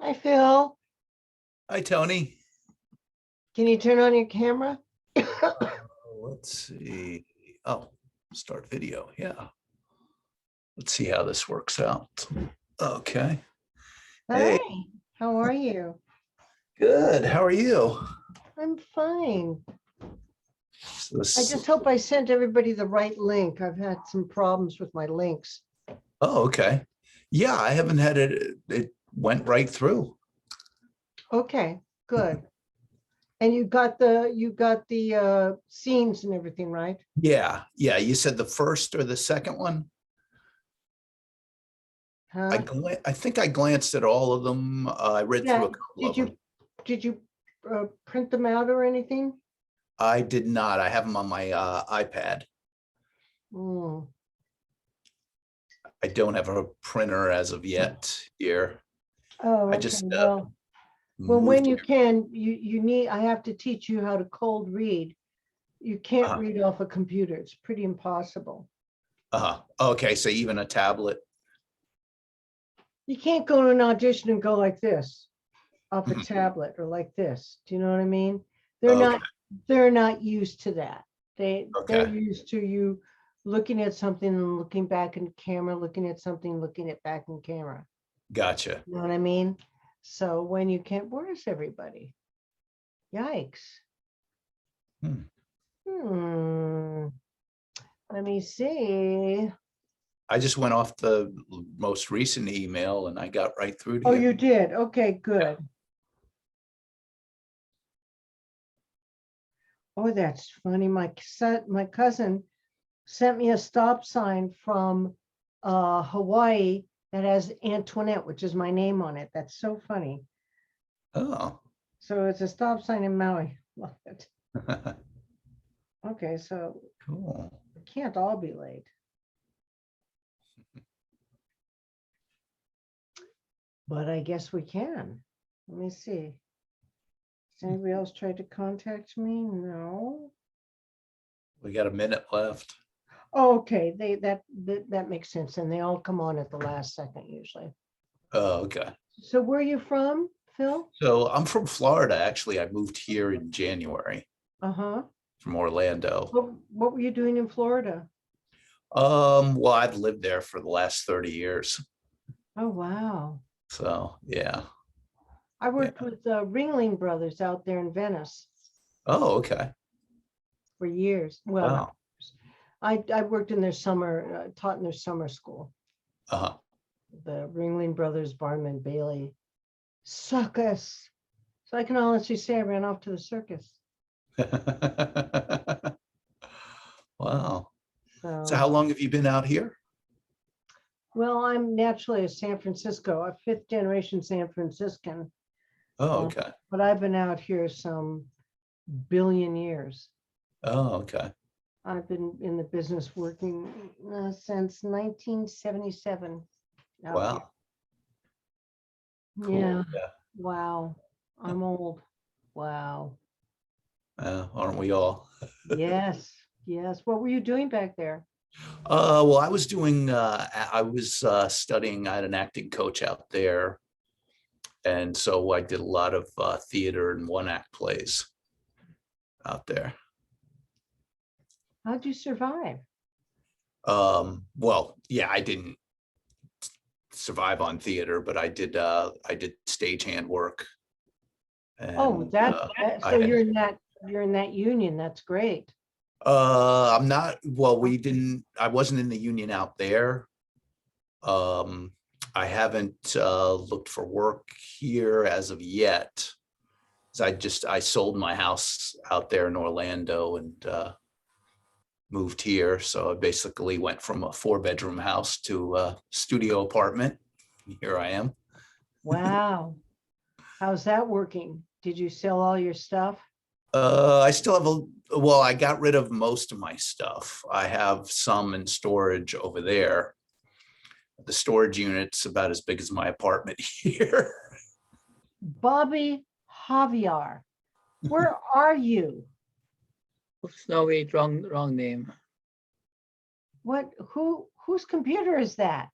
Hi, Phil. Hi, Tony. Can you turn on your camera? Let's see. Oh, start video. Yeah. Let's see how this works out. Okay. Hi, Hey, how are you? good. How are you? I'm fine. So I just hope I sent everybody the right link. I've had some problems with my links. oh, okay. Yeah, I haven't had it. It went right through. Okay, good. And you got the scenes and everything, right? Yeah. Yeah. You said the first or the second one? Huh? I think I glanced at all of them. I read through Yeah. a couple Did of them. you print them out or anything? I did not. I have them on my iPad. Hmm. I don't have a printer as of yet here. Oh, I okay. just Well, when moved you here. can, you need, I have to teach you how to cold read. You can't Uh, read off a computer. It's pretty impossible. okay, so even a tablet. You can't go to an audition and go like this off a Mhm. tablet or like this. Do you know what I mean? They're Okay, not they're not used to that. They're okay, used to you looking at something and looking back in camera, looking at something, looking at back in camera. gotcha. You know what I mean? So when you can't, where's everybody? Yikes. Hmm. Hmm. Let me see. I just went off the most recent email and I got right through to Oh, you. you did. Okay, Yeah. good. Oh, that's funny. My cousin sent me a stop sign from Hawaii that has Antoinette, which is my name on it. That's so funny. Oh, So it's a stop sign in Maui. Love it. Okay, so cool. it can't all be late. But I guess we can. Let me see. Has anybody else tried to contact me? No. We got a minute left. Oh, okay, that makes sense. And they all come on at the last second usually. Oh, okay. So where are you from, Phil? So I'm from Florida, actually. I moved here in January Uh-huh. from Orlando. What were you doing in Florida? Well, I've lived there for the last 30 years. Oh, wow. So yeah, I yeah. worked with the Ringling Brothers out there in Venice Oh, okay. for years. Well, not, Wow. I worked in their summer, taught in their summer school. Uh-huh. The Ringling Brothers, Barnum and Bailey circus. So I can honestly say I ran off to the circus. Wow. So how So, long have you been out here? well, I'm naturally a San Francisco, a fifth generation San Franciscan, Oh, okay. but I've been out here some billion years. Oh, okay. I've been in the business working since 1977 out here. Wow. Yeah. Cool. Yeah. Wow. I'm old. Wow. Aren't we all? Yes. Yes. What were you doing back there? Well, I was studying. I had an acting coach out there. And so I did a lot of theater and one act plays out there. How'd you survive? Well, yeah, I didn't survive on theater, but I did stagehand work. Oh, And that I so had you're in that union. That's great. I'm not, well, we didn't, I wasn't in the union out there. Um, I haven't looked for work here as of yet. So I sold my house out there in Orlando and moved here. So I basically went from a 4-bedroom house to a studio apartment. Here I am. Wow. How's that working? Did you sell all your stuff? I still have well, I got rid of most of my stuff. I have some in storage over there. The storage unit's about as big as my apartment here. Bobby Javier, where are you? Oops, no, wait, wrong name. Whose computer is that?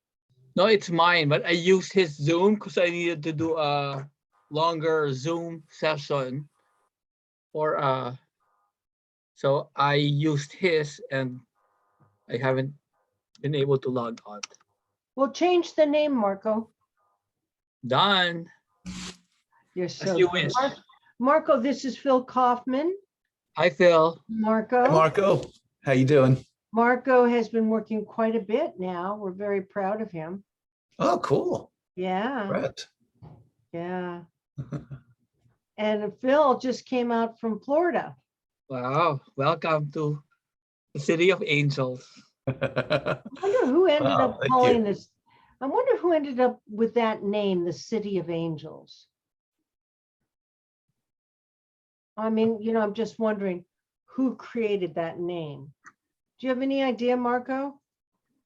No, it's mine, but I used his Zoom because I needed to do a longer Zoom session. Or so I used his and I haven't been able to log on. Well, change the name, Marco. Done. You're As so you good. wish. Marco, this is Phil Kaufman. Hi, Phil. Marco. Hi, Marco, how you doing? Marco has been working quite a bit now. We're very proud of him. Oh, cool. Yeah, Right. yeah. And Phil just came out from Florida. Wow. Welcome to the City of Angels. I wonder who ended Wow, up thank calling you. this. I wonder who ended up with that name, the City of Angels. I mean, I'm just wondering who created that name. Do you have any idea, Marco?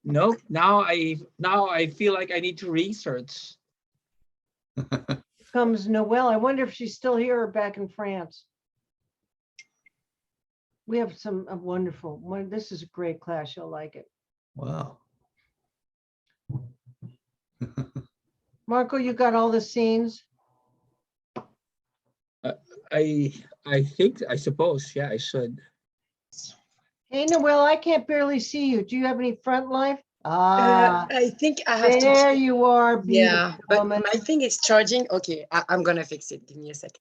Nope. Now I feel like I need to research. Comes Noelle. I wonder if she's still here or back in France. We have some wonderful one. This is a great class. You'll like it. Wow. Marco, you got all the scenes? I suppose, yeah, I should. Hey, Noelle, I can't barely see you. Do you have any front life? Ah, I think I have to. there you are, beautiful Yeah, but woman. my thing is charging. Okay, I'm gonna fix it. Give me a second.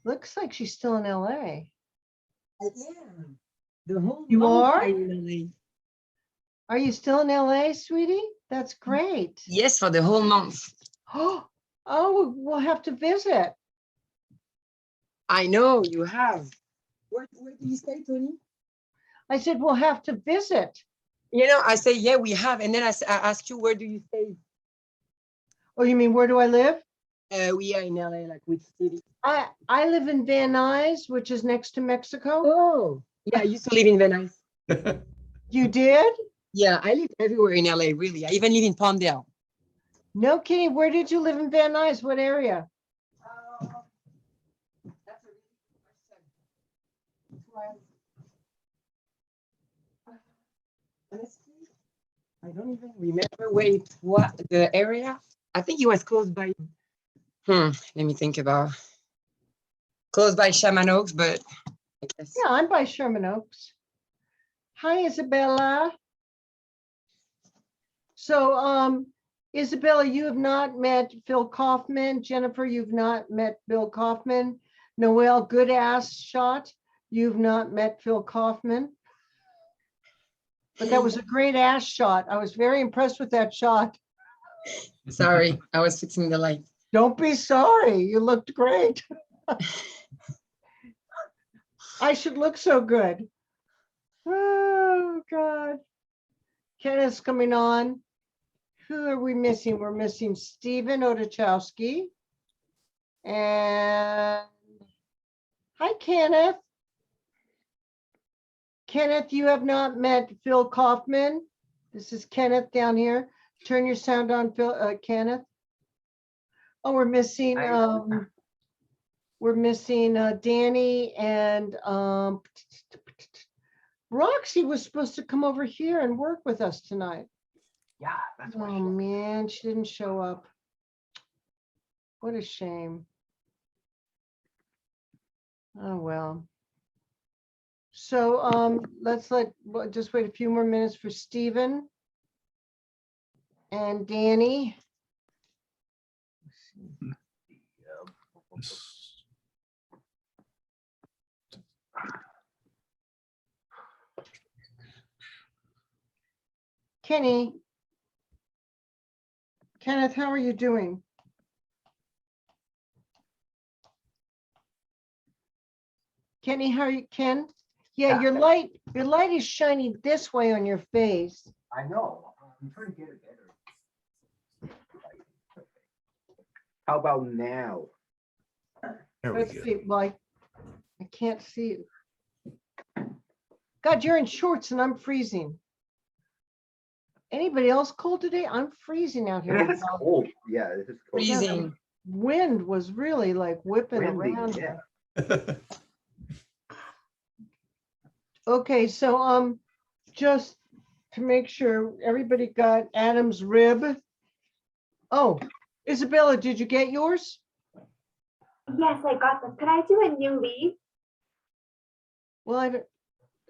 Looks like she's still in LA. I am. The whole You month are? I'm in LA. Are you still in LA, sweetie? That's great. Yes, for the whole month. Oh, we'll have to visit. I know you have. Where do you stay, Tony? I said, we'll have to visit. I say, yeah, we have. And then I ask you, where do you stay? Oh, you mean, where do I live? We are in LA, like which city? I live in Van Nuys, which is next to Mexico. Oh, yeah, I used to live in Venice. You did? Yeah, I live everywhere in LA, really. I even live in Palmdale. No kidding. Where did you live in Van Nuys? What area? That's a really good question. Honestly, I don't even remember where it was, the area. I think it was close by. Let me think about. Close by Shaman Oaks, but I guess. Yeah, I'm by Sherman Oaks. Hi, Isabella. So, Isabella, you have not met Phil Kaufman. Jennifer, you've not met Bill Kaufman. Noelle, good ass shot. You've not met Phil Kaufman. But that was a great ass shot. I was very impressed with that shot. Sorry, I was fixing the light. Don't be sorry. You looked great. I should look so good. Oh, God. Kenneth's coming on. Who are we missing? We're missing Stephen Otochowski. And hi, Kenneth. Kenneth, you have not met Phil Kaufman. This is Kenneth down here. Turn your sound on, Phil, Kenneth. Oh, we're missing Danny and Roxy was supposed to come over here and work with us tonight. Yeah, that's why. Oh man, she didn't show up. What a shame. Oh well. So let's just wait a few more minutes for Stephen and Danny. Kenny. Kenneth, how are you doing? Kenny, how are you, Ken? Yeah, your light is shining this way on your face. I know. I'm trying to get it better. How about now? There we Let's go. see. Well, I can't see you. God, you're in shorts and I'm freezing. Anybody else cold today? I'm freezing out here. It's cold. Yeah, it is cold. Freezing. Wind was really like whipping Windy, around. yeah. here. Okay, so just to make sure everybody got Adam's rib. Oh, Isabella, did you get yours? Yes, I got them. Could I do a new leaf? Well, I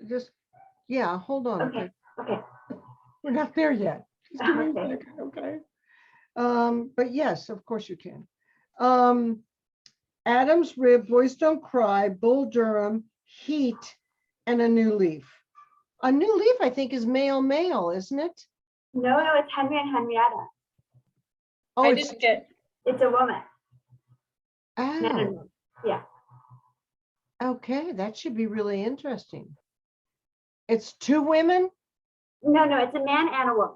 just, yeah, hold on. Okay, okay. We're not there yet. Just give me a Okay. second, okay? But yes, of course you can. Adam's rib, Boys Don't Cry, Bull Durham, Heat, and a new leaf. A new leaf, I think, is male, isn't it? No, it's Henry and Henrietta. Oh, I it's, didn't get, It's a woman. oh, Man and woman. Yeah. okay, that should be really interesting. It's two women? No, it's a man and a woman.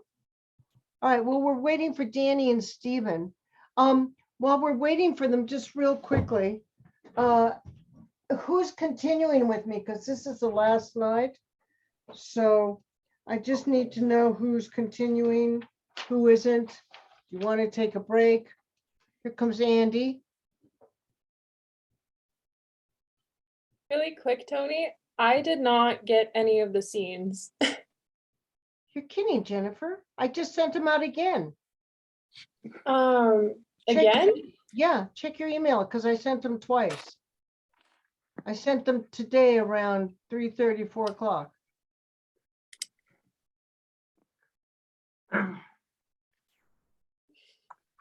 All right, well, we're waiting for Danny and Stephen. While we're waiting for them, just real quickly, who's continuing with me? Because this is the last night. So I just need to know who's continuing, who isn't. You want to take a break? Here comes Andy. really quick, Tony, I did not get any of the scenes. You're kidding, Jennifer. I just sent them out again. Check- Again? Yeah, check your email because I sent them twice. I sent them today around 3:30, 4 o'clock.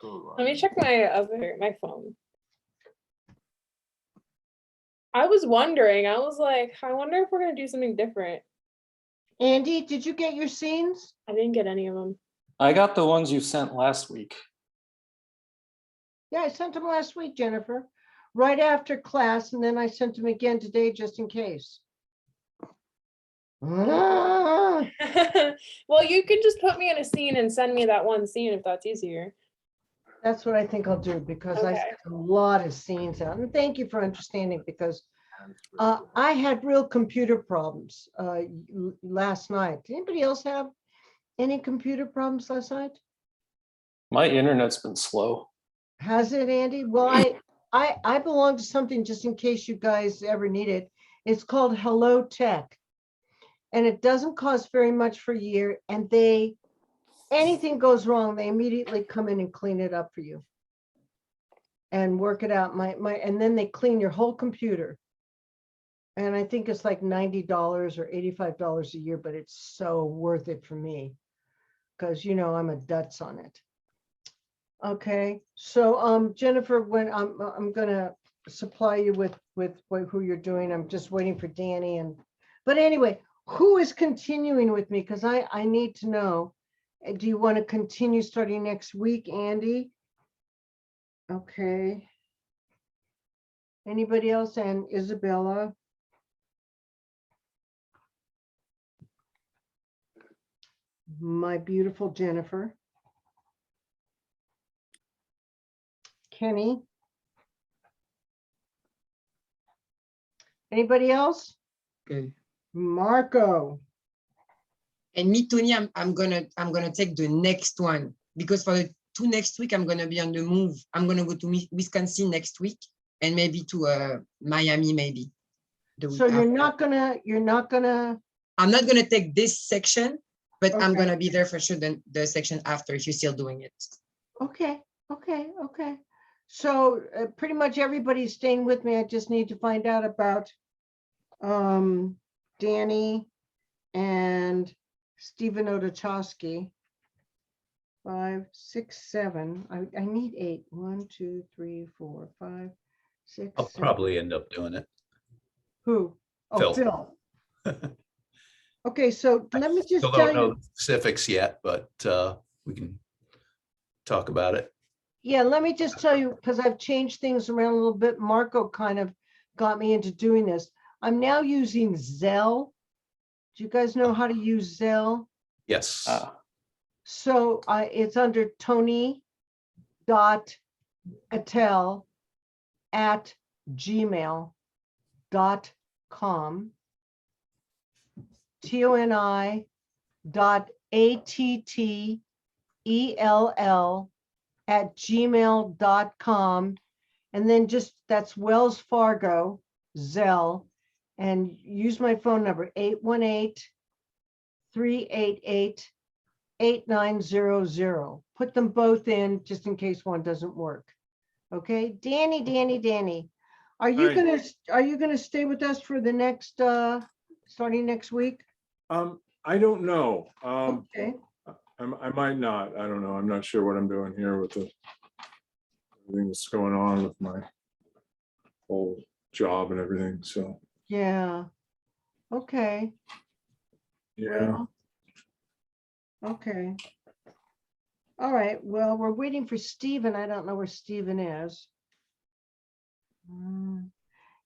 Let me check my phone. I was wondering, I was like, I wonder if we're gonna do something different. Andy, did you get your scenes? I didn't get any of them. I got the ones you sent last week. Yeah, I sent them last week, Jennifer, right after class, and then I sent them again today just in case. Ah, Well, you could just put me in a scene and send me that one scene if that's easier. that's what I think I'll do because I Okay. sent a lot of scenes out. And thank you for understanding because I had real computer problems last night. Did anybody else have any computer problems last night? My internet's been slow. Has it, Andy? Well, I belong to something just in case you guys ever need it. It's called Hello Tech. And it doesn't cost very much for a year. And anything goes wrong, they immediately come in and clean it up for you. And work it out. And then they clean your whole computer. And I think it's like $90 or $85 a year, but it's so worth it for me. Because I'm a Dutz on it. Okay, so Jennifer, when I'm gonna supply you with who you're doing. I'm just waiting for Danny but anyway, who is continuing with me? Because I need to know. Do you want to continue starting next week, Andy? Okay. Anybody else? And Isabella? My beautiful Jennifer. Kenny? Anybody else? Okay. Marco? And me, Tony, I'm gonna take the next one because for the two next week, I'm gonna be on the move. I'm gonna go to Wisconsin next week and maybe to Miami, maybe. So you're not gonna, I'm not gonna take this section, but I'm Okay. gonna be there for sure. The section after, if you're still doing it. okay. So pretty much everybody's staying with me. I just need to find out about Danny and Stephen Otochowski. 5, 6, 7. I need 8. 1, 2, 3, 4, 5, 6. I'll 7. probably end up doing it. Who? Oh, Phil. Phil. Okay, so let me just Still tell don't know you. the specifics yet, but we can talk about it. Yeah, let me just tell you, because I've changed things around a little bit. Marco kind of got me into doing this. I'm now using Zelle. Do you guys know how to use Zelle? Yes. So it's under tony.attell@gmail.com. toni.attell@gmail.com. And then that's Wells Fargo, Zelle, and use my phone number 818 388-8900. Put them both in just in case one doesn't work. Okay, Danny. Are you Hi. gonna stay with us for the next starting next week? I don't know. Okay, I might not. I don't know. I'm not sure what I'm doing here with everything that's going on with my whole job and everything. So, yeah. Okay, yeah. well, okay. All right, well, we're waiting for Stephen. I don't know where Stephen is.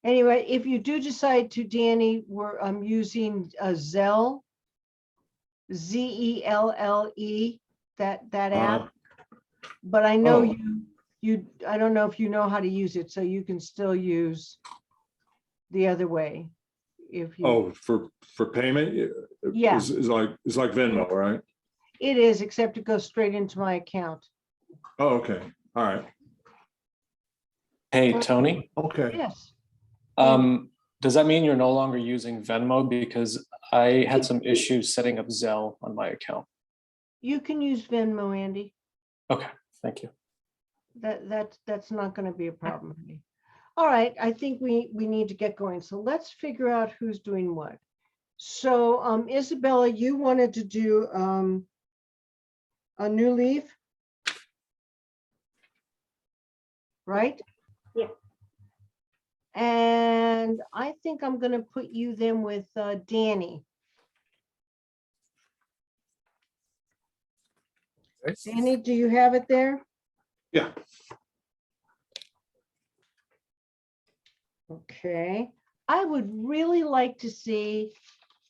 Anyway, if you do decide to, Danny, I'm using Zelle, Zelle, that app. But I know Oh. I don't know if you know how to use it, so you can still use the other way. If you, Oh, for payment? Yeah. Is like Venmo, right? it is, except it goes straight into my account. Oh, okay. All right. Hey, Tony, Okay. Yes. does that mean you're no longer using Venmo? Because I had some issues setting up Zelle on my account. You can use Venmo, Andy. Okay, thank you. That's not going to be a problem. All right, I think we need to get going. So let's figure out who's doing what. So Isabella, you wanted to do a new leaf, right? Yeah. And I think I'm going to put you then with Danny. Danny, do you have it there? Yeah. Okay. I would really like to see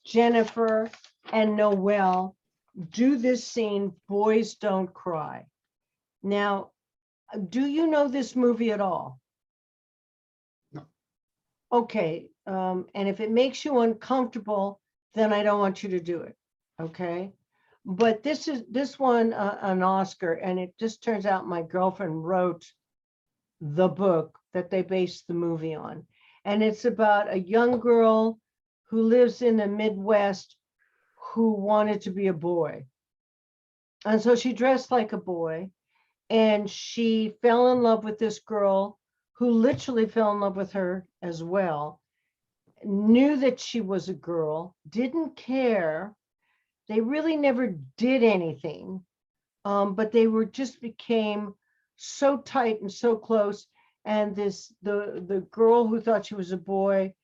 Jennifer and Noelle do this scene, Boys Don't Cry. Now, do you know this movie at all? No. Okay, and if it makes you uncomfortable, then I don't want you to do it, okay? But this one an Oscar, and it just turns out my girlfriend wrote the book that they based the movie on. And it's about a young girl who lives in the Midwest who wanted to be a boy. And so she dressed like a boy, and she fell in love with this girl who literally fell in love with her as well, knew that she was a girl, didn't care. They really never did anything, but they were just became so tight and so close. And the girl who thought she was a boy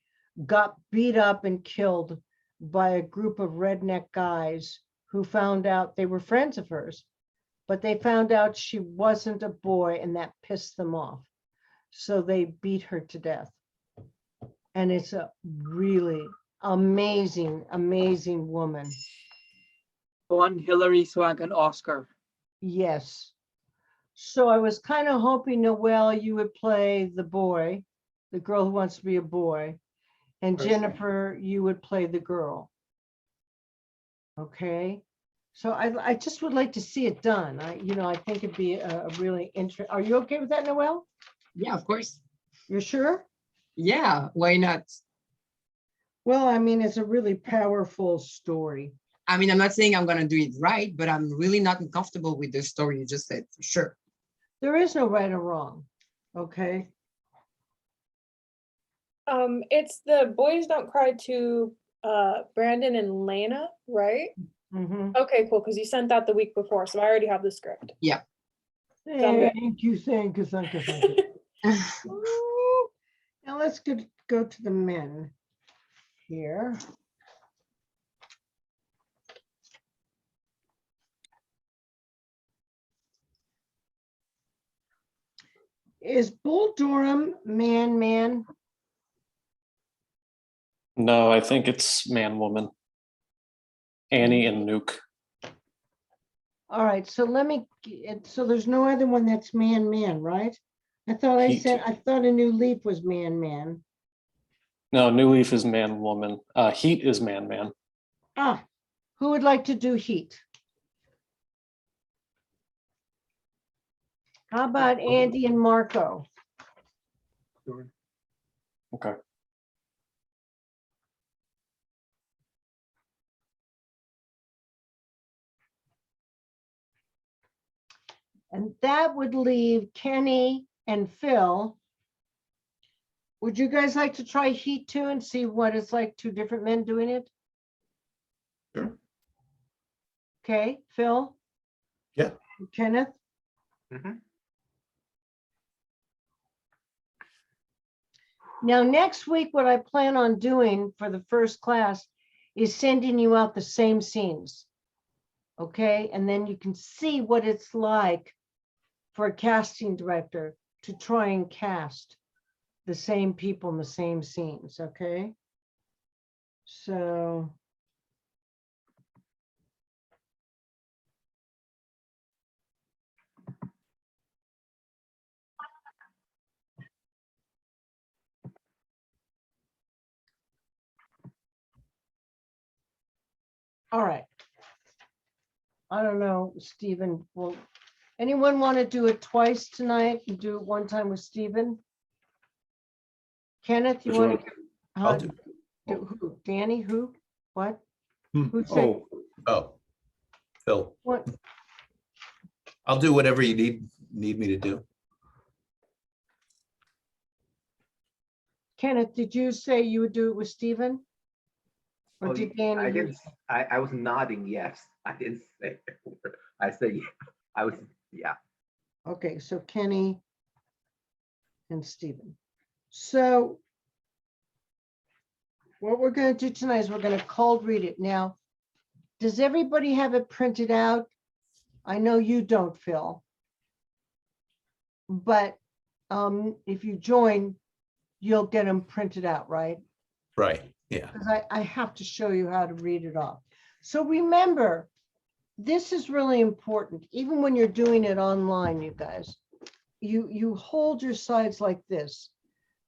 got beat up and killed by a group of redneck guys who found out they were friends of hers, but they found out she wasn't a boy, and that pissed them off. So they beat her to death. And it's a really amazing, amazing woman. Won Hillary Swank an Oscar. Yes. So I was kind of hoping, Noelle, you would play the boy, the girl who wants to be a boy, and Perfect. Jennifer, you would play the girl. Okay. So I just would like to see it done. I think it'd be a really interesting. Are you okay with that, Noelle? Yeah, of course. You're sure? Yeah, why not? Well, I mean, it's a really powerful story. I mean, I'm not saying I'm gonna do it right, but I'm really not uncomfortable with the story you just said, for sure. There is no right or wrong. Okay. It's the Boys Don't Cry to Brandon and Lana, right? Mhm. Okay, cool, because you sent that the week before, so I already have the script. Thank you. Thank you. Now let's go to the men here. Is Bull Durham man? No, I think it's man, woman. Annie and Nuke. All right, so so there's no other one that's man, right? I thought Heat. I thought a new leaf was man. No, New Leaf is man, woman. Heat is man, man. Ah, who would like to do Heat? How about Andy and Marco? Okay. And that would leave Kenny and Phil. Would you guys like to try Heat 2 and see what it's like, two different men doing it? Sure. Okay, Phil? Yeah. Kenneth? Mhm. Now, next week, what I plan on doing for the first class is sending you out the same scenes. Okay, and then you can see what it's like for a casting director to try and cast the same people in the same scenes, okay? So. All right. I don't know, Stephen, will anyone want to do it twice tonight and do it one time with Stephen? Kenneth, you Which want one? to? I'll do. Who? Danny, who? What? Hmm. Who said Oh, Phil, what? I'll do whatever you need me to do. Kenneth, did you say you would do it with Stephen? Or Oh, did Danny? I didn't, I was nodding yes. I didn't say a word. I said, yeah. I was, yeah. Okay, so Kenny and Stephen. So what we're going to do tonight is we're going to cold read it. Now, does everybody have it printed out? I know you don't, Phil. But if you join, you'll get them printed out, right? Right, yeah. Because I have to show you how to read it off. So remember, this is really important, even when you're doing it online, you guys. You hold your sides like this,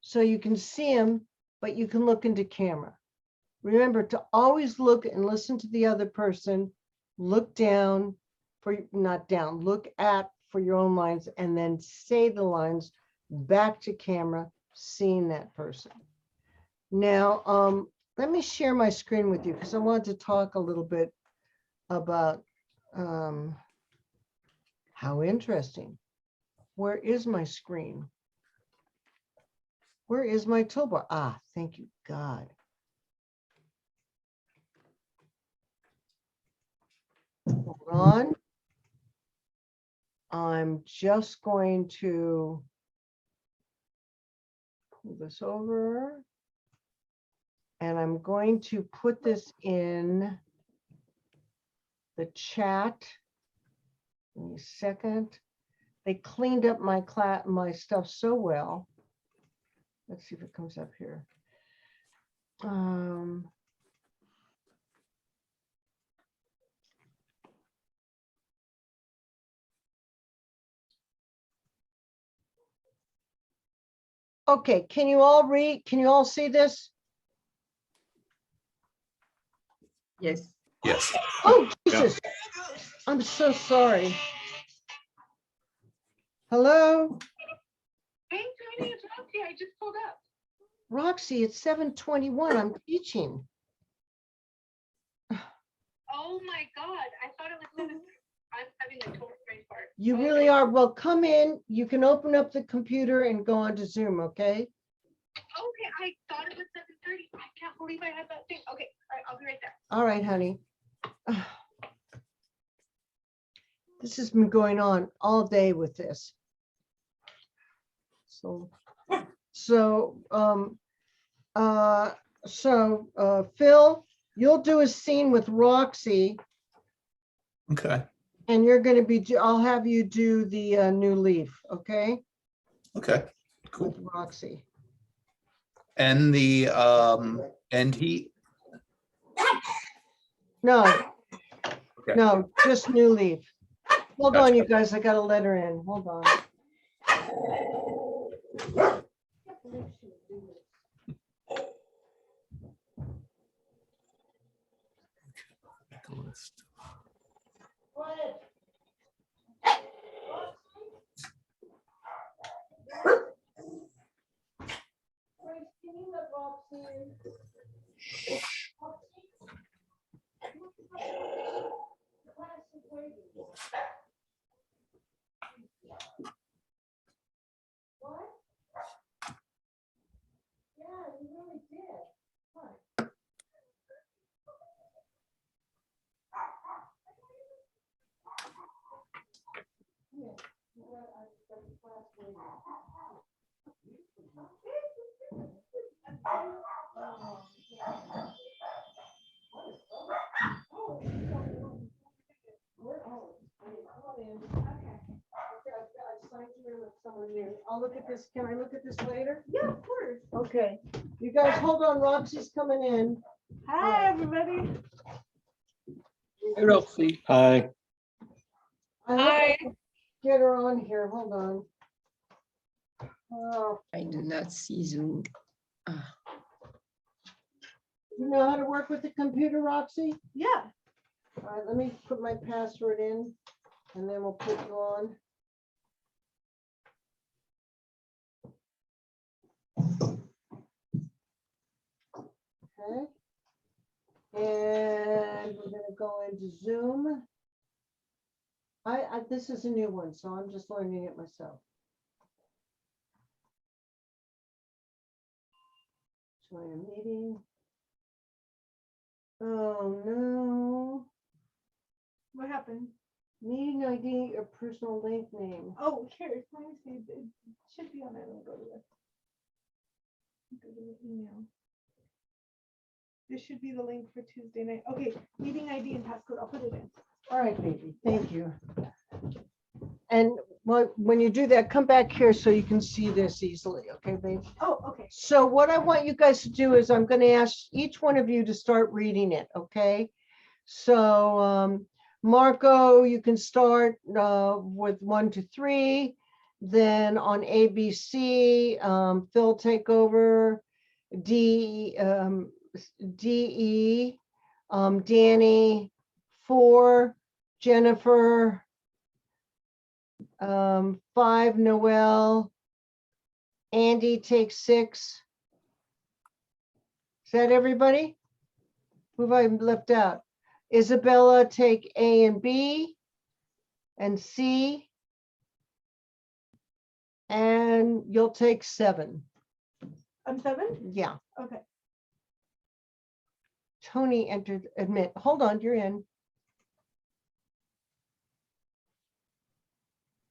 so you can see them, but you can look into camera. Remember to always look and listen to the other person, look down for, not down, look at for your own lines, and then say the lines back to camera, seeing that person. Now, let me share my screen with you because I want to talk a little bit about how interesting. Where is my screen? Where is my toolbar? Ah, thank you, God. Hold on. I'm just going to pull this over. And I'm going to put this in the chat. Give me a second. They cleaned up my stuff so well. Let's see if it comes up here. Okay, can you all read? Can you all see this? Yes. Yes. Oh, Jesus. I'm so sorry. Hello? Hey, Tony, it's Roxy. I just pulled up. Roxy, it's 7:21. I'm teaching. Oh my God, I thought it was 7. I'm having a total brain fart. You Okay. really are. Well, come in. You can open up the computer and go onto Zoom, okay? Okay, I thought it was 7:30. I can't believe I had that thing. Okay, all right, I'll be right there. All right, honey. This has been going on all day with this. Phil, you'll do a scene with Roxy, Okay, and you're going to be, I'll have you do the new leaf, okay? okay, With cool. Roxy. And the end heat? No, Okay. no, just new leaf. Hold on, Gotcha. you guys, I got to let her in. Hold on. I'll look at this. Can I look at this later? Yeah, of course. Okay, you guys hold on. Roxy's coming in. Hi, everybody. Hey, Roxy. Hi. I hope I can get her on here. Hold on. Oh, I do not see Zoom. you know how to work with the computer, Roxy? Yeah. All right, let me put my password in and then we'll put you on. Okay. And we're gonna go into Zoom. This is a new one, so I'm just learning it myself. Join a meeting. Oh, no. What happened? Meeting ID or personal link name. Oh, here, let me see. It should be on there. Let me go to this. Go to the email. This should be the link for Tuesday night. Okay, meeting ID and passcode. I'll put it in. All right, baby, thank you. And when you do that, come back here so you can see this easily, okay, babe? Oh, okay. So what I want you guys to do is I'm going to ask each one of you to start reading it, okay? So Marco, you can start with 1 to 3. Then on ABC, Phil take over. DE, Danny 4, Jennifer 5, Noel, Andy takes 6. Is that everybody? Who have I left out? Isabella take A and B and C. And you'll take 7. I'm 7? Yeah. Okay. Toni entered, admit, hold on, you're in.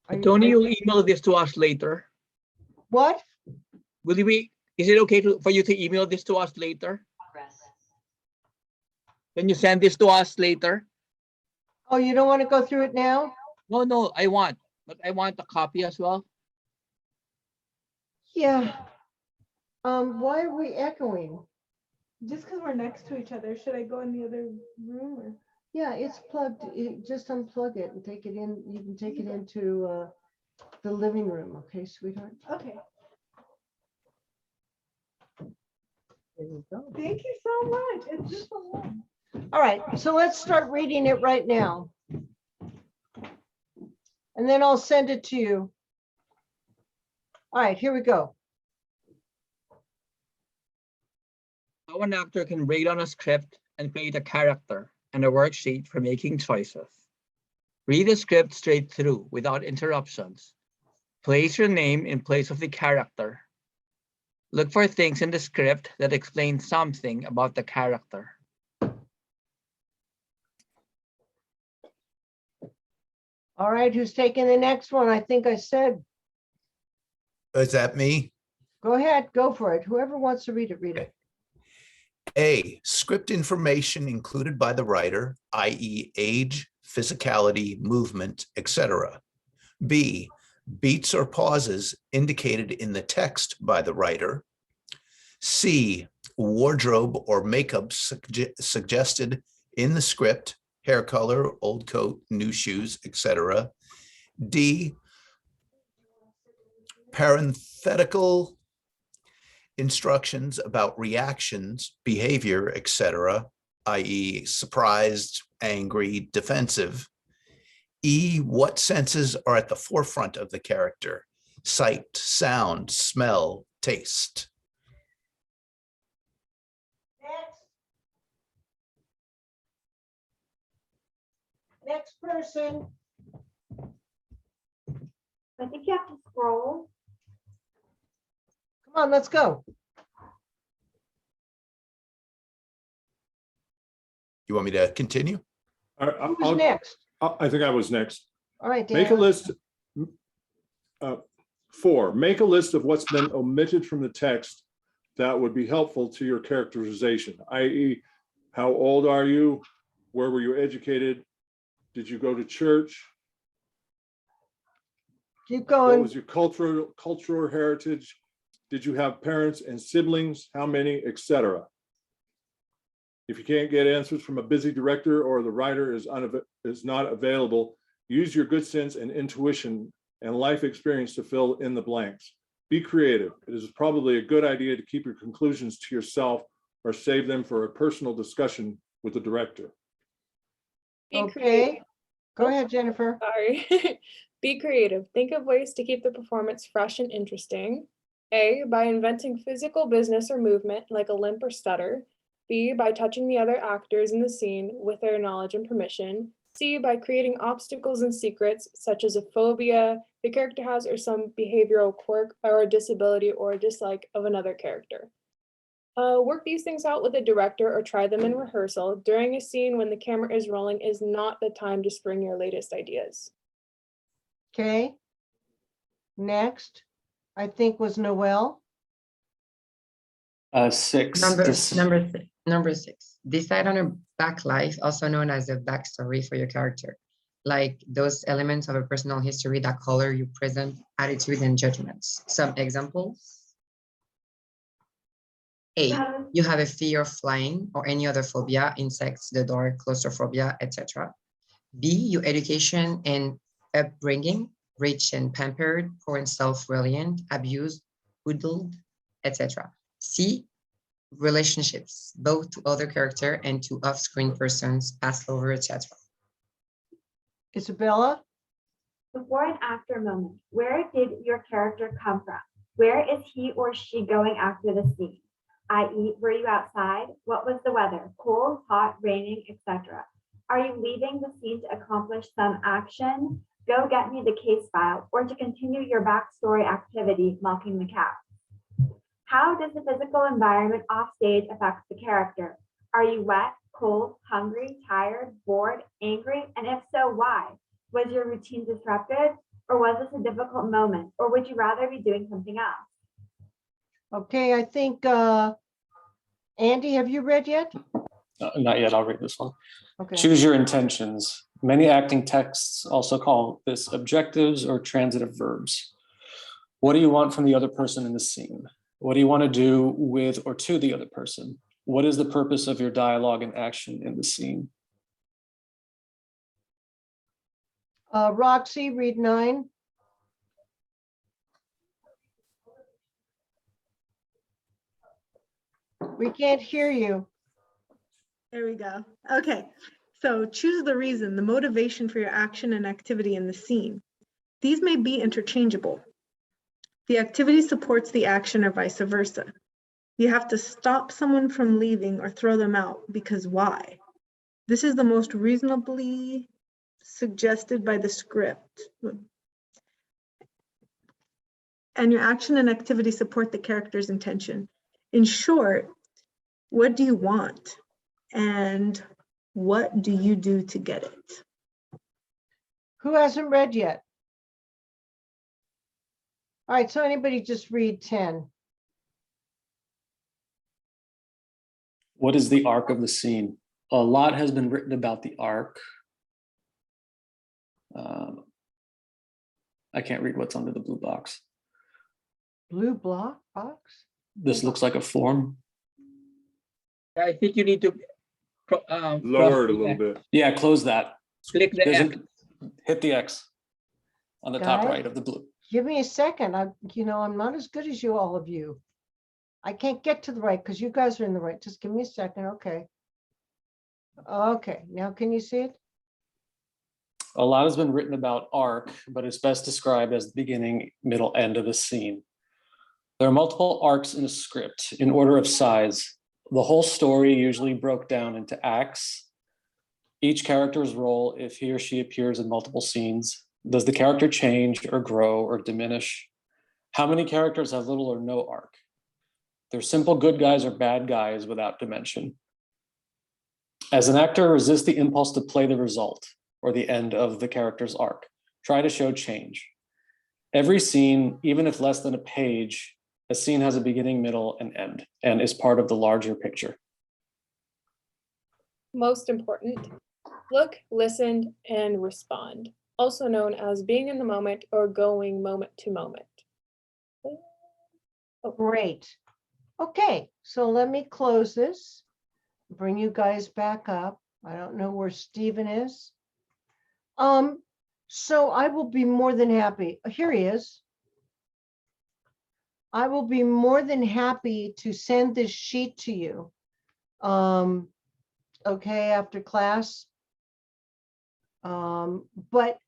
Are you- Tony, are you- you'll email this to us later. What? Will you be, is it okay for you to email this to us later? Can you send this to us later? Oh, you don't want to go through it now? No, I want, but I want a copy as well. Yeah. Why are we echoing? Just because we're next to each other, should I go in the other room or? Yeah, it's plugged. Just unplug it and take it in. You can take it into the living room, okay, sweetheart? Okay. There you go. Thank you so much. It's just so long. All right, so let's start reading it right now. And then I'll send it to you. All right, here we go. How an actor can read on a script and create a character and a worksheet for making choices. Read the script straight through without interruptions. Place your name in place of the character. Look for things in the script that explain something about the character. All right, who's taking the next one? I think I said, Is that me? go ahead, go for it. Whoever wants to read it, read it. A, script information included by the writer, i.e. age, physicality, movement, etc. B, beats or pauses indicated in the text by the writer. C, wardrobe or makeup suggested in the script, hair color, old coat, new shoes, etc. D, parenthetical instructions about reactions, behavior, etc., i.e. surprised, angry, defensive. E, what senses are at the forefront of the character? Sight, sound, smell, taste. Next person. I think you have to scroll. Come on, let's go. You want me to continue? Who's next? I think I was next. All right, Dan. Make a list. 4, make a list of what's been omitted from the text that would be helpful to your characterization, i.e. how old are you? Where were you educated? Did you go to church? Keep What going. was your cultural heritage? Did you have parents and siblings? How many, etc.? If you can't get answers from a busy director or the writer is not available, use your good sense and intuition and life experience to fill in the blanks. Be creative. It is probably a good idea to keep your conclusions to yourself or save them for a personal discussion with the director. Be Okay, creative. go ahead, Jennifer. Sorry. Be creative. Think of ways to keep the performance fresh and interesting. A, by inventing physical business or movement like a limp or stutter. B, by touching the other actors in the scene with their knowledge and permission. C, by creating obstacles and secrets such as a phobia the character has or some behavioral quirk or a disability or a dislike of another character. Work these things out with a director or try them in rehearsal. During a scene when the camera is rolling is not the time to spring your latest ideas. Okay. Next, I think was Noel. 6. Number 6. Decide on a back life, also known as a backstory for your character, like those elements of a personal history that color your present attitude and judgments. Some examples. A, you have a fear of flying or any other phobia, insects, the dark, claustrophobia, etc. B, your education and upbringing, rich and pampered, poor and self-reliant, abused, hoodled, etc. C, relationships, both to other character and to off-screen persons, past lover, etc. Isabella. Before and after moment, where did your character come from? Where is he or she going after the scene? I.e., were you outside? What was the weather? Cold, hot, raining, etc. Are you leaving the scene to accomplish some action? Go get me the case file, or to continue your backstory activity, milking the cow. How does the physical environment offstage affect the character? Are you wet, cold, hungry, tired, bored, angry? And if so, why? Was your routine disrupted? Or was this a difficult moment? Or would you rather be doing something else? Okay, I think, Andy, have you read yet? Not yet, I'll read this one. Okay. Choose your intentions. Many acting texts also call this objectives or transitive verbs. What do you want from the other person in the scene? What do you want to do with or to the other person? What is the purpose of your dialogue and action in the scene? Roxy, read 9. We can't hear you. There we go. Okay, so choose the reason, the motivation for your action and activity in the scene. These may be interchangeable. The activity supports the action or vice versa. You have to stop someone from leaving or throw them out because why? This is the most reasonably suggested by the script. And your action and activity support the character's intention. In short, what do you want? And what do you do to get it? Who hasn't read yet? All right, so anybody just read 10. What is the arc of the scene? A lot has been written about the arc. I can't read what's under the blue box. Blue block box? This looks like a form. I think you need to Lower it a little bit. Yeah, close that. click the X. Hit the X on the top Guys? right of the blue. Give me a second. I'm not as good as you, all of you. I can't get to the right because you guys are in the right. Just give me a second. Okay. Okay, now can you see it? A lot has been written about arc, but it's best described as the beginning, middle, end of a scene. There are multiple arcs in a script in order of size. The whole story usually broke down into acts. Each character's role, if he or she appears in multiple scenes. Does the character change or grow or diminish? How many characters have little or no arc? They're simple good guys or bad guys without dimension. As an actor, resist the impulse to play the result or the end of the character's arc. Try to show change. Every scene, even if less than a page, a scene has a beginning, middle, and end, and is part of the larger picture. Most important, look, listen, and respond. also known as being in the moment or going moment to moment. Great. Okay, so let me close this, bring you guys back up. I don't know where Stephen is. So I will be more than happy. Here he is. I will be more than happy to send this sheet to you. Okay, after class. But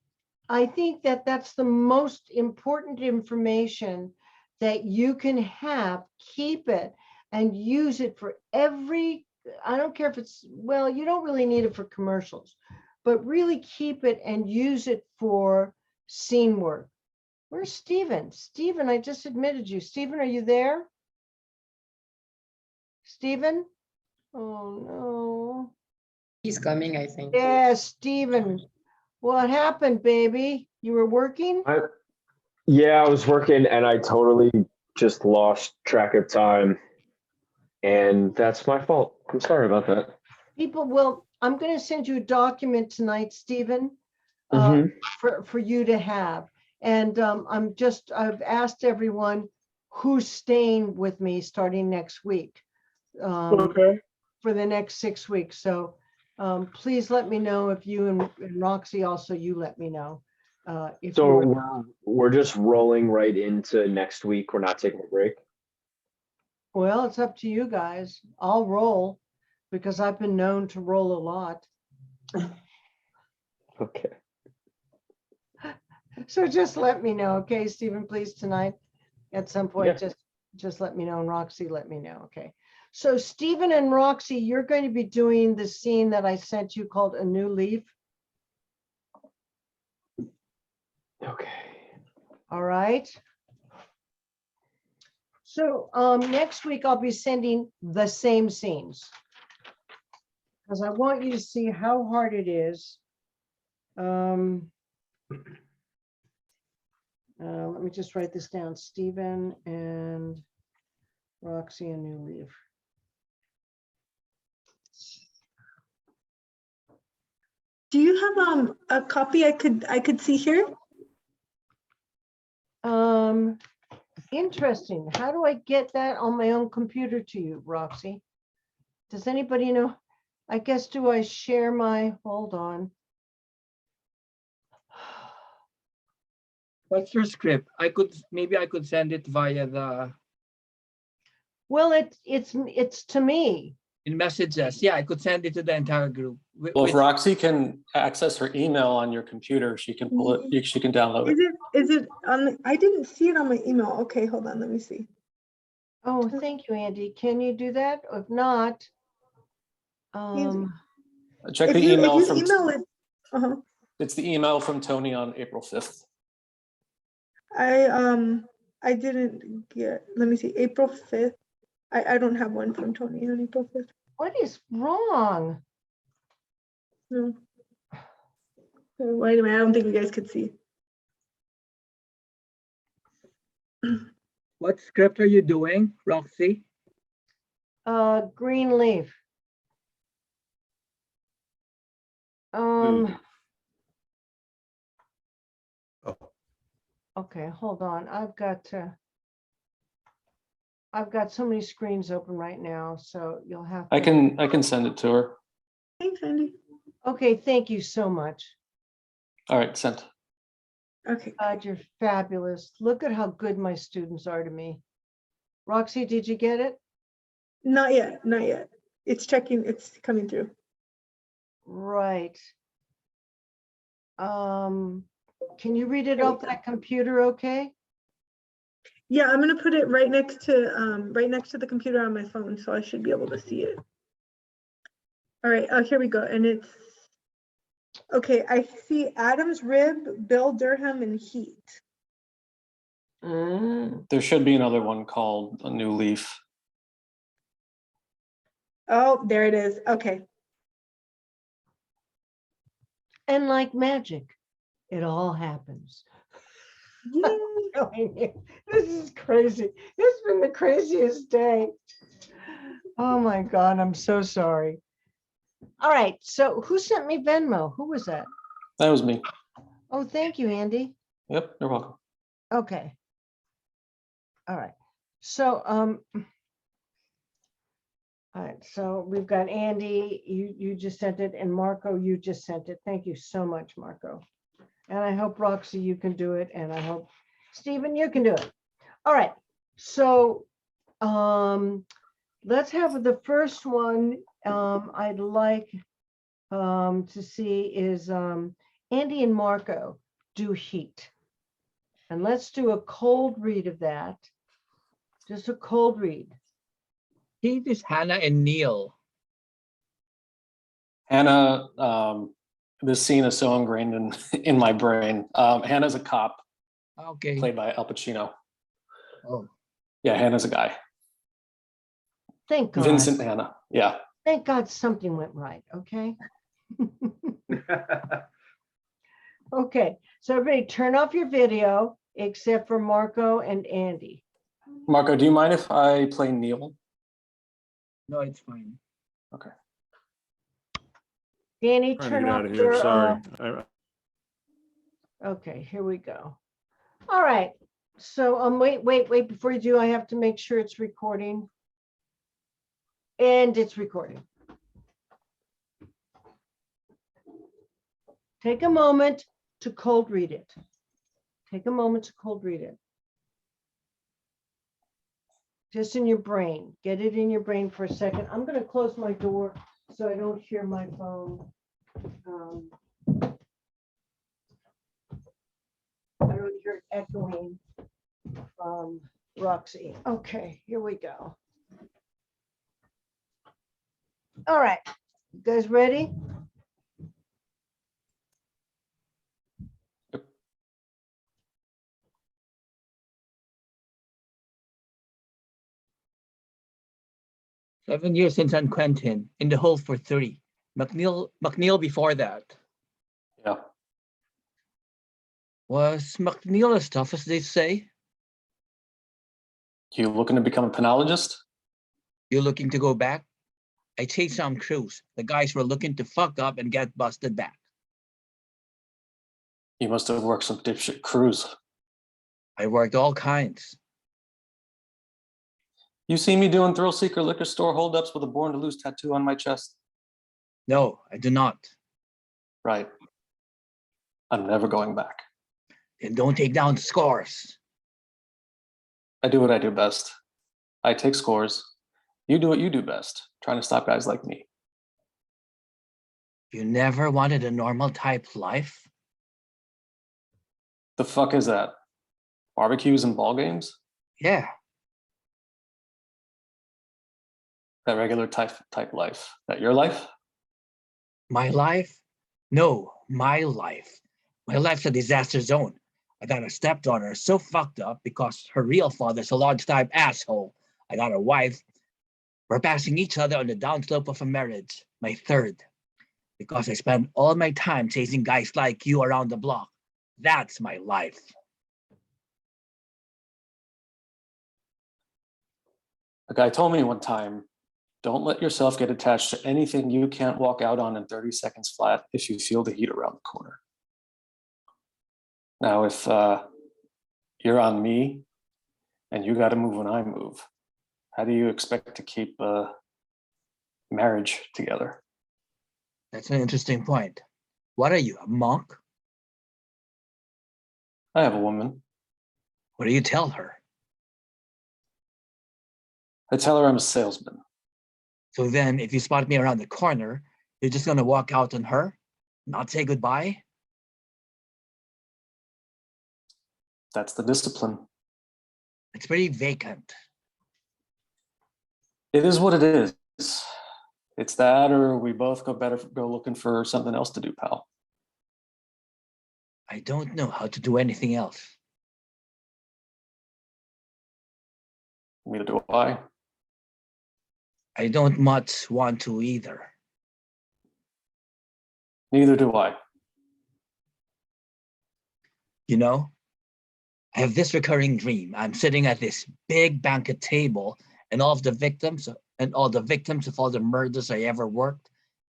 I think that that's the most important information that you can have. Keep it and use it for every, I don't care if it's, well, you don't really need it for commercials, but really keep it and use it for scene work. Where's Stephen? Stephen, I just admitted you. Stephen, are you there? Stephen? Oh, no. He's coming, I think. Yeah, Stephen. What happened, baby? You were working? Yeah, I was working and I totally just lost track of time. And that's my fault. I'm sorry about that. People will, I'm going to send you a document tonight, Stephen, Mhm. for you to have. And I've asked everyone who's staying with me starting next week. Okay. For the next 6 weeks. So please let me know if you and Roxy also, you let me know. If So you we're just rolling right into next week. We're not taking a break. well, it's up to you guys. I'll roll because I've been known to roll a lot. Okay. So just let me know, okay, Stephen, please, tonight at some point, Yeah. just let me know, and Roxy, let me know, okay? So Stephen and Roxy, you're going to be doing the scene that I sent you called A New Leaf. Okay. All right. So next week I'll be sending the same scenes because I want you to see how hard it is. Let me just write this down. Stephen and Roxy, A New Leaf. Do you have a copy I could see here? Interesting. How do I get that on my own computer to you, Roxy? Does anybody know? I guess, do I share my, hold on. What's your script? Maybe I could send it via the Well, it's to me. in messages. Yeah, I could send it to the entire group. Well, if Roxy can access her email on your computer, she can pull it, she can download it. Is it on, I didn't see it on my email. Okay, hold on, let me see. Oh, thank you, Andy. Can you do that? If not, Check If the you email from, email it, it's the email from Toni on April 5th. I didn't get, let me see, April 5th. I don't have one from Toni on April 5th. what is wrong? No. Wait a minute, I don't think you guys could see. What script are you doing, Roxy? Green Leaf. Oh, Okay, hold on. I've got so many screens open right now, so you'll have to. I can send it to her. Thanks, Andy. Okay, thank you so much. All right, sent. Okay. God, you're fabulous. Look at how good my students are to me. Roxy, did you get it? Not yet, not yet. It's checking, it's coming through. Right. Can you read it off that computer, okay? Yeah, I'm gonna put it right next to the computer on my phone, so I should be able to see it. All right, here we go, and it's, okay, I see Adam's Rib, Bill Durham, and Heat. There should be another one called A New Leaf. Oh, there it is, okay. And like magic, it all happens. Yay. Telling you, this is crazy. It's been the craziest day. Oh my God, I'm so sorry. All right, so who sent me Venmo? Who was that? That was me. Oh, thank you, Andy. Yep, you're welcome. Okay. All right. So, all right, so we've got Andy, you just sent it, and Marco, you just sent it. Thank you so much, Marco. And I hope Roxy, you can do it, and I hope Stephen, you can do it. All right, so let's have the first one. I'd like to see is Andy and Marco do heat. And let's do a cold read of that. Just a cold read. Heat is Hannah and Neil. Hannah, this scene is so ingrained in my brain. Hannah's a cop Okay. played by Al Pacino. Oh, Yeah, Hannah's a guy. Thank God. Vincent Hannah. Yeah. Thank God something went right, okay? Okay, so everybody turn off your video except for Marco and Andy. Marco, do you mind if I play Neil? no, it's fine. Okay. Danny, Trying to turn get off out of here, your, sorry. okay, here we go. All right, so wait, before you do, I have to make sure it's recording. And it's recording. Take a moment to cold read it. Take a moment to cold read it. Just in your brain. Get it in your brain for a second. I'm going to close my door so I don't hear my phone. I don't hear it echoing from Roxy. Okay, here we go. All right, you guys ready? Yep. Seven years in San Quentin, in the hole for 30. McNeil before that. Yeah. Was McNeil as tough as they say? You looking to become a penologist? You looking to go back? I chased some crews. The guys were looking to fuck up and get busted back. You must have worked some dipshit crews. I worked all kinds. You see me doing thrill seeker liquor store holdups with a Born to Lose tattoo on my chest? No, I do not. Right. I'm never going back. Then don't take down the scores. I do what I do best. I take scores. You do what you do best, trying to stop guys like me. You never wanted a normal type life? The fuck is that? Barbecues and ball games? Yeah, That regular type life? That your life? my life? No, my life. My life's a disaster zone. I got a stepdaughter so fucked up because her real father's a large type asshole. I got a wife. We're passing each other on the downslope of a marriage, my third. Because I spend all my time chasing guys like you around the block. That's my life. A guy told me one time, don't let yourself get attached to anything you can't walk out on in 30 seconds flat if you feel the heat around the corner. Now, if you're on me and you got to move when I move, how do you expect to keep a marriage together? That's an interesting point. What are you, a monk? I have a woman. What do you tell her? I tell her I'm a salesman. So then if you spot me around the corner, you're just gonna walk out on her? Not say goodbye? That's the discipline. It's pretty vacant. It is what it is. It's that, or we both go looking for something else to do, pal. I don't know how to do anything else. Neither do I. I don't much want to either. Neither do I. You know, I have this recurring dream. I'm sitting at this big banquet table and all the victims of all the murders I ever worked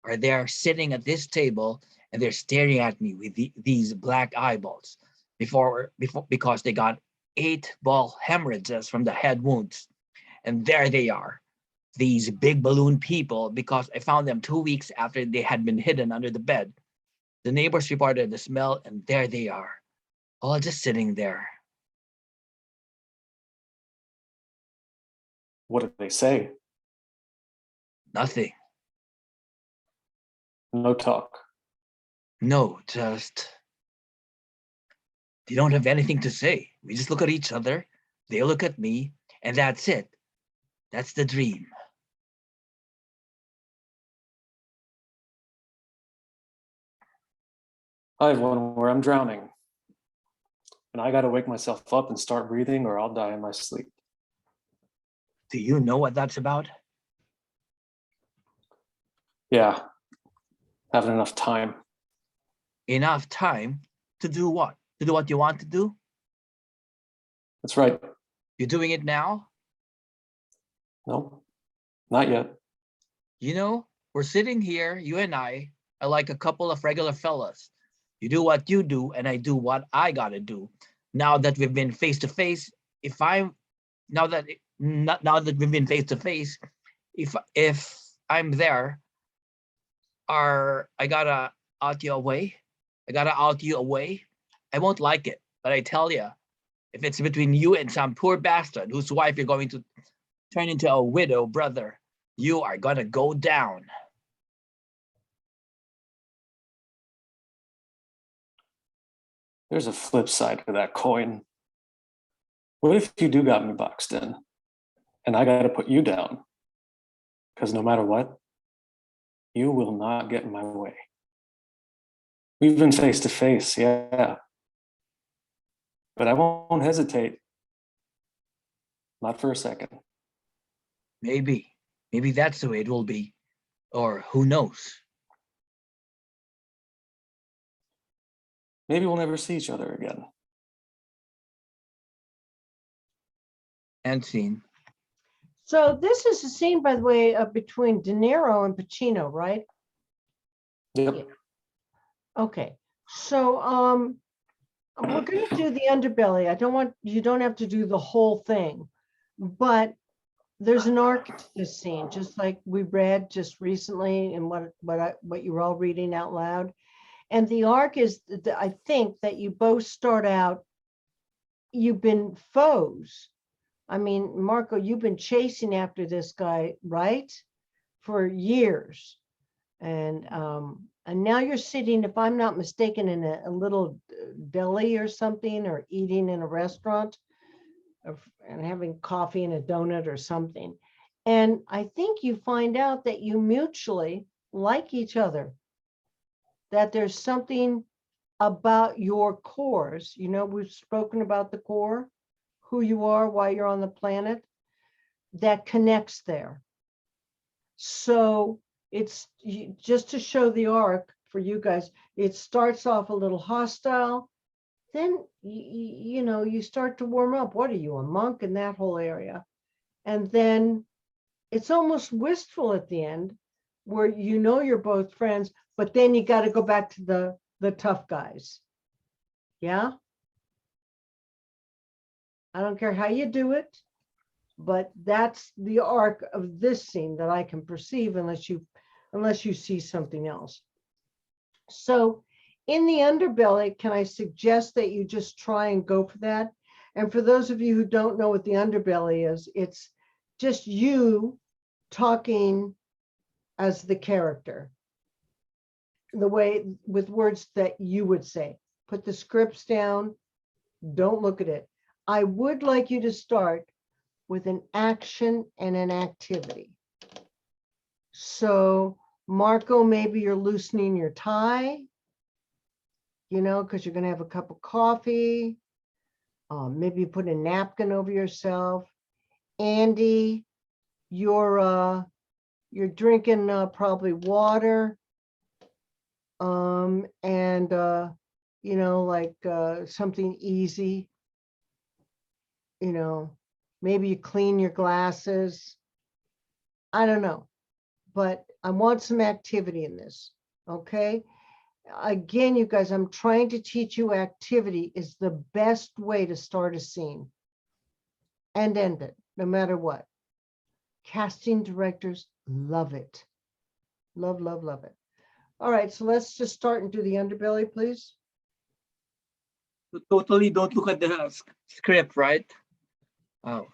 are there sitting at this table and they're staring at me with these black eyeballs because they got 8-ball hemorrhages from the head wounds. And there they are, these big balloon people, because I found them 2 weeks after they had been hidden under the bed. The neighbors reported the smell, and there they are, all just sitting there. What did they say? Nothing. No talk. No, just they don't have anything to say. We just look at each other, they look at me, and that's it. That's the dream. I have one where I'm drowning. And I gotta wake myself up and start breathing, or I'll die in my sleep. Do you know what that's about? Yeah. Haven't enough time. Enough time to do what? To do what you want to do? That's right. You're doing it now? No, not yet. You know, we're sitting here, you and I are like a couple of regular fellas. You do what you do, and I do what I gotta do. Now that we've been face to face, now that we've been face to face, if I'm there, I gotta out you away. I gotta out you away. I won't like it, but I tell you, if it's between you and some poor bastard whose wife you're going to turn into a widow, brother, you are gonna go down. There's a flip side to that coin. What if you do got me boxed in and I gotta put you down? Because no matter what, you will not get in my way. We've been face to face, yeah. But I won't hesitate. Not for a second. Maybe that's the way it will be. Or who knows? Maybe we'll never see each other again. And scene. So this is a scene, by the way, between De Niro and Pacino, right? Yep. Okay, so we're going to do the underbelly. You don't have to do the whole thing, but there's an arc to this scene, just like we read just recently and what you were all reading out loud. And the arc is, I think that you both start out, you've been foes. I mean, Marco, you've been chasing after this guy, right? For years. And now you're sitting, if I'm not mistaken, in a little deli or something, or eating in a restaurant and having coffee and a donut or something. And I think you find out that you mutually like each other, that there's something about your cores. You know, we've spoken about the core, who you are, why you're on the planet, that connects there. So it's just to show the arc for you guys. It starts off a little hostile. Then, you know, you start to warm up. What are you, a monk in that whole area? And then it's almost wistful at the end, where you know you're both friends, but then you got to go back to the tough guys. Yeah? I don't care how you do it, but that's the arc of this scene that I can perceive, unless you see something else. So in the underbelly, can I suggest that you just try and go for that? And for those of you who don't know what the underbelly is, it's just you talking as the character, the way, with words that you would say. Put the scripts down, don't look at it. I would like you to start with an action and an activity. So Marco, maybe you're loosening your tie, you know, because you're going to have a cup of coffee. Maybe you put a napkin over yourself. Andy, you're drinking probably water, and you know, like something easy. You know, maybe you clean your glasses. I don't know, but I want some activity in this, okay? Again, you guys, I'm trying to teach you activity is the best way to start a scene and end it, no matter what. Casting directors love it. Love, love, love it. All right, so let's just start and do the underbelly, please. Totally don't look at the script, right? Oh,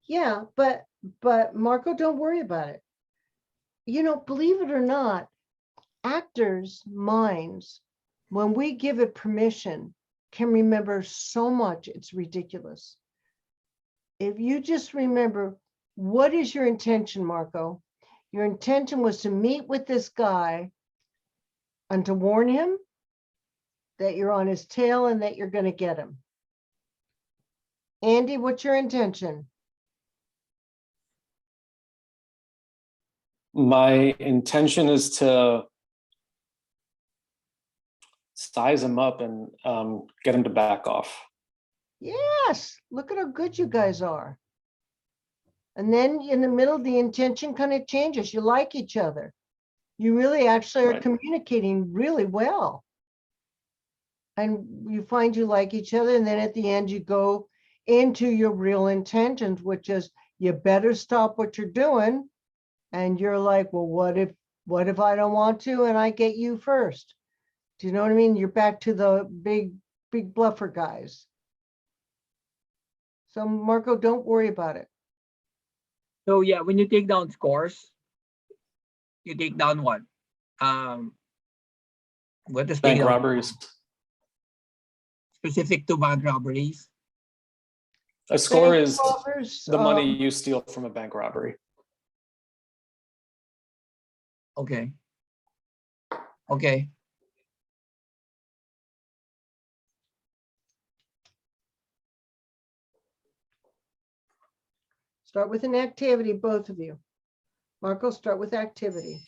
Yeah, but Marco, don't worry about it. You know, believe it or not, actors' minds, when we give it permission, can remember so much, it's ridiculous. If you just remember, what is your intention, Marco? Your intention was to meet with this guy and to warn him that you're on his tail and that you're going to get him. Andy, what's your intention? My intention is to size him up and get him to back off. Yes, look at how good you guys are. And then in the middle, the intention kind of changes. You like each other. You really actually are Right. communicating really well. And you find you like each other. And then at the end, you go into your real intentions, which is you better stop what you're doing. And you're like, well, what if I don't want to and I get you first? Do you know what I mean? You're back to the big bluffer guys. So Marco, don't worry about it. so yeah, when you take down scores, you take down what? What is Bank taken down? robberies. Specific to bank robberies? A score Bank is robbers, the money you steal from a bank robbery. Okay. Okay. Start with an activity, both of you. Marco, start with activity.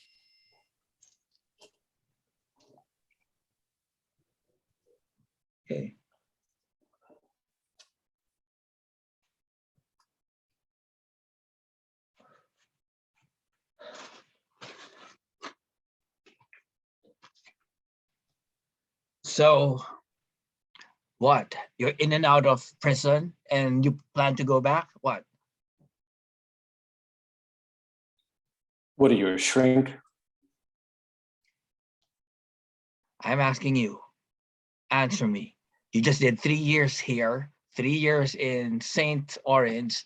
Okay. So what? You're in and out of prison and you plan to go back? What? What are you, a shrink? I'm asking you. Answer me. You just did 3 years here, 3 years in St. Orange,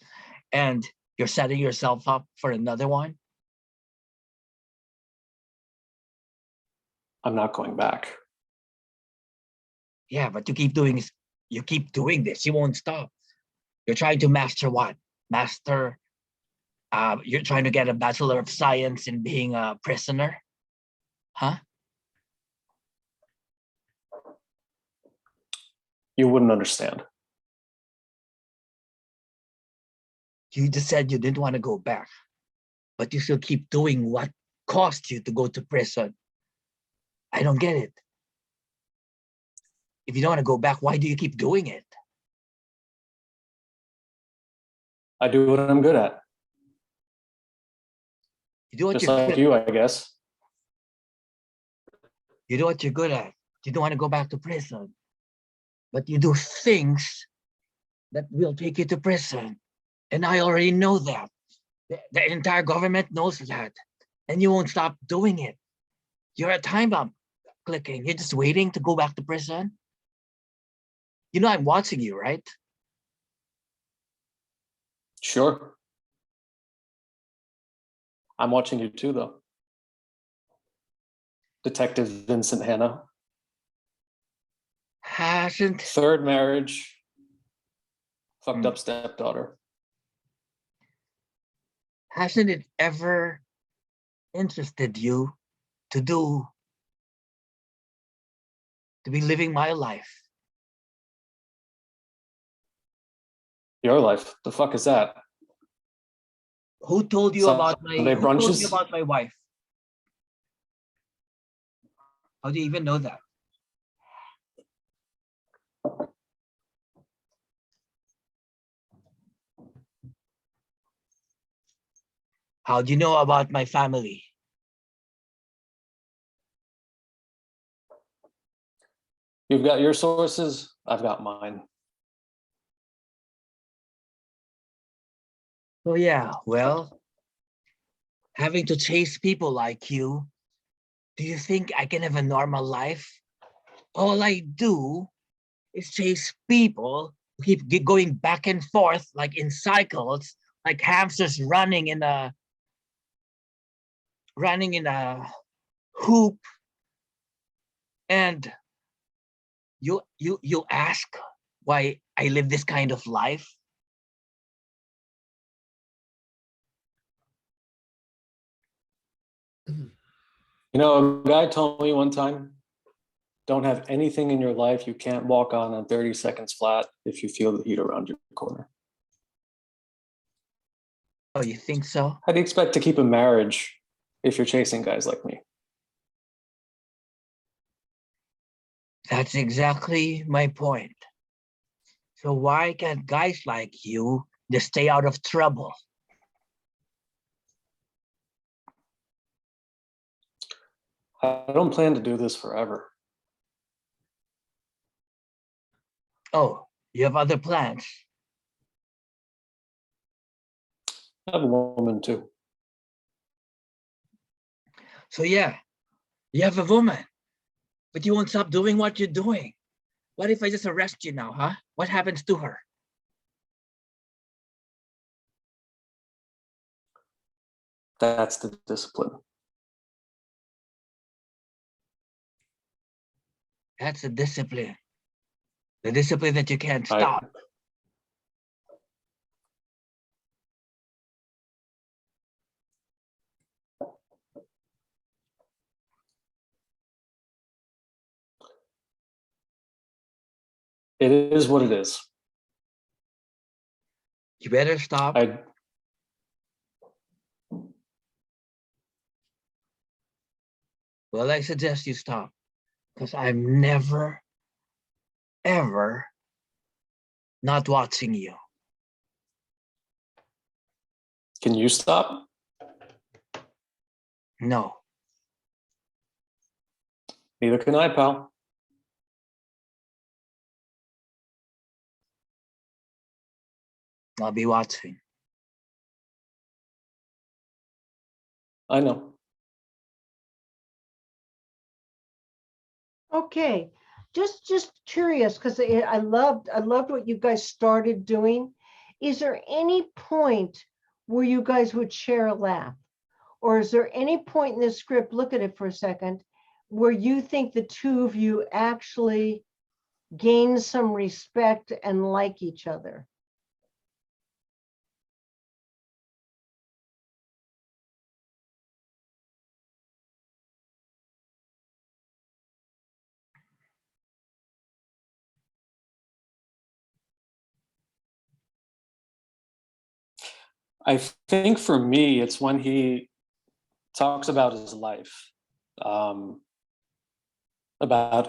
and you're setting yourself up for another one? I'm not going back. Yeah, but you keep doing this. You keep doing this. You won't stop. You're trying to master what? Master. You're trying to get a Bachelor of Science in being a prisoner? Huh? You wouldn't understand. You just said you didn't want to go back, but you still keep doing what cost you to go to prison. I don't get it. If you don't want to go back, why do you keep doing it? I do what I'm good at. You do what Just you're like good. you, I guess. You do what you're good at. You don't want to go back to prison, but you do things that will take you to prison. And I already know that. The entire government knows that. And you won't stop doing it. You're a time bomb clicking. You're just waiting to go back to prison. You know I'm watching you, right? Sure. I'm watching you too, though. Detective Vincent Hanna. Hasn't. Third marriage. Fucked up stepdaughter. Hasn't it ever interested you to be living my life? Your life. The fuck is that? Who told you about my Sunday who told you brunches? about my wife? How do you even know that? How do you know about my family? You've got your sources, I've got mine. So yeah, well, having to chase people like you, do you think I can have a normal life? All I do is chase people who keep going back and forth like in cycles, like hamsters running in a hoop. And you ask why I live this kind of life? You know, a guy told me one time, don't have anything in your life you can't walk on in 30 seconds flat if you feel the heat around your corner. Oh, you think so? How do you expect to keep a marriage if you're chasing guys like me? That's exactly my point. So why can't guys like you just stay out of trouble? I don't plan to do this forever. Oh, you have other plans? I have a woman too. So yeah, you have a woman, but you won't stop doing what you're doing. What if I just arrest you now, huh? What happens to her? That's the discipline. That's a discipline. The discipline that you can't stop. It is what it is. You better stop. Well, I suggest you stop, because I'm never, ever not watching you. Can you stop? No. Neither can I, pal. I'll be watching. I know. Okay, just curious, because I loved what you guys started doing. Is there any point where you guys would share a laugh? Or is there any point in the script, look at it for a second, where you think the two of you actually gain some respect and like each other? I think for me, it's when he talks about his life, about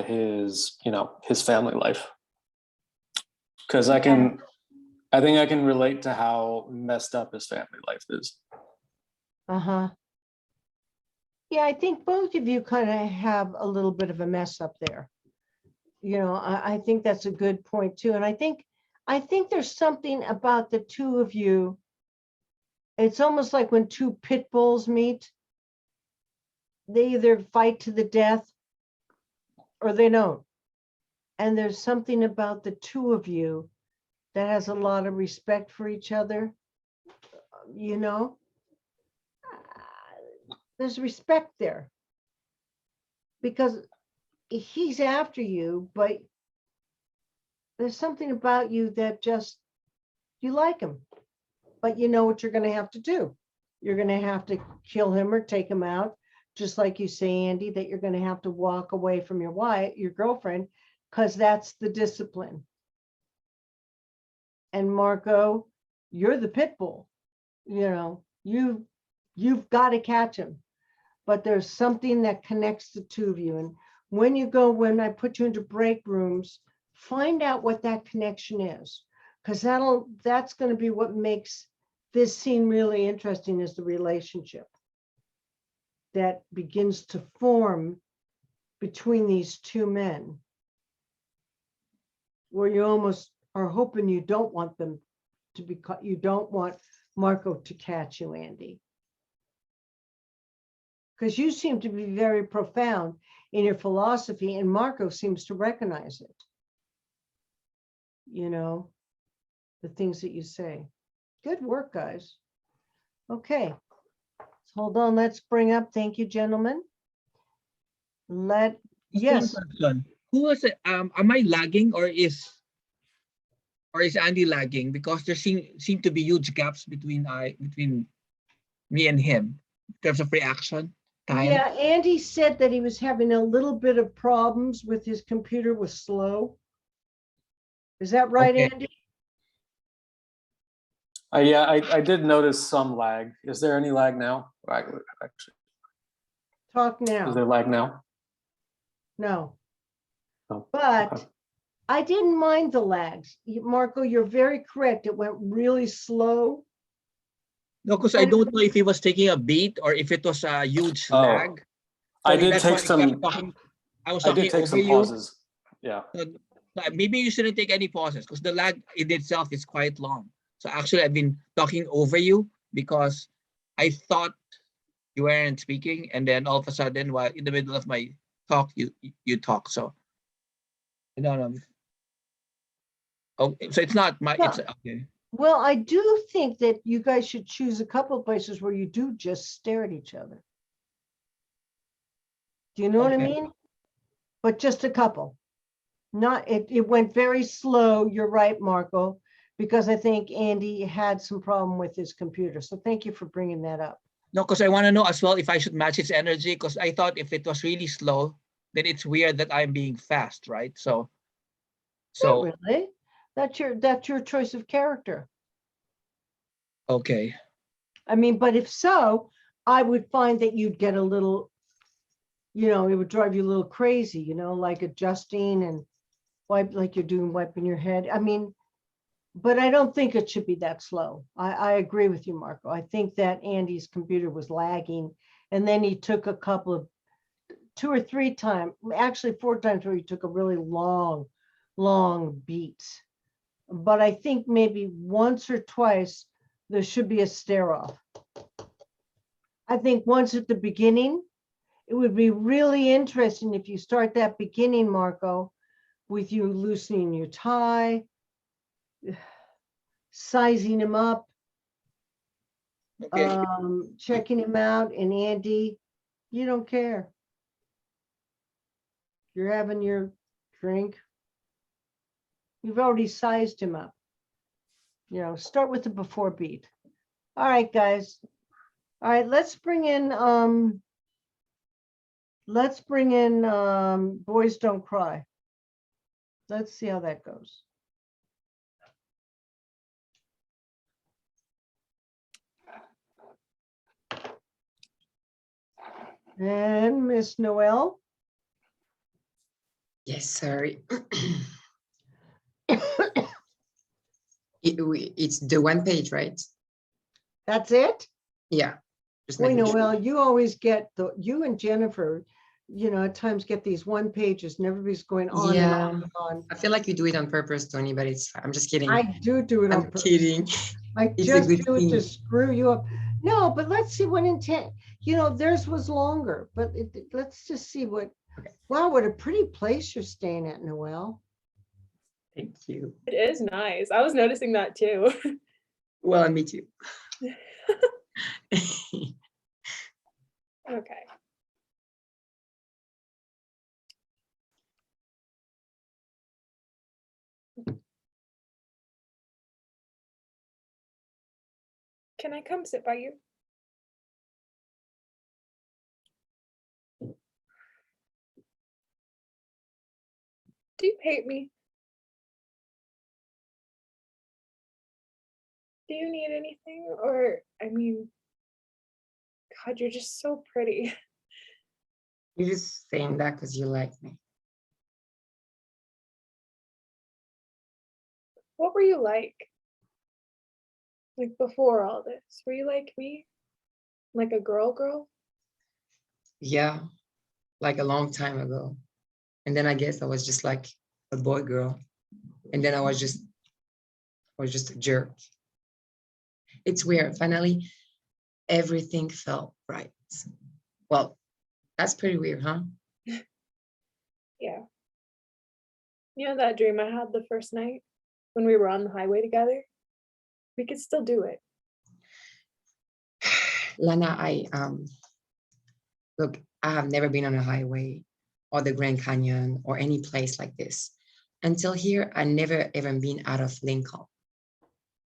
his, his family life. Because I think I can relate to how messed up his family life is. Uh-huh. Yeah, I think both of you kind of have a little bit of a mess up there. I think that's a good point too. And I think there's something about the two of you. It's almost like when two pit bulls meet, they either fight to the death or they don't. And there's something about the two of you that has a lot of respect for each other. There's respect there because he's after you, but there's something about you that just, you like him, but you know what you're going to have to do. You're going to have to kill him or take him out. Just like you say, Andy, that you're going to have to walk away from your wife, your girlfriend, because that's the discipline. And Marco, you're the pit bull. You've got to catch him. But there's something that connects the two of you. And when I put you into break rooms, find out what that connection is, because that's going to be what makes this scene really interesting, is the relationship that begins to form between these two men. where you almost are hoping you don't want them to be caught. You don't want Marco to catch you, Andy. Because you seem to be very profound in your philosophy, and Marco seems to recognize it. You know, the things that you say. Good work, guys. Okay. Hold on, let's bring up, thank you, gentlemen. Yes, Question. Who was it? Am I lagging or is Andy lagging? Because there seem to be huge gaps between me and him in terms of reaction time. yeah, Andy said that he was having a little bit of problems with his computer was slow. Is that right, Okay. Andy? Yeah, I did notice some lag. Is there any lag now? Actually, Talk is now. there lag now? No. No. But Okay. I didn't mind the lags. Marco, you're very correct. It went really slow. No, because I don't know if he was taking a beat or if it was a huge Oh, lag. I Sorry, did that's take why I kept talking. I was I talking did take over some you. pauses. Yeah. So, maybe you shouldn't take any pauses because the lag in itself is quite long. So actually, I've been talking over you because I thought you weren't speaking, and then all of a sudden, while in the middle of my talk, you talk. So I don't know. Oh, so it's not my. It's okay. Well, I do think that you guys should choose a couple of places where you do just stare at each other. Do you know what I Okay. mean? But just a couple. Not it went very slow. You're right, Marco, because I think Andy had some problem with his computer. So thank you for bringing that up. No, because I want to know as well if I should match its energy. Because I thought if it was really slow, then it's weird that I'm being fast, right? So Not really. That's your choice of character. okay. I mean, but if so, I would find that you'd get a little, it would drive you a little crazy, like adjusting and like you're doing wiping your head. I mean, but I don't think it should be that slow. I agree with you, Marco. I think that Andy's computer was lagging, and then he took a couple of 2 or 3 times, actually 4 times where he took a really long beat. But I think maybe once or twice there should be a stare off. I think once at the beginning, it would be really interesting if you start that beginning, Marco, with you loosening your tie, sizing him up, Okay. checking him out, and Andy, you don't care. You're having your drink. You've already sized him up. Start with the before beat. All right, guys. All right, let's bring in Boys Don't Cry. Let's see how that goes. And Miss Noel. Yes, sorry. It's the one page, right? That's it? Yeah. Just Boy, making sure. Noel, you always get you and Jennifer, at times get these one pages and everybody's going on and on and on. I feel like you do it on purpose, Tony, but it's fine. I'm just kidding. I do it on I'm purpose. kidding. I It's just a good do it to thing. screw you up. No, but let's see what intent, theirs was longer, but let's just see what, wow, what a pretty place you're staying at, Noel. Thank you. It is nice. I was noticing that too. Well, me too. Okay. Can I come sit by you? Do you hate me? Do you need anything? Or, I mean, God, you're just so pretty. You're just saying that because you like me. What were you like? Like before all this? Were you like me? Like a girl? Yeah, like a long time ago. And then I guess I was just like a boy girl. And then I was just a jerk. It's weird. Finally, everything felt right. Well, that's pretty weird, huh? Yeah. You know that dream I had the first night when we were on the highway together? We could still do it. Lana, look, I have never been on a highway or the Grand Canyon or any place like this. Until here, I never even been out of Lincoln.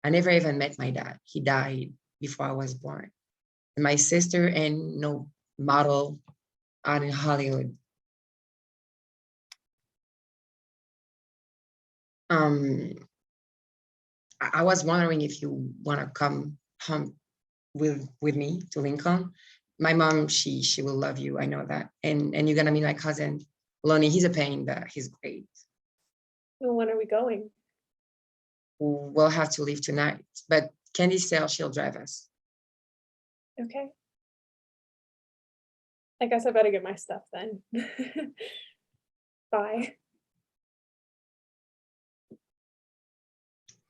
I never even met my dad. He died before I was born. And my sister and no model out in Hollywood. I was wondering if you want to come home with me to Lincoln. My mom, she will love you. I know that. And you're gonna meet my cousin, Lonnie. He's a pain, but he's great. Well, when are we going? We'll have to leave tonight, but Candy said she'll drive us. Okay. I guess I better get my stuff then. Bye.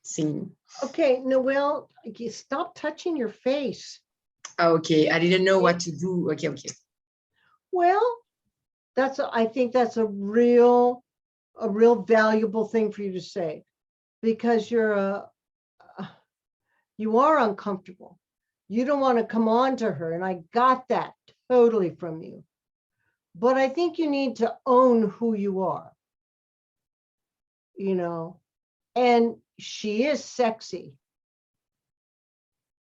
Scene. Okay, Noelle, stop touching your face. Okay, I didn't know what to do. Okay. Well, I think that's a real valuable thing for you to say, because you are uncomfortable. You don't want to come on to her, and I got that totally from you. But I think you need to own who you are, and she is sexy.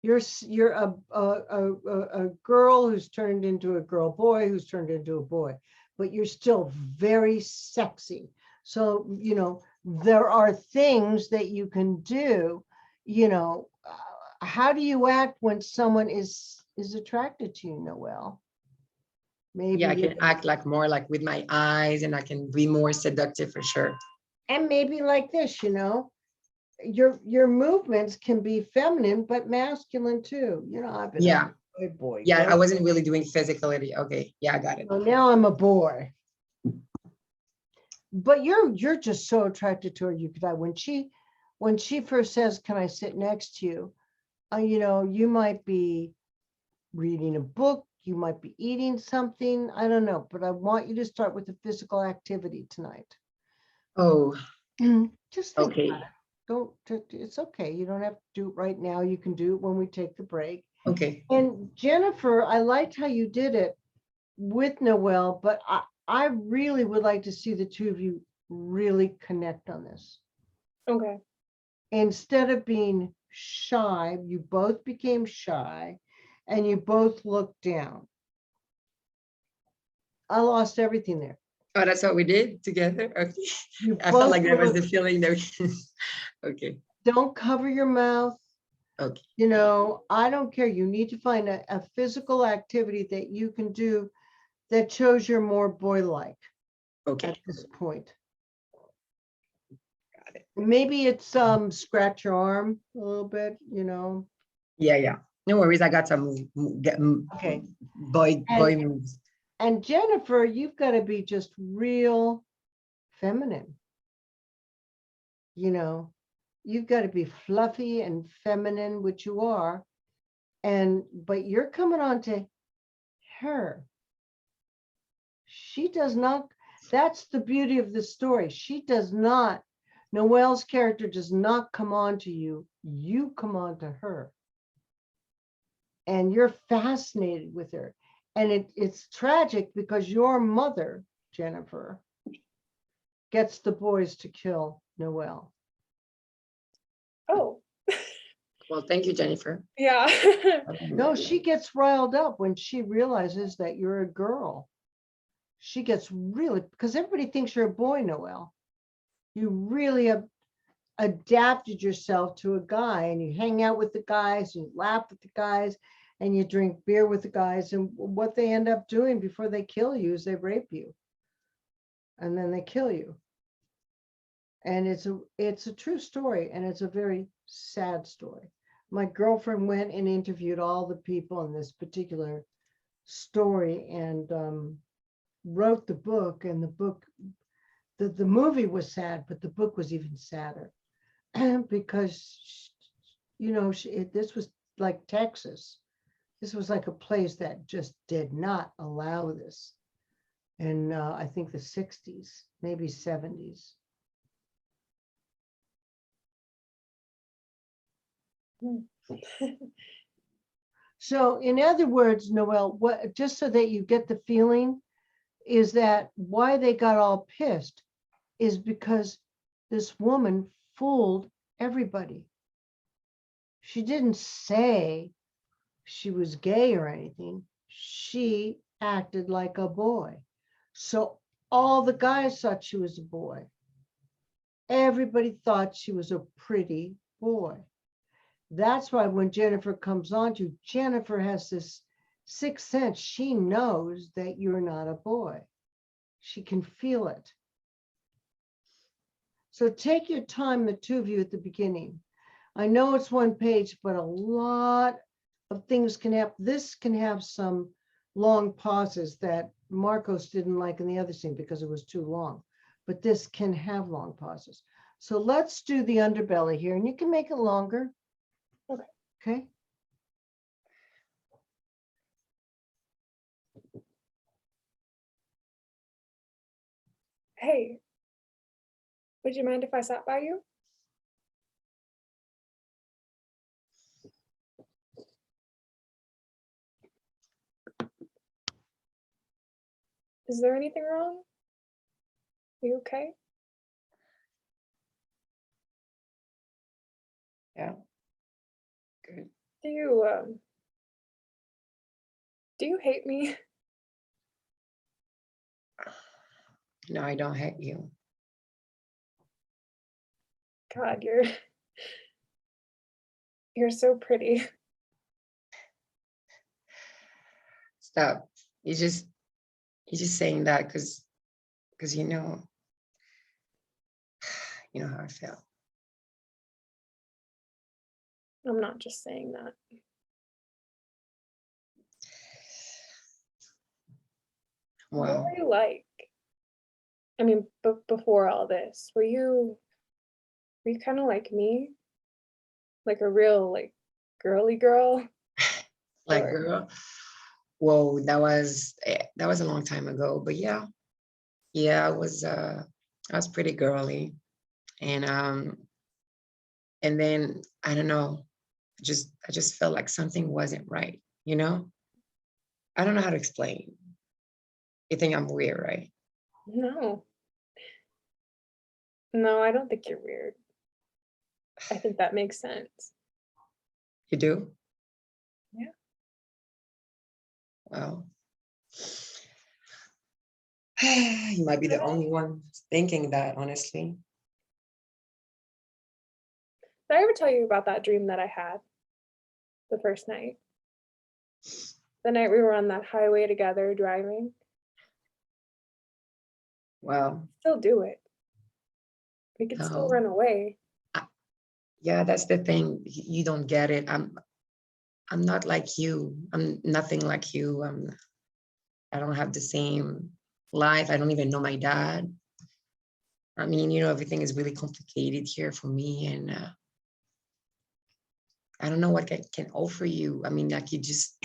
You're a girl who's turned into a girl, boy who's turned into a boy, but you're still very sexy. So, there are things that you can do, how do you act when someone is attracted to you, Noelle? Maybe. Yeah, I can act like more like with my eyes, and I can be more seductive for sure. And maybe like this, your movements can be feminine, but masculine too. I've been Yeah. a boy. Yeah, I wasn't really doing physicality. Okay, yeah, I got it. So now I'm a boy. But you're just so attracted to her. When she first says, "Can I sit next to you?" You might be reading a book, you might be eating something, I don't know, but I want you to start with the physical activity tonight. Oh, just think okay. about it. It's okay. You don't have to do it right now. You can do it when we take the break. Okay. And Jennifer, I liked how you did it with Noelle, but I really would like to see the two of you really connect on this. Okay. Instead of being shy, you both became shy and you both looked down. I lost everything there. Oh, that's what we did together? Okay. You I felt both like there was looked- the feeling that we... Okay. Don't cover your mouth. Okay. I don't care. You need to find a physical activity that you can do that shows you're more boy-like. Okay. At this point. Got it. Maybe it's scratch your arm a little bit, Yeah. No worries. I got some Okay. boy moves. And Jennifer, you've got to be just real feminine. You've got to be fluffy and feminine, which you are. But you're coming on to her. She does not, that's the beauty of the story. She does not, Noelle's character does not come on to you. You come on to her. And you're fascinated with her. And it's tragic because your mother, Jennifer, gets the boys to kill Noelle. Oh. Well, thank you, Jennifer. Yeah. No, she gets riled up when she realizes that you're a girl. She gets really, because everybody thinks you're a boy, Noelle. You really have adapted yourself to a guy, and you hang out with the guys, and you laugh with the guys, and you drink beer with the guys. And what they end up doing before they kill you is they rape you. And then they kill you. And it's a true story, and it's a very sad story. My girlfriend went and interviewed all the people in this particular story and wrote the book, and the book the movie was sad, but the book was even sadder because, you know, this was like Texas. This was like a place that just did not allow this. And I think the 60s, maybe 70s. So in other words, Noelle, what, just so that you get the feeling, is that why they got all pissed is because this woman fooled everybody. She didn't say she was gay or anything. She acted like a boy. So all the guys thought she was a boy. Everybody thought she was a pretty boy. That's why when Jennifer comes on to, Jennifer has this sixth sense. She knows that you're not a boy. She can feel it. So take your time, the two of you at the beginning. I know it's one page, but a lot of things can happen. This can have some long pauses that Marcos didn't like in the other scene because it was too long, but this can have long pauses. So let's do the underbelly here, and you can make it longer. Okay. Okay. Hey, would you mind if I sat by you? Is there anything wrong? You okay? Yeah. Good. Do you hate me? No, I don't hate you. God, you're so pretty. Stop. You're just saying that because you know how I feel. I'm not just saying that. What Well, were you like? I mean, before all this, were you kind of like me? Like a real, like, girly girl? like Or- girl. Whoa, that was a long time ago. But yeah, I was pretty girly, and then I don't know, I just felt like something wasn't right. I don't know how to explain. You think I'm weird, right? No. No, I don't think you're weird. I think that makes sense. You do? Yeah. Well, you might be the only one thinking that, honestly. Did I ever tell you about that dream that I had the first night? The night we were on that highway together driving? Well, Still do it. We could still no. run away. Yeah, that's the thing. You don't get it. I'm not like you. I'm nothing like you. I don't have the same life. I don't even know my dad. I mean, everything is really complicated here for me, and I don't know what I can offer you. I mean, like you're just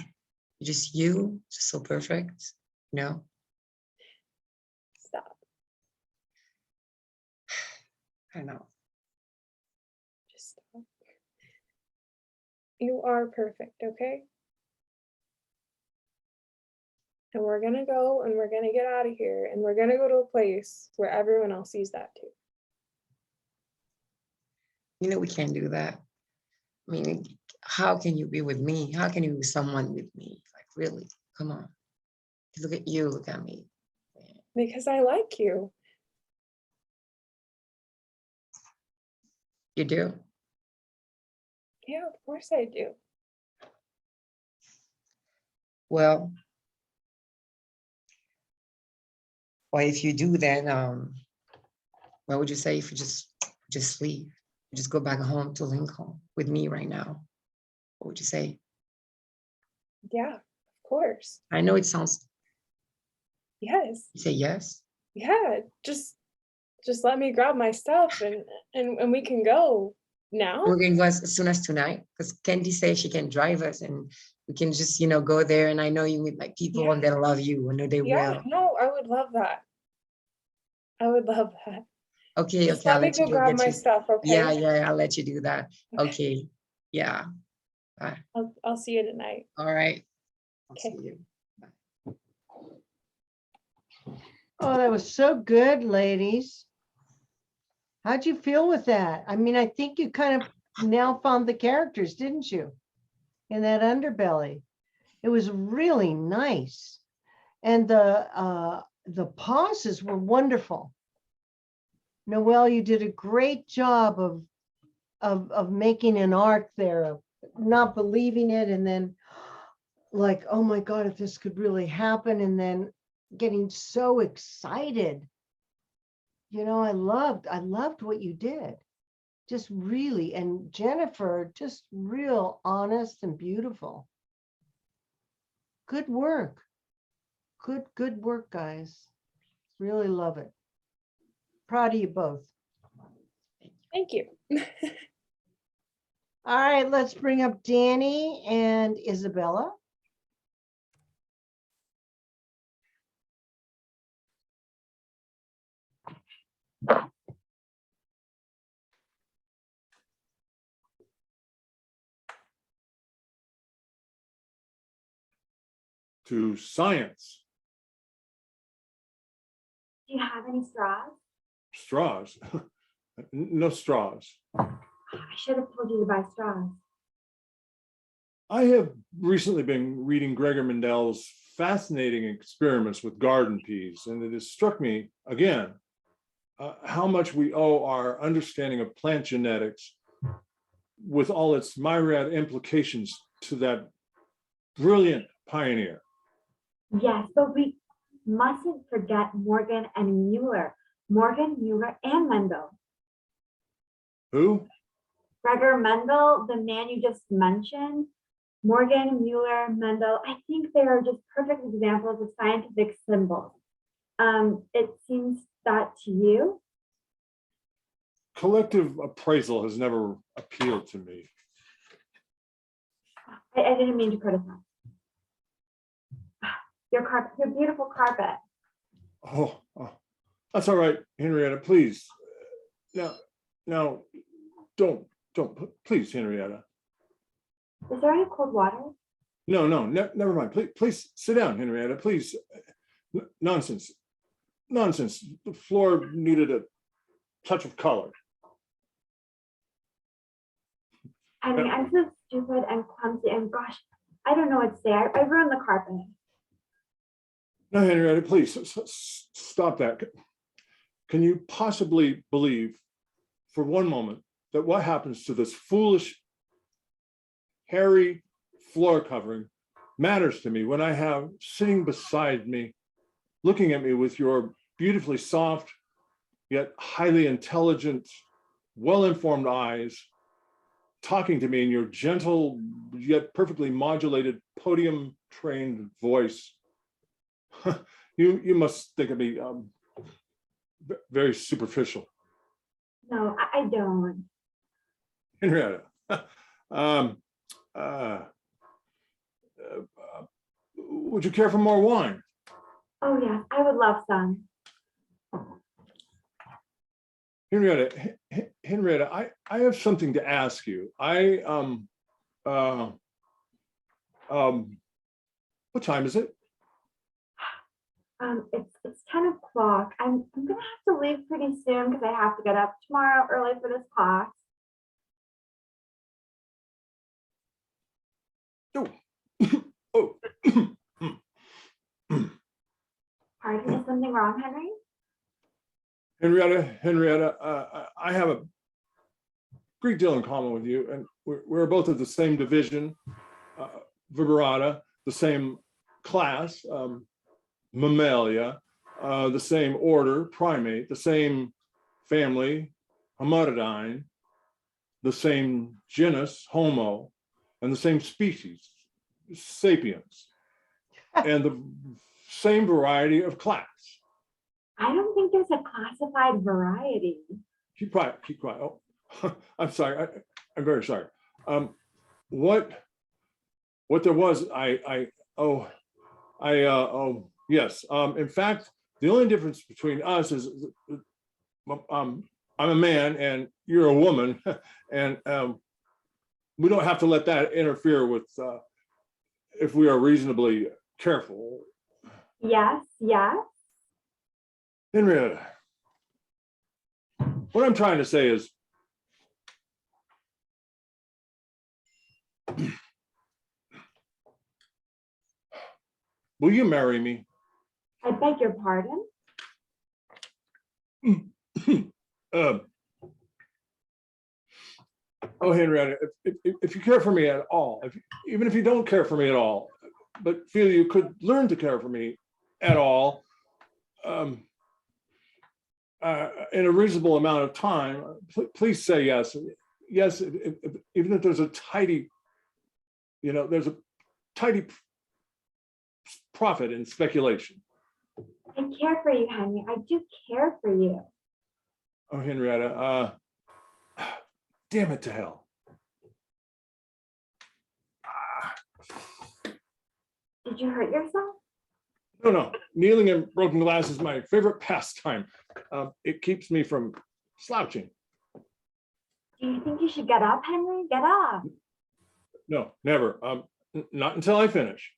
so perfect, Stop. I don't know. Just stop. You are perfect, okay? And we're gonna go and we're gonna get out of here and we're gonna go to a place where everyone else sees that too. We can't do that. I mean, how can you be with me? How can you be someone with me? Like, really? Come on. Look at you. Look at me. Because I like you. You do? Yeah, of course I do. Well, if you do, then what would you say if you just leave? You just go back home to Lincoln with me right now? What would you say? Yeah, of course. I know it sounds. Yes. You say yes? Yeah, just just let me grab my stuff and we can go now. We're going to go as soon as tonight, because Candy says she can drive us and we can just, you know, go there. And I know you meet like people Yeah. and they'll love you. I know they Yeah, will. no, I would love that. I would love that. Okay, Just okay, I'll let me let you go go grab get my you. stuff, okay? Yeah, yeah, I'll let you do that. Okay, yeah. I'll see you tonight. All right. I'll Okay. see you. Oh, that was so good, ladies. How'd you feel with that? I mean, I think you kind of now found the characters, didn't you? In that underbelly. It was really nice. And the pauses were wonderful. Noelle, you did a great job of making an arc there, of not believing it, and then like, oh my God, if this could really happen, and then getting so excited. You know, I loved what you did. Just really, and Jennifer, just real honest and beautiful. Good work. Good work, guys. Really love it. Proud of you both. Thank you. All right, let's bring up Danny and Isabella. To science. Do you have any straws? Straws. No straws. I should have told you to buy straws. I have recently been reading Gregor Mendel's fascinating experiments with garden peas, and it has struck me again how much we owe our understanding of plant genetics with all its myriad implications to that brilliant pioneer. Yes, but we mustn't forget Morgan and Mueller. Morgan, Mueller, and Mendel. Who? Gregor Mendel, the man you just mentioned, Morgan, Mueller, Mendel, I think they are just perfect examples of scientific symbols. It seems that to you? Collective appraisal has never appealed to me. I didn't mean to criticize. Your carpet, your beautiful carpet. Oh, that's all right, Henrietta, please. Now, don't, please, Henrietta. Is there any cold water? No, never mind. Please sit down, Henrietta, please. Nonsense. The floor needed a touch of color. I mean, I'm so stupid and clumsy, and gosh, I don't know what to say. I ruined the carpet. No, Henrietta, please stop that. Can you possibly believe for one moment that what happens to this foolish, hairy floor covering matters to me when I have sitting beside me, looking at me with your beautifully soft, yet highly intelligent, well-informed eyes, talking to me in your gentle, yet perfectly modulated, podium-trained voice? You must think of me very superficial. No, I don't. Henrietta, would you care for more wine? Oh yeah, I would love some. Henrietta, I have something to ask you. What time is it? It's 10 o'clock. I'm gonna have to leave pretty soon because I have to get up tomorrow early for this class. Oh. Pardon, is something wrong, Henry? Henrietta, I have a great deal in common with you, and we're both of the same division, Viberata, the same class, Mammalia, the same order, Primate, the same family, Homotidine, the same genus, Homo, and the same species, Sapiens, and the same variety of class. I don't think there's a classified variety. Keep quiet, keep quiet. Oh, I'm sorry. I'm very sorry. What there was, oh, yes. In fact, the only difference between us is, I'm a man and you're a woman, and we don't have to let that interfere with, if we are reasonably careful. Yes, yes. Henrietta, what I'm trying to say is, will you marry me? I beg your pardon? Oh, Henrietta, if you care for me at all, even if you don't care for me at all, but feel you could learn to care for me at all, in a reasonable amount of time, please say yes. Yes, even if there's a tidy, there's a tidy profit in speculation. I care for you, Henry. I do care for you. Oh, Henrietta, damn it to hell. Did you hurt yourself? No. Kneeling in broken glass is my favorite pastime. It keeps me from slouching. Do you think you should get up, Henry? Get up. No, never. Not until I finish.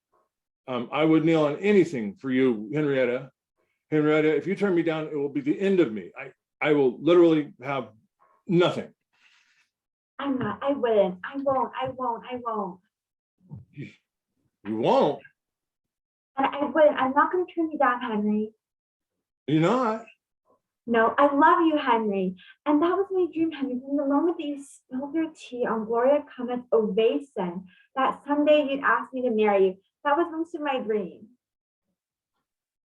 I would kneel on anything for you, Henrietta. Henrietta, if you turn me down, it will be the end of me. I will literally have nothing. I'm not. I wouldn't. I won't. You won't? And I wouldn't. I'm not going to turn you down, Henry. You're not? No, I love you, Henry. And that was my dream, Henry, from the moment that you spilled your tea on Gloria Cummitt's ovation, that someday you'd ask me to marry you. That was most of my dream.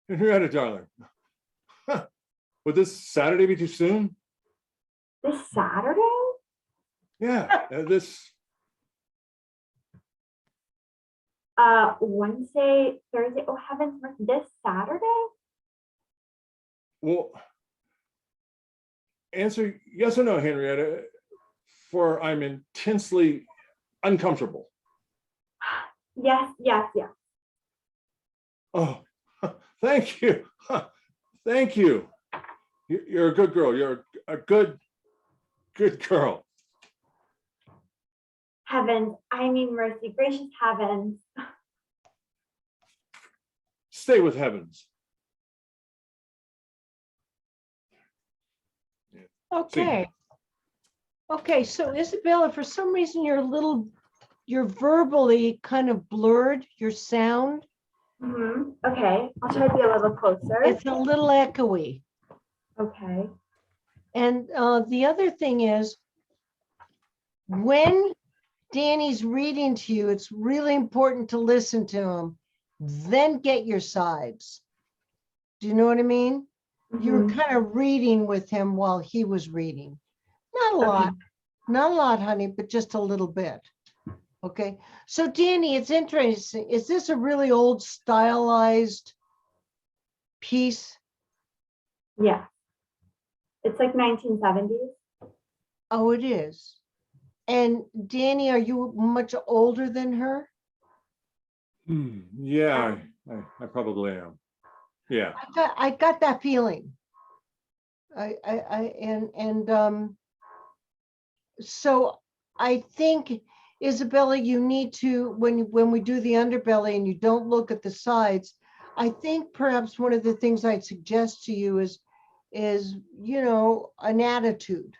Henrietta, darling. Would this Saturday be too soon? This Saturday? Yeah, this. Wednesday, Thursday. Oh, heavens, this Saturday? Well, answer yes or no, Henrietta, for I'm intensely uncomfortable. Yes. Oh, thank you. Thank you. You're a good girl. You're a good girl. Heavens, I mean mercy, gracious heavens. Stay with heavens. Okay. Okay, so Isabella, for some reason, you're verbally kind of blurred, your sound. Okay, I'll try to be a little closer. It's a little echoey. Okay. And the other thing is, when Danny's reading to you, it's really important to listen to him, then get your sides. Do you know what I mean? You were kind of reading with him while he was reading. Not a lot, honey, but just a little bit. Okay. So Danny, it's interesting. Is this a really old stylized piece? Yeah. It's like 1970s. Oh, it is. And Danny, are you much older than her? Yeah, I probably am. Yeah. I got that feeling. So I think, Isabella, you need to, when we do the underbelly and you don't look at the sides, I think perhaps one of the things I'd suggest to you is an attitude.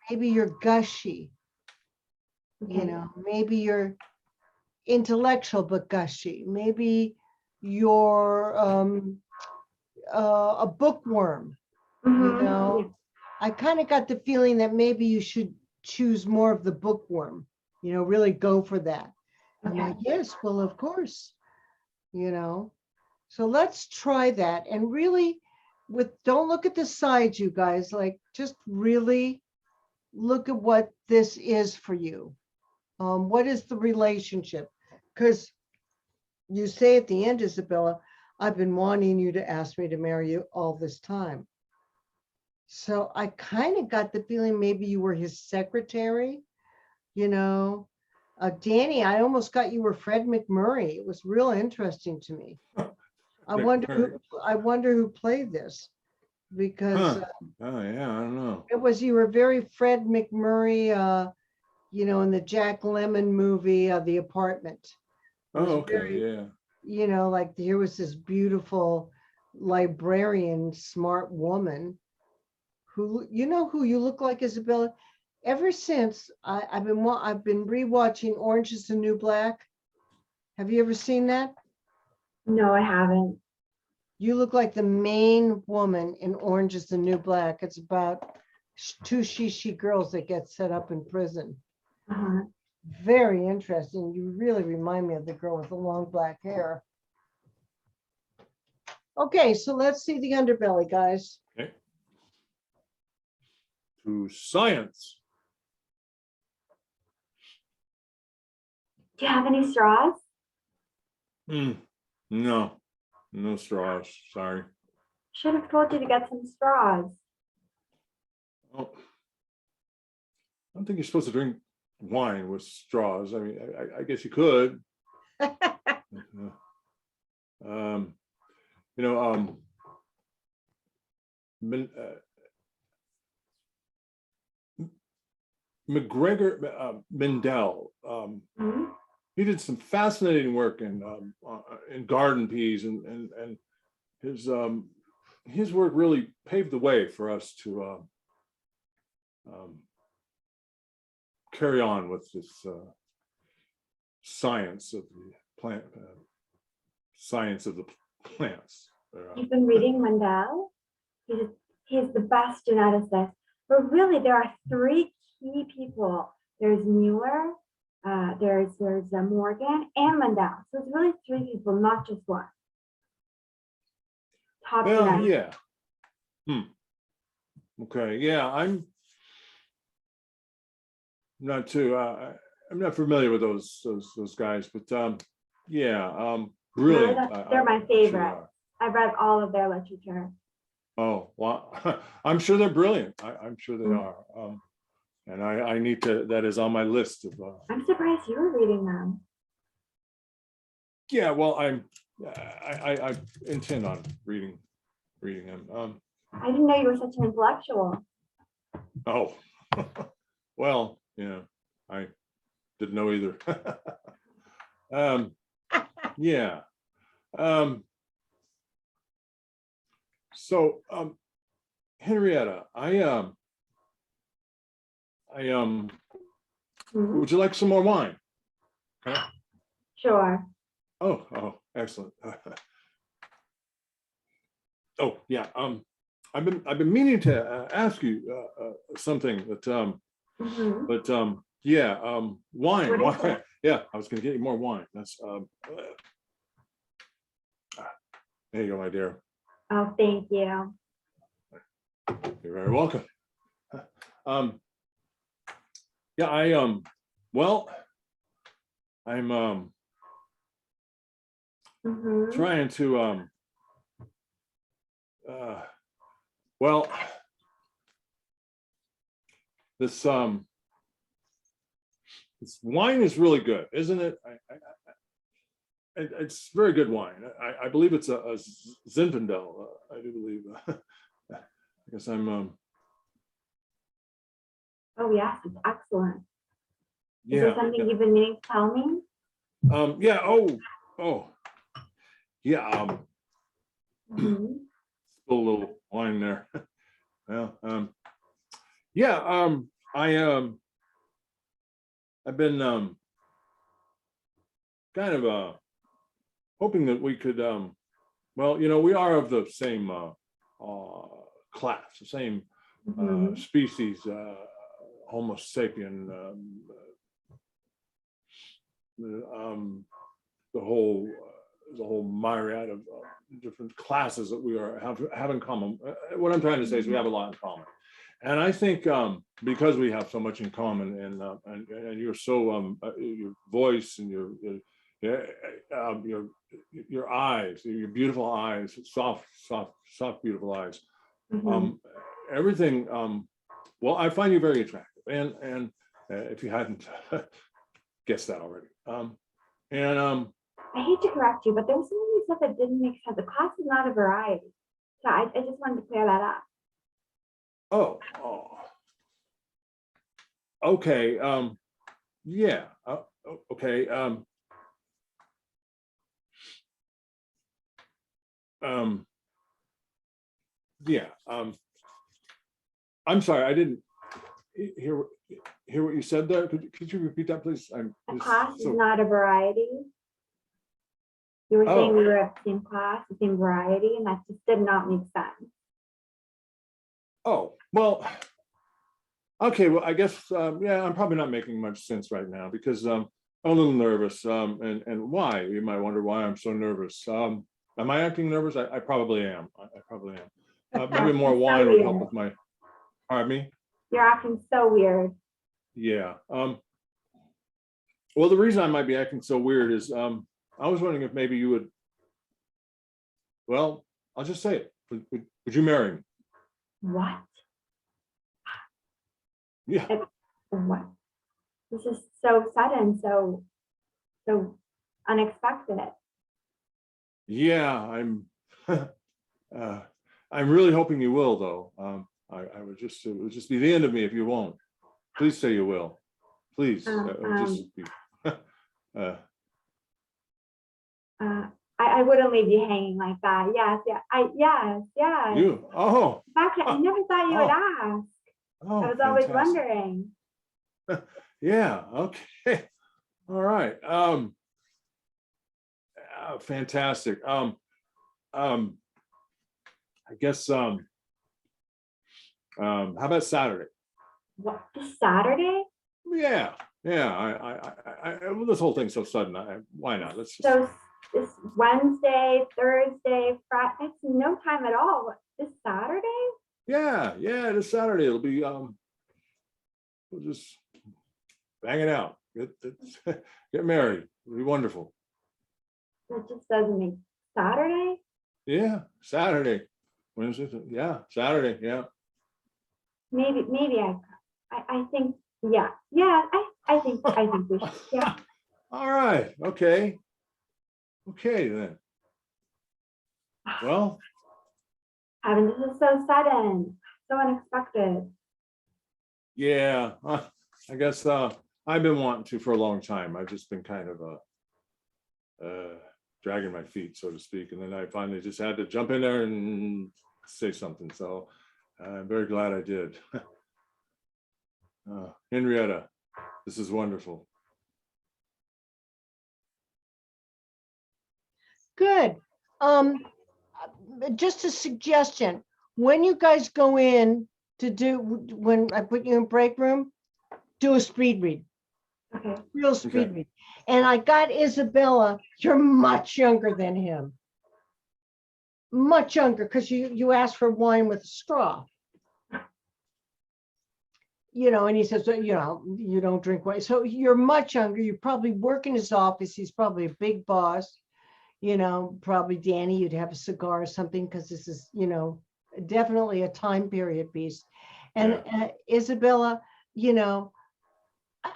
Maybe you're gushy, maybe you're intellectual but gushy. Maybe you're a bookworm. I kind of got the feeling that maybe you should choose more of the bookworm, really go for that. I'm like, yes, well, of course, so let's try that. And really, don't look at the sides, you guys, like just really look at what this is for you. What is the relationship? Because you say at the end, Isabella, I've been wanting you to ask me to marry you all this time. So I kind of got the feeling maybe you were his secretary, you know. Danny, I almost got you were Fred McMurray. It was real interesting to me. I wonder who played this, because Oh, yeah, I don't know. it was, you were very Fred McMurray, you know, in the Jack Lemmon movie, The Apartment. It was Oh, okay, very, yeah. you know, like here was this beautiful librarian, smart woman who, you know, who you look like, Isabella. Ever since I've been rewatching Orange is the New Black. Have you ever seen that? No, I haven't. You look like the main woman in Orange is the New Black. It's about two shishi girls that get set up in prison. Uh-huh. Very interesting. You really remind me of the girl with the long black hair. Okay, so let's see the underbelly, guys. Okay. To science. Do you have any straws? No, no straws, sorry. Should have told you to get some straws. Oh, I don't think you're supposed to drink wine with straws. I mean, I guess you could. You know, McGregor Mendel, Mhm. he did some fascinating work in garden peas, and his work really paved the way for us to carry on with this science of the plant, science of the plants. You've been reading Mendel? He's the best geneticist. But really, there are three key people. There's Mueller, there's Morgan, and Mendel. So it's really three people, not just one. Top Well, geneticist. yeah. Okay, yeah, I'm not too. I'm not familiar with those guys, but yeah, brilliant. They're my I'm sure they favorite. are. I've read all of their literature. Oh, well, I'm sure they're brilliant. I'm sure they are. And I need to. That is on my list of. I'm surprised you were reading them. Yeah, well, I intend on reading them. I didn't know you were such an intellectual. Oh, well, yeah, I didn't know either. Yeah. So, Henrietta, Mhm. would you like some more wine? Sure. Oh, excellent. Oh, yeah. I've been meaning to ask you something, but Mhm. yeah, wine. What is Wine. it? Yeah, I was going to get you more wine. That's there you go, my dear. Oh, thank you. You're very welcome. Yeah, well, I'm Mhm. trying to well, this wine is really good, isn't it? It's very good wine. I believe it's a Zinfandel. I do believe. I guess I'm. Oh yes, it's excellent. Is Yeah. there something you've been meaning to tell me? Yeah. Oh. Yeah. Mhm. Spill a little wine there. Well. Yeah. I've been kind of hoping that we could. Well, you know, we are of the same class, the same Mhm. species, Homo sapien. The whole myriad of different classes that we have in common. What I'm trying to say is we have a lot in common, and I think because we have so much in common, and you're so your voice and Yeah, your eyes, your beautiful eyes, soft, beautiful eyes. Mhm. Everything. Well, I find you very attractive, and if you hadn't guessed that already. I hate to correct you, but there was something you said that didn't make sense. The class is not a variety. So I just wanted to clear that up. Oh, okay. Yeah. Okay. Yeah. I'm sorry, I didn't hear what you said there. Could you repeat that, please? The class is not a variety. You were saying we were at the same class, the same variety, and that just did not make sense. Oh, well, okay, well, I guess, yeah, I'm probably not making much sense right now because I'm a little nervous. And why? You might wonder why I'm so nervous. Am I acting nervous? I probably am. I probably am. Maybe more wine would help with my, pardon me? You're acting so weird. Yeah. Well, the reason I might be acting so weird is I was wondering if maybe you would, well, I'll just say it. Would you marry me? What? Yeah. What? This is so sudden, so unexpected. Yeah, I'm really hoping you will, though. I would just, it would just be the end of me if you won't. Please say you will. Please. It would just be, I wouldn't leave you hanging like that. Yes, yes. you, oh. In fact, I never thought you would ask. Oh, I was always fantastic. wondering. Yeah, okay. All right. Fantastic. I guess how about Saturday? What, this Saturday? Yeah, well, this whole thing's so sudden. Why not? Let's just. So this Wednesday, Thursday, Friday, it's no time at all. What, this Saturday? Yeah, this Saturday it'll be we'll just bang it out. Get married. It'll be wonderful. That just doesn't make Saturday. Yeah, Saturday. Wednesday, yeah, Saturday, yeah. Maybe I think, yeah, I think we should, yeah. All right, okay then. Well, Evan, this is so sudden, so unexpected. yeah, I guess I've been wanting to for a long time. I've just been kind of dragging my feet, so to speak, and then I finally just had to jump in there and say something. So I'm very glad I did. Henrietta, this is wonderful. Good. Just a suggestion, when you guys go in to do, when I put you in break room, do a speed read. Okay. Real speed Okay. read. And I got Isabella, you're much younger than him. Much younger, because you asked for wine with a straw. You know, and he says, you know, you don't drink wine. So you're much younger. You probably work in his office. He's probably a big boss. You know, probably Danny, you'd have a cigar or something, because this is, you know, definitely a time period piece. And Isabella, you know,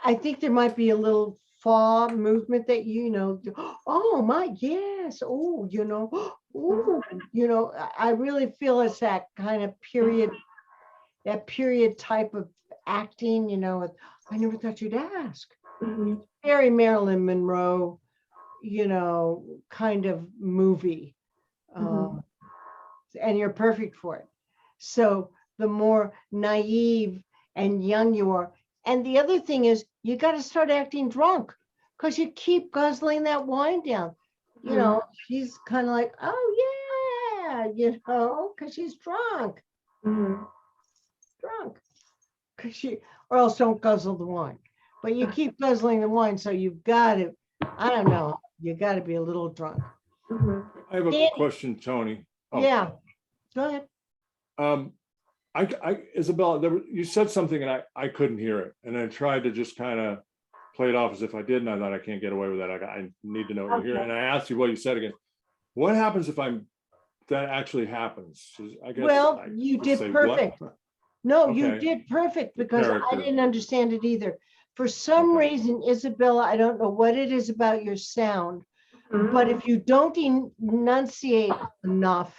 I think there might be a little fall movement that, you know, oh my, yes, oh, you know, oh, you know, I really feel it's that kind of period, that period type of acting, you know, I never thought you'd ask. Mhm. Very Marilyn Monroe, you know, kind of movie. And you're perfect for it. So the more naive and young you are. And the other thing is, you got to start acting drunk, because you keep guzzling that wine down. You know, she's kind of like, oh yeah, you know, because she's drunk. Drunk. Because she, or else don't guzzle the wine. But you keep guzzling the wine, so you've got to, I don't know, you got to be a little drunk. I have a Danny. question, Tony. Oh. Yeah, go ahead. Isabella, you said something and I couldn't hear it, and I tried to just kind of played off as if I did, and I thought I can't get away with that. I need to know what you're here. And I asked you what you said again. What happens if that actually happens? I guess Well, I you would did say what? perfect. No, you Okay. did perfect The because I character. didn't understand it either. For some Okay. reason, Isabella, I don't know what it is about your sound, Mm-hmm. but if you don't enunciate enough,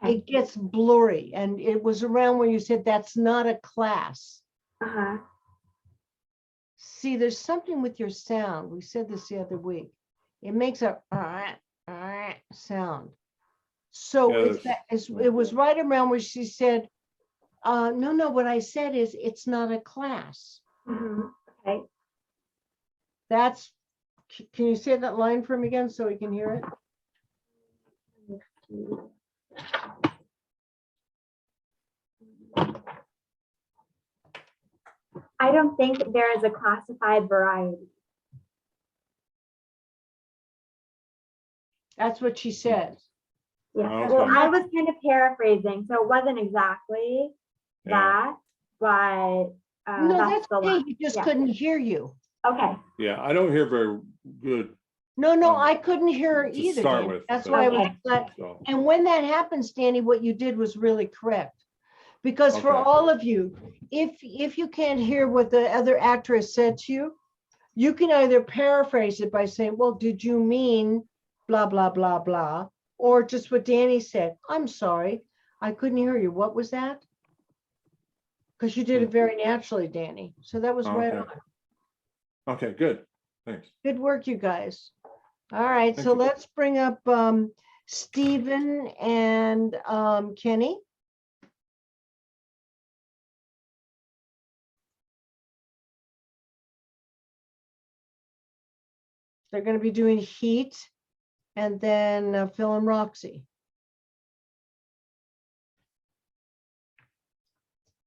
it gets blurry. And it was around where you said that's not a class. Uh-huh. See, there's something with your sound. We said this the other week. It makes a sound. So Yeah, it was right around where she said, no, what I said is it's not a class. Mm-hmm. Okay. That's, can you say that line for me again so we can hear it? I don't think there is a classified variety. That's what she says. Yeah. Okay. Well, I was kind of paraphrasing, so it wasn't exactly Yeah. that, but No, that's the okay. line. He just Yeah. couldn't hear you. Okay. Yeah, I don't hear very good. No, Um, I couldn't hear her to either. start Danny. with, That's but- why I was Okay. glad. So, And when that happens, Danny, what you did was really correct. Because for Okay. all of you, if you can't hear what the other actress said to you, you can either paraphrase it by saying, well, did you mean blah, blah, blah, blah, or just what Danny said. I'm sorry, I couldn't hear you. What was that? Because you did it very naturally, Danny. So that was right Okay. on. Okay, good. Thanks. Good work, you guys. All right, Thank so you. let's bring up Stephen and Kenny. They're going to be doing Heat and then Phil and Roxy.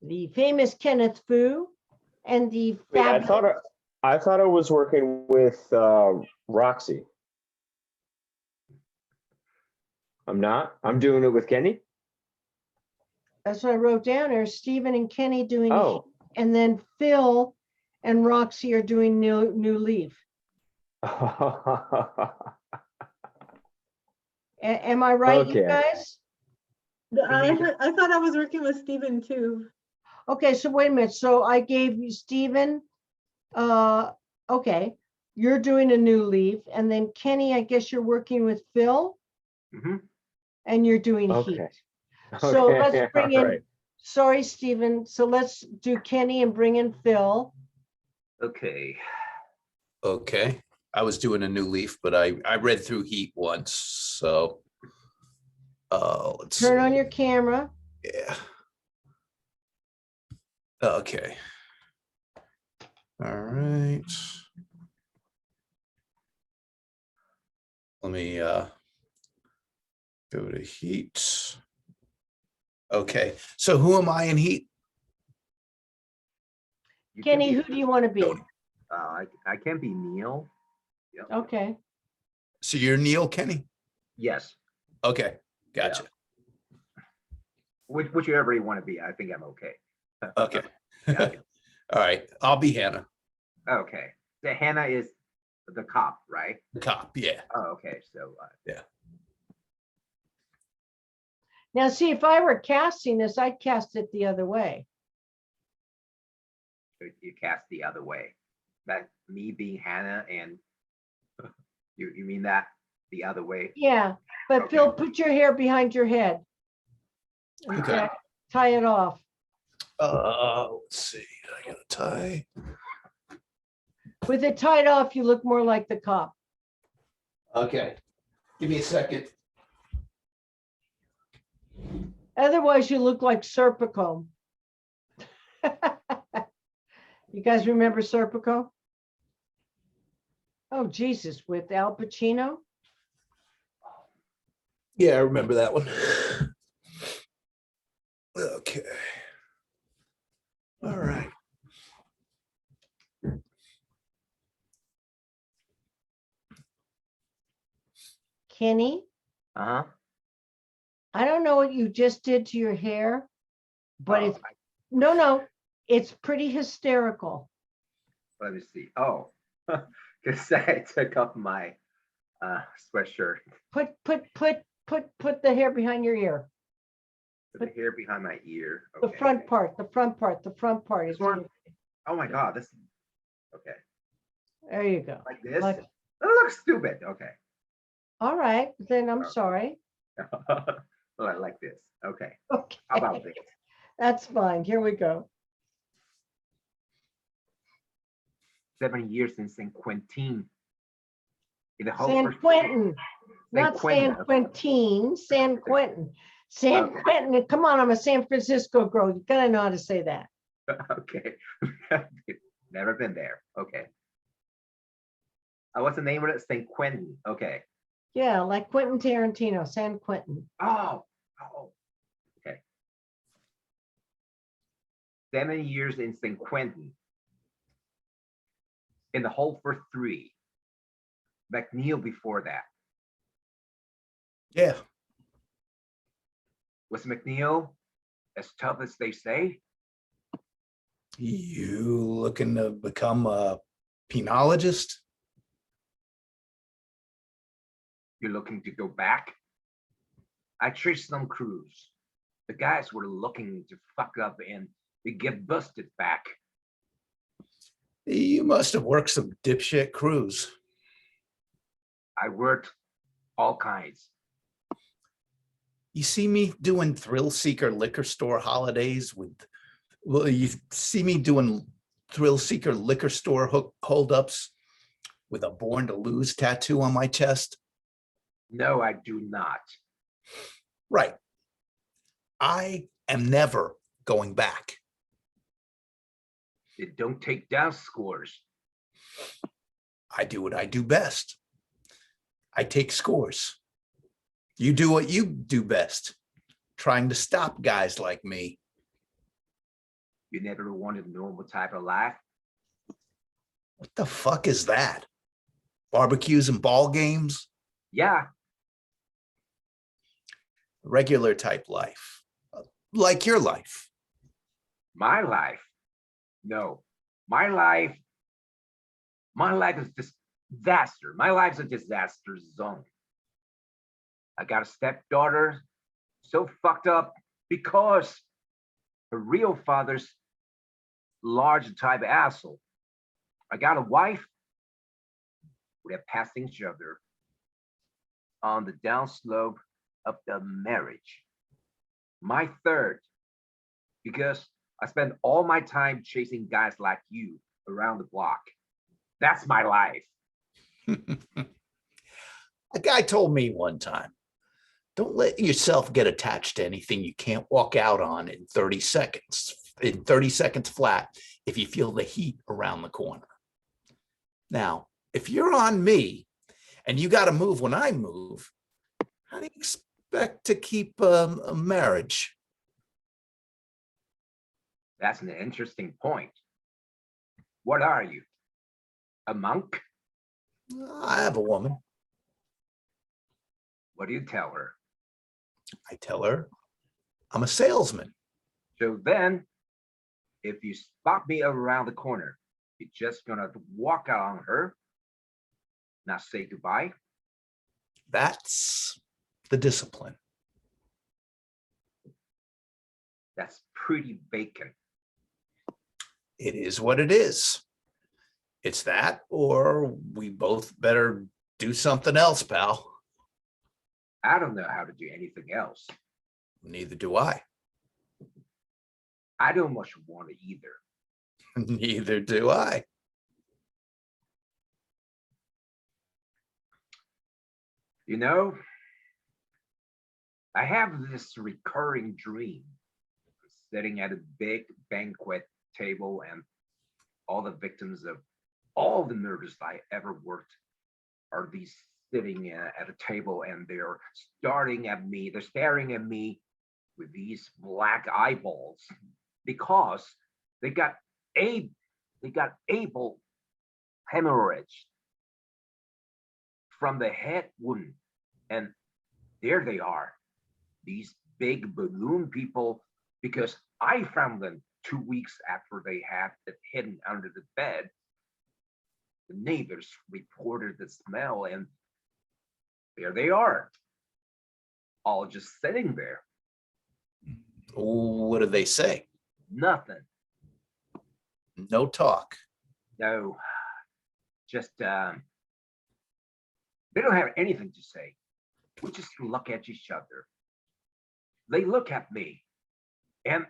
The famous Kenneth Fu and the Wait, I fabulous. thought I was working with Roxy. I'm not. I'm doing it with Kenny. That's what I wrote down there. Stephen and Kenny doing Heat, Oh. and then Phil and Roxy are doing New Leaf. Am I right, you Okay. guys? I thought I was working with Stephen too. Okay, so wait a minute. So I gave you Stephen. Okay, you're doing a New Leaf, and then Kenny, I guess you're working with Phil, Mhm. and you're doing Okay. Heat. So Okay, let's bring all in. right. Sorry, Stephen. So let's do Kenny and bring in Phil. Okay. Okay, I was doing a New Leaf, but I read through Heat once, so. Let's Turn see. on your camera. Yeah. Okay. All right. Let me go to Heat. Okay, so who am I in Heat? You can Kenny, be- who do you want to be? Toni. I can be Neil. Yep. Okay. So you're Neil, Kenny? Yes. Okay, gotcha. Whichever you want to be, I think I'm okay. Okay. Yeah. All right, I'll be Hannah, Okay. So Hannah is the cop, right? the cop. Yeah. Oh, okay. So Now, see, if I were casting this, I'd cast it the other way. you cast the other way. That me being Hannah and you mean that the other way? Yeah, but Okay. Phil, put your hair behind your head. And Okay. tie it off. Let's see. I got a tie. With it tied off, you look more like the cop. Okay. Give me a second. Otherwise, you look like Serpico. You guys remember Serpico? Oh, Jesus, with Al Pacino? Yeah, I remember that one. Okay. All right. Kenny, Uh-huh. I don't know what you just did to your hair, but Oh, it's, no, it's pretty hysterical. let me see. Oh, Because I took off my sweatshirt, Put the hair behind your ear. put the hair behind my ear. The Okay. front part is. This one? Oh my God, this, okay, There you go. like this? Like- That looks stupid, okay. All right, then I'm Okay. sorry. Like this, okay. Okay, How about this? that's fine. Here we go. 7 years in San Quentin. In the whole San first- Quentin, not Quentin, San okay. Quentin, San Quentin. San Okay. Quentin, come on, I'm a San Francisco girl. You gotta know how to say that. Okay. Never been there, okay. What's the name of it? St. Quentin, okay. Yeah, like Quentin Tarantino, San Quentin. Oh, okay. 7 years in St. Quentin. In the hole for 3. McNeil before that. Yeah, Was McNeil as tough as they say? you looking to become a penologist? You're looking to go back? I traced some crews. The guys were looking to fuck up and we get busted back. You must have worked some dipshit crews. I worked all kinds. You see me doing thrill seeker liquor store holidays with, well, you see me doing thrill seeker liquor store holdups with a born to lose tattoo on my chest. No, I do not. Right. I am never going back. It don't take down scores. I do what I do best. I take scores. You do what you do best, trying to stop guys like me. You never wanted a normal type of life. What the fuck is that? Barbecues and ball games? Yeah, Regular type life, like your life. my life. No, my life is disaster. My life's a disaster zone. I got a stepdaughter, so fucked up because her real father's large type of asshole. I got a wife. We're passing each other on the downslope of the marriage. My third, because I spend all my time chasing guys like you around the block. That's my life. A guy told me one time, don't let yourself get attached to anything you can't walk out on in 30 seconds, flat, if you feel the heat around the corner. Now, if you're on me and you got to move when I move, how do you expect to keep a marriage? That's an interesting point. What are you? A monk? I have a woman. What do you tell her? I tell her I'm a salesman. So then, if you spot me around the corner, you're just gonna walk out on her, not say goodbye. That's the discipline. That's pretty vacant. It is what it is. It's that, or we both better do something else, pal. I don't know how to do anything else. Neither do I. I don't much want to either. Neither do I. You know, I have this recurring dream, sitting at a big banquet table and all the victims of all the murders I ever worked are these sitting at a table and they're staring at me with these black eyeballs because they got able hemorrhage from the head wound, and there they are, these big balloon people, because I found them 2 weeks after they had it hidden under the bed. The neighbors reported the smell, and there they are, all just sitting there. What do they say? Nothing. No talk. No, just they don't have anything to say. We just look at each other. They look at me, and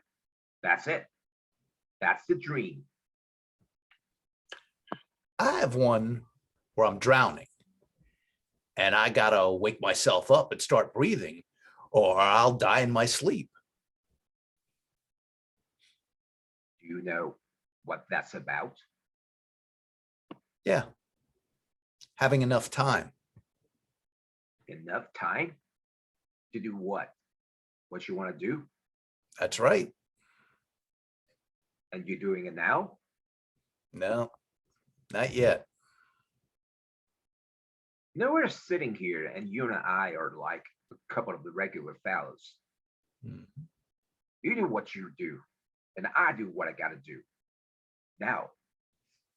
that's it. That's the dream. I have one where I'm drowning and I gotta wake myself up and start breathing, or I'll die in my sleep. Do you know what that's about? Yeah. Having enough time. Enough time to do what? What you want to do? That's right. And you're doing it now? No, not yet. No, we're sitting here and you and I are like a couple of the regular fellows. Mhm. You do what you do, and I do what I gotta do. Now,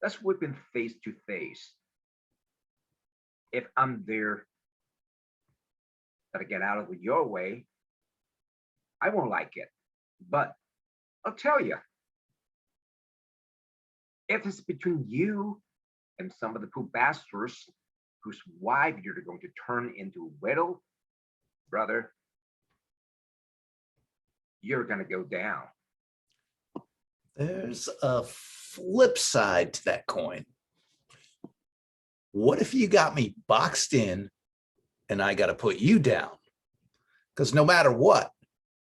let's whip in face to face. If I'm there, gotta get out of your way, I won't like it. But I'll tell you, if it's between you and some of the poor bastards whose wife you're going to turn into a widow, brother, you're gonna go down. There's a flip side to that coin. What if you got me boxed in and I got to put you down? Because no matter what,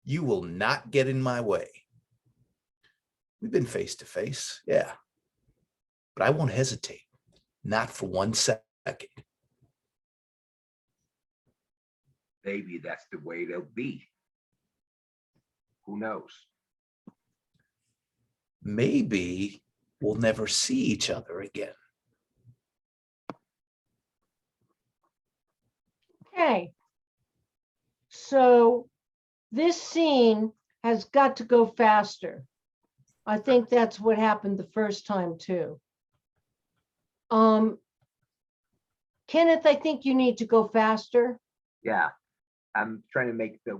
you will not get in my way. We've been face to face, yeah. But I won't hesitate, not for 1 second. Maybe that's the way they'll be. Who knows? Maybe we'll never see each other again. Okay. So this scene has got to go faster. I think that's what happened the first time too. Kenneth, I think you need to go faster. Yeah, I'm trying to make the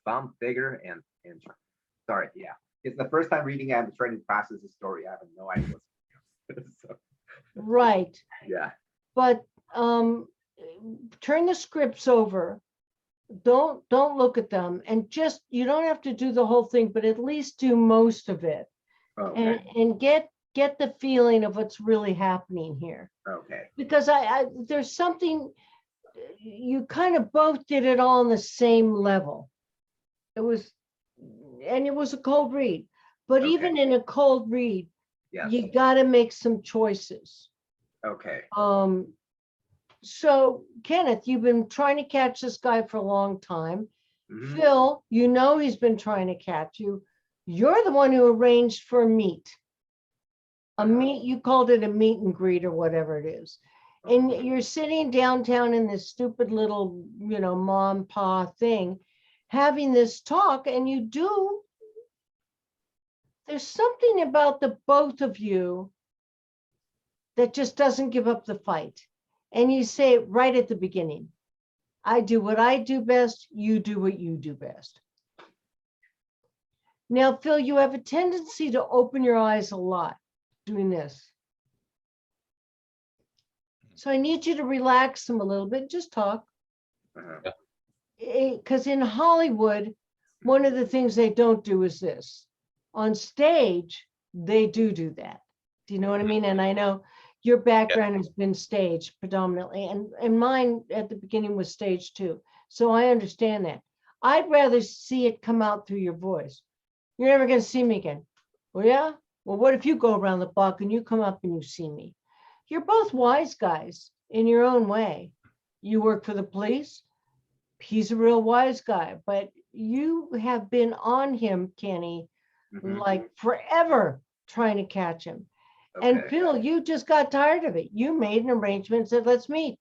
font bigger and sorry, yeah. It's the first time reading it. I'm trying to process the story. I have no idea what's so, Right. yeah. But turn the scripts over. Don't look at them, and just, you don't have to do the whole thing, but at least do most of it. Okay. And get the feeling of what's really happening here. Okay. Because I there's something, you kind of both did it all on the same level. It was a cold read, but Okay. even in a cold read, Yes. you got to make some choices. Okay. So Kenneth, you've been trying to catch this guy for a long time. Mhm. Phil, you know he's been trying to catch you. You're the one who arranged for a meet. A meet, you called it a meet and greet or whatever it is. And you're sitting downtown in this stupid little, mom, pa thing, having this talk, and there's something about the both of you that just doesn't give up the fight. And you say it right at the beginning. I do what I do best, you do what you do best. Now, Phil, you have a tendency to open your eyes a lot doing this. So I need you to relax them a little bit, just talk. Because in Hollywood, one of the things they don't do is this. On stage, they do that. Do you know what I mean? And I know your background has been stage predominantly, and mine at the beginning was stage too. So I understand that. I'd rather see it come out through your voice. You're never going to see me again. Well, yeah? Well, what if you go around the block and you come up and you see me? You're both wise guys in your own way. You work for the police. He's a real wise guy, but you have been on him, Kenny, like forever trying to catch him. Okay. And Phil, you just got tired of it. You made an arrangement and said, let's meet.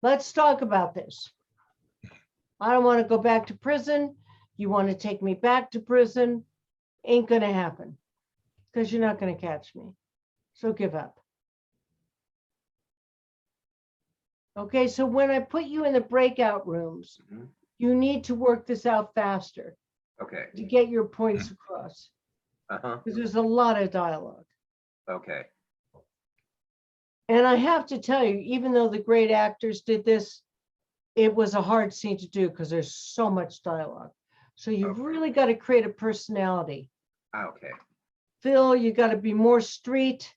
Let's talk about this. I don't want to go back to prison. You want to take me back to prison. Ain't going to happen because you're not going to catch me. So give up. Okay, so when I put you in the breakout rooms, Mhm. you need to work this out faster Okay. to get your points across, Uh-huh. because there's a lot of dialogue. Okay. And I have to tell you, even though the great actors did this, it was a hard scene to do because there's so much dialogue. So you've Okay. really got to create a personality. Okay. Phil, you got to be more street.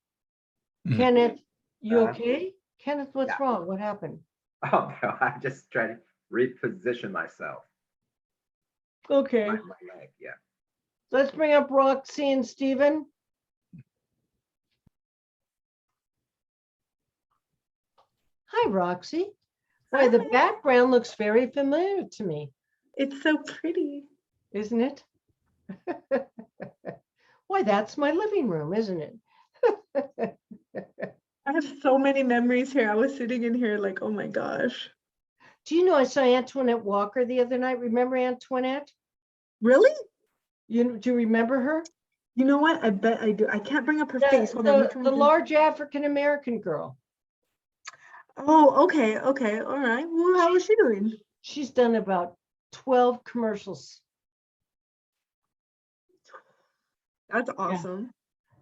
Mhm. Kenneth, you Uh-huh. okay? Kenneth, what's Yeah. wrong? What happened? Oh, no, I'm just trying to reposition myself. Okay, My leg, yeah. let's bring up Roxy and Stephen. Hi, Roxy. Why, the Hi. background looks very familiar to me, It's so pretty. isn't it? Why, that's my living room, isn't it? I have so many memories here. I was sitting in here like, oh my gosh. Do you know I saw Antoinette Walker the other night? Remember Antoinette? Really? Do you remember her? You know what? I bet I do. I can't bring up her face. Hold on. I'm The trying to- large African-American girl. Oh, okay. Okay. All right. Well, how is she doing? She's done about 12 commercials. That's awesome.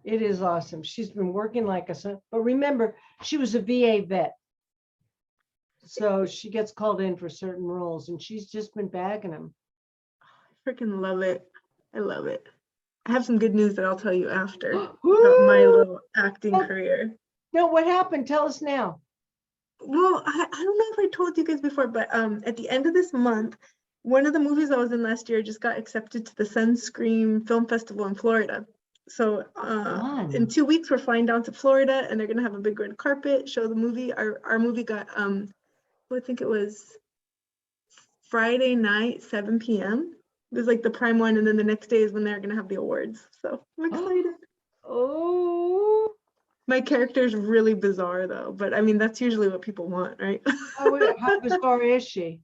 It is awesome. She's been working like a son. But remember, she was a VA vet. So she gets called in for certain roles and she's just been bagging them. I freaking love it. I love it. I have some good news that I'll tell you after about my Woo! little acting Oh. career. No, what happened? Tell us now. Well, I don't know if I told you guys before, but at the end of this month, one of the movies I was in last year just got accepted to the Sunscreen Film Festival in Florida. So Fun. in 2 weeks, we're flying down to Florida and they're gonna have a big red carpet, show the movie. Our movie got I think it was Friday night, 7 p.m. It was like the prime one, and then the next day is when they're gonna have the awards. So I'm excited. Oh, My character is really bizarre though, but I mean that's usually what people want, right? how bizarre is she?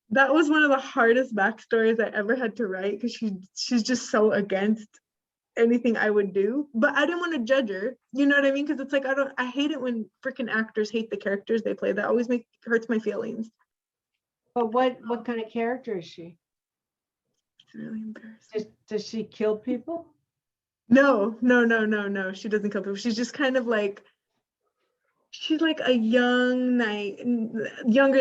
That was one of the hardest backstories I ever had to write because she's just so against anything I would do. But I didn't want to judge her. You know what I mean? Because it's like I hate it when freaking actors hate the characters they play. That always hurts my feelings. But what kind of character is she? It's really embarrassing. Does she kill people? No. She doesn't kill people. She's just kind of like she's like a younger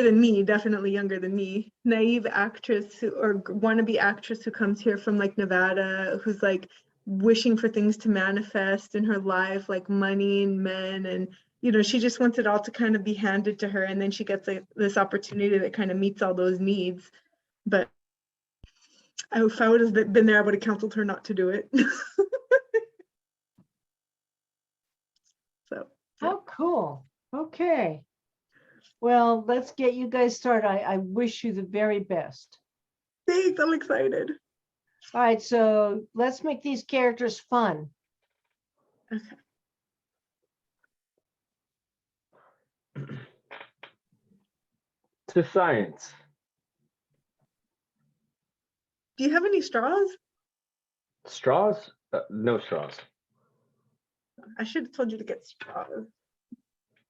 than me, definitely younger than me, naive actress or wannabe actress who comes here from like Nevada, who's like wishing for things to manifest in her life, like money and men, and she just wants it all to kind of be handed to her, and then she gets like this opportunity that kind of meets all those needs. But if I would have been there, I would have counseled her not to do it. So. How cool. Okay. Well, let's get you guys started. I wish you the very best. Thanks, I'm excited. All right, so let's make these characters fun. Okay. To science. Do you have any straws? Straws? No straws. I should have told you to get straws.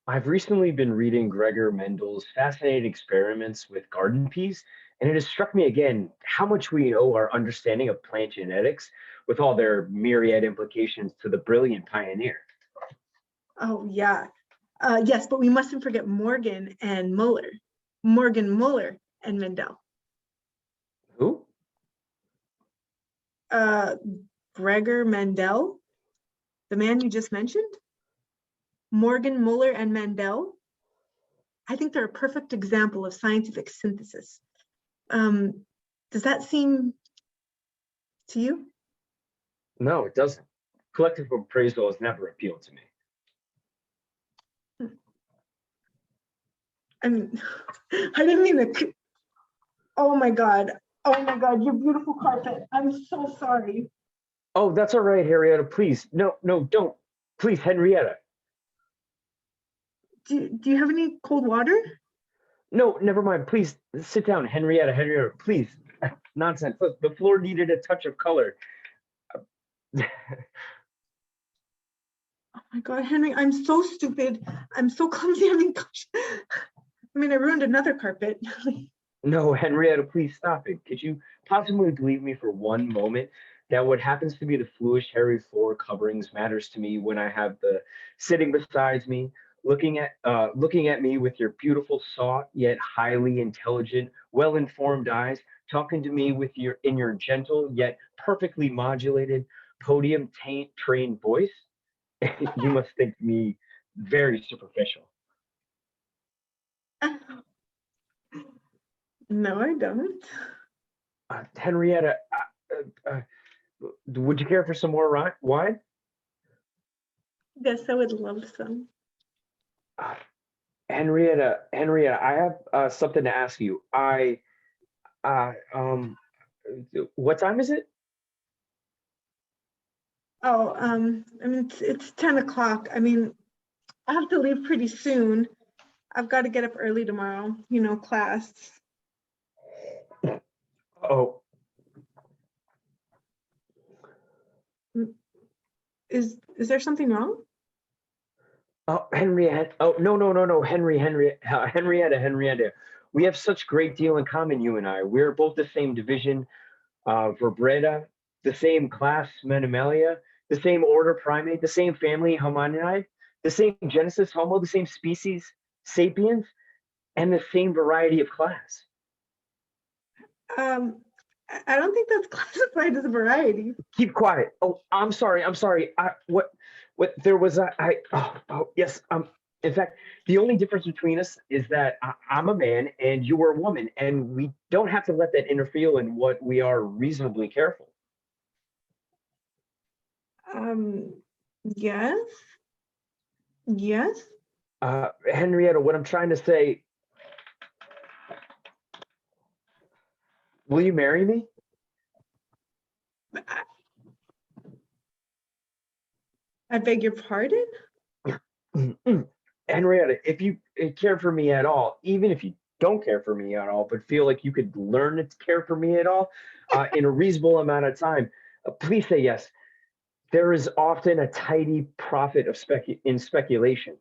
I've recently been reading Gregor Mendel's fascinating experiments with garden peas, and it has struck me again how much we owe our understanding of plant genetics with all their myriad implications to the brilliant pioneer. Oh, yeah. Yes, but we mustn't forget Morgan and Muller. Morgan Muller and Mendel. Who? Gregor Mendel, the man you just mentioned. Morgan Muller and Mendel. I think they're a perfect example of scientific synthesis. Does that seem to you? No, it doesn't. Collective appraisal has never appealed to me. I mean, I didn't mean to. Oh my God, your beautiful carpet. I'm so sorry. Oh, that's all right, Henrietta. Please. No, don't. Please, Henrietta. Do you have any cold water? No, never mind. Please sit down, Henrietta, please. Nonsense. Look, the floor needed a touch of color. Oh my God, Henry, I'm so stupid. I'm so clumsy. I mean, gosh. I mean, I ruined another carpet. No, Henrietta, please stop it. Could you possibly believe me for one moment that what happens to be the foolish hairy floor coverings matters to me when I have the sitting beside me, looking at me with your beautiful, soft yet highly intelligent, well-informed eyes, talking to me with your in your gentle yet perfectly modulated podium trained voice? You must think me very superficial. No, I don't. Henrietta, would you care for some more wine? Yes, I would love some. Henrietta, I have something to ask you. What time is it? Oh, I mean, it's 10 o'clock. I mean, I have to leave pretty soon. I've got to get up early tomorrow, you know, class. Oh, Is there something wrong? oh, Henrietta. Oh, no, Henrietta. We have such great deal in common, you and I. We're both the same division, vertebrata, the same class, Animalia, the same order, primate, the same family, Hominid, the same genesis, Homo, the same species, Sapiens, and the same variety of class. I don't think that's classified as a variety. Keep quiet. Oh, I'm sorry. What there was yes. In fact, the only difference between us is that I'm a man and you are a woman, and we don't have to let that interfere in what we are reasonably careful. Yes. Yes. Henrietta, what I'm trying to say, will you marry me? I beg your pardon? Henrietta, if you care for me at all, even if you don't care for me at all, but feel like you could learn to care for me at all in a reasonable amount of time, please say yes. There is often a tidy profit of in speculation.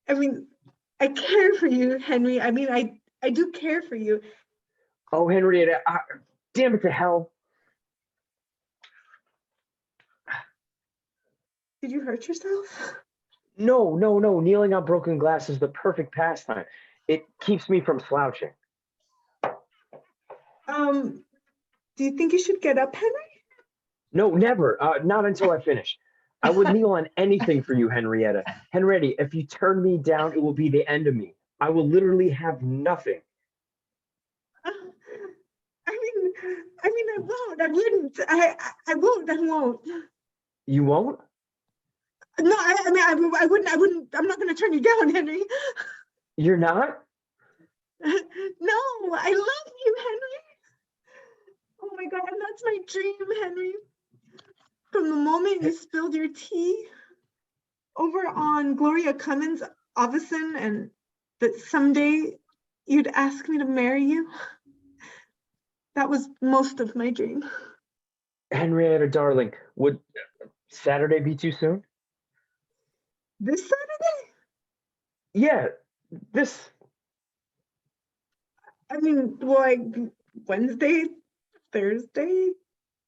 I mean, I care for you, Henry. I mean, I do care for you. Oh, Henrietta, damn it to hell. Did you hurt yourself? No. Kneeling on broken glass is the perfect pastime. It keeps me from slouching. Do you think you should get up, Henry? No, never. Not until I finish. I would kneel on anything for you, Henrietta. Henrietta, if you turn me down, it will be the end of me. I will literally have nothing. I won't. I wouldn't. I won't. You won't? No, I wouldn't. I'm not going to turn you down, Henry. You're not? No, I love you, Henry. Oh my God, that's my dream, Henry. From the moment you spilled your tea over on Gloria Cummins' Ovison, and that someday you'd ask me to marry you. That was most of my dream. Henrietta, darling, would Saturday be too soon? This Saturday? Yeah, this. I mean, like Wednesday, Thursday,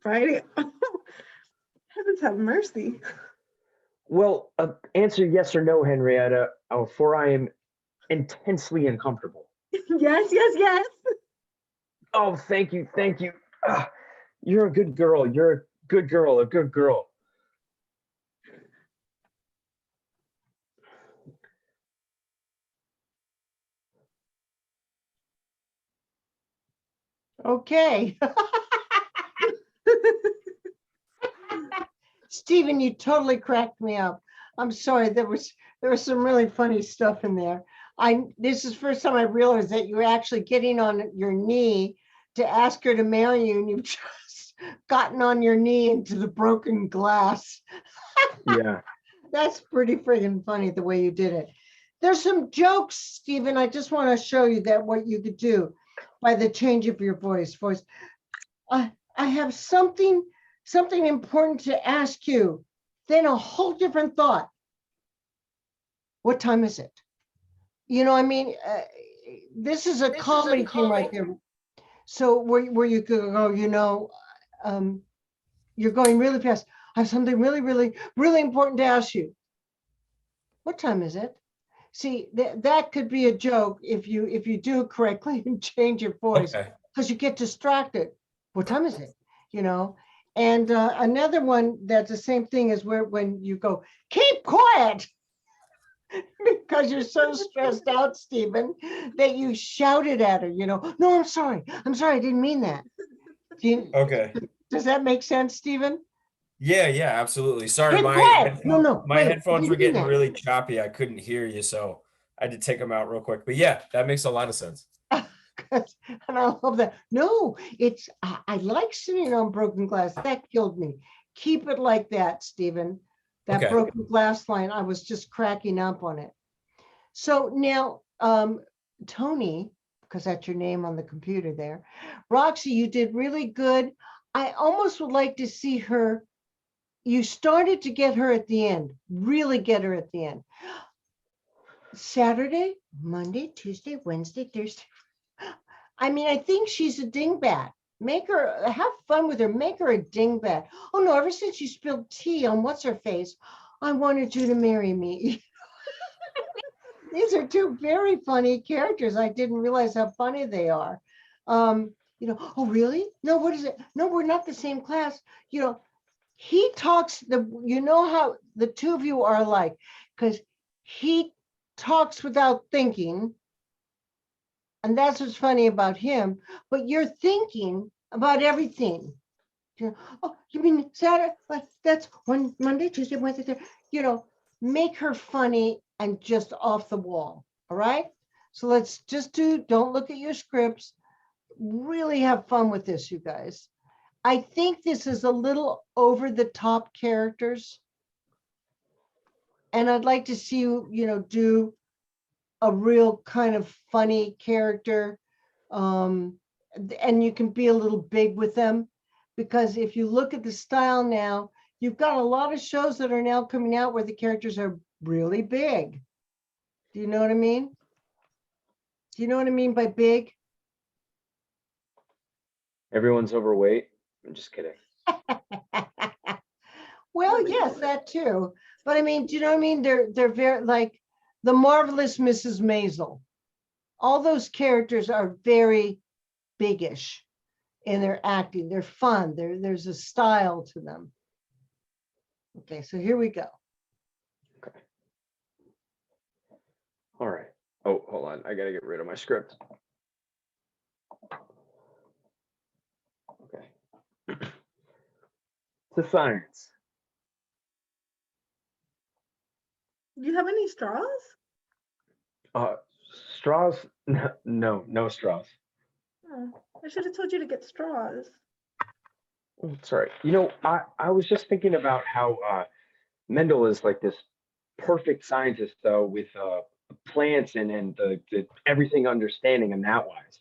Friday. Heavens have mercy. Well, answer yes or no, Henrietta, for I am intensely uncomfortable. Yes. Oh, thank you. You're a good girl. You're a good girl. Okay. Stephen, you totally cracked me up. I'm sorry. There was some really funny stuff in there. This is the first time I realized that you were actually getting on your knee to ask her to marry you, and you've just gotten on your knee into the broken glass. Yeah. That's pretty friggin' funny the way you did it. There's some jokes, Stephen. I just want to show you that what you could do by the change of your voice. I have something something important to ask you, then a whole different thought. What time is it? You know, I mean, this is a comedy thing right there. So where you could go, you know, you're going really fast. I have something really, really, really important to ask you. What time is it? See, that could be a joke if you do it correctly and change your voice, Okay. because you get distracted. What time is it? You know, and another one that's the same thing is when you go, keep quiet, because you're so stressed out, Stephen, that you shouted at her, you know, no, I'm sorry, I didn't mean that. Okay. Does that make sense, Stephen? Yeah, absolutely. Sorry, Keep my quiet. No, my wait, headphones you were didn't mean getting that. really choppy. I couldn't hear you, so I had to take them out real quick. But yeah, that makes a lot of sense. And I love that. No, it's, I like sitting on broken glass. That killed me. Keep it like that, Stephen. That Okay. broken glass line, I was just cracking up on it. So now, Toni, because that's your name on the computer there. Roxy, you did really good. I almost would like to see her. You started to get her at the end, really get her at the end. Saturday, Monday, Tuesday, Wednesday, Thursday. I mean, I think she's a dingbat. Make her, have fun with her, make her a dingbat. Oh no, ever since you spilled tea on what's her face, I wanted you to marry me. These are two very funny characters. I didn't realize how funny they are. You know, oh really? No, what is it? No, we're not the same class. You know, he talks you know how the two of you are alike, because he talks without thinking. And that's what's funny about him, but you're thinking about everything. You know, oh, you mean Saturday? That's one Monday, Tuesday, Wednesday, Thursday. You know, make her funny and just off the wall. All right. So let's just don't look at your scripts. Really have fun with this, you guys. I think this is a little over the top characters. And I'd like to see you, you know, do a real kind of funny character. And you can be a little big with them, because if you look at the style now, you've got a lot of shows that are now coming out where the characters are really big. Do you know what I mean? Do you know what I mean by big? Everyone's overweight. I'm just kidding. Well, yes, that too. But I mean, do you know what I mean? They're very like the Marvelous Mrs. Maisel. All those characters are very biggish in their acting. They're fun. There's a style to them. Okay, so here we go. Okay. All right. Oh, hold on. I gotta get rid of my script. Okay. To science. Do you have any straws? Straws? No straws. Oh, I should have told you to get straws. Oh, sorry. You know, I was just thinking about how Mendel is like this perfect scientist with plants and the everything understanding in that wise.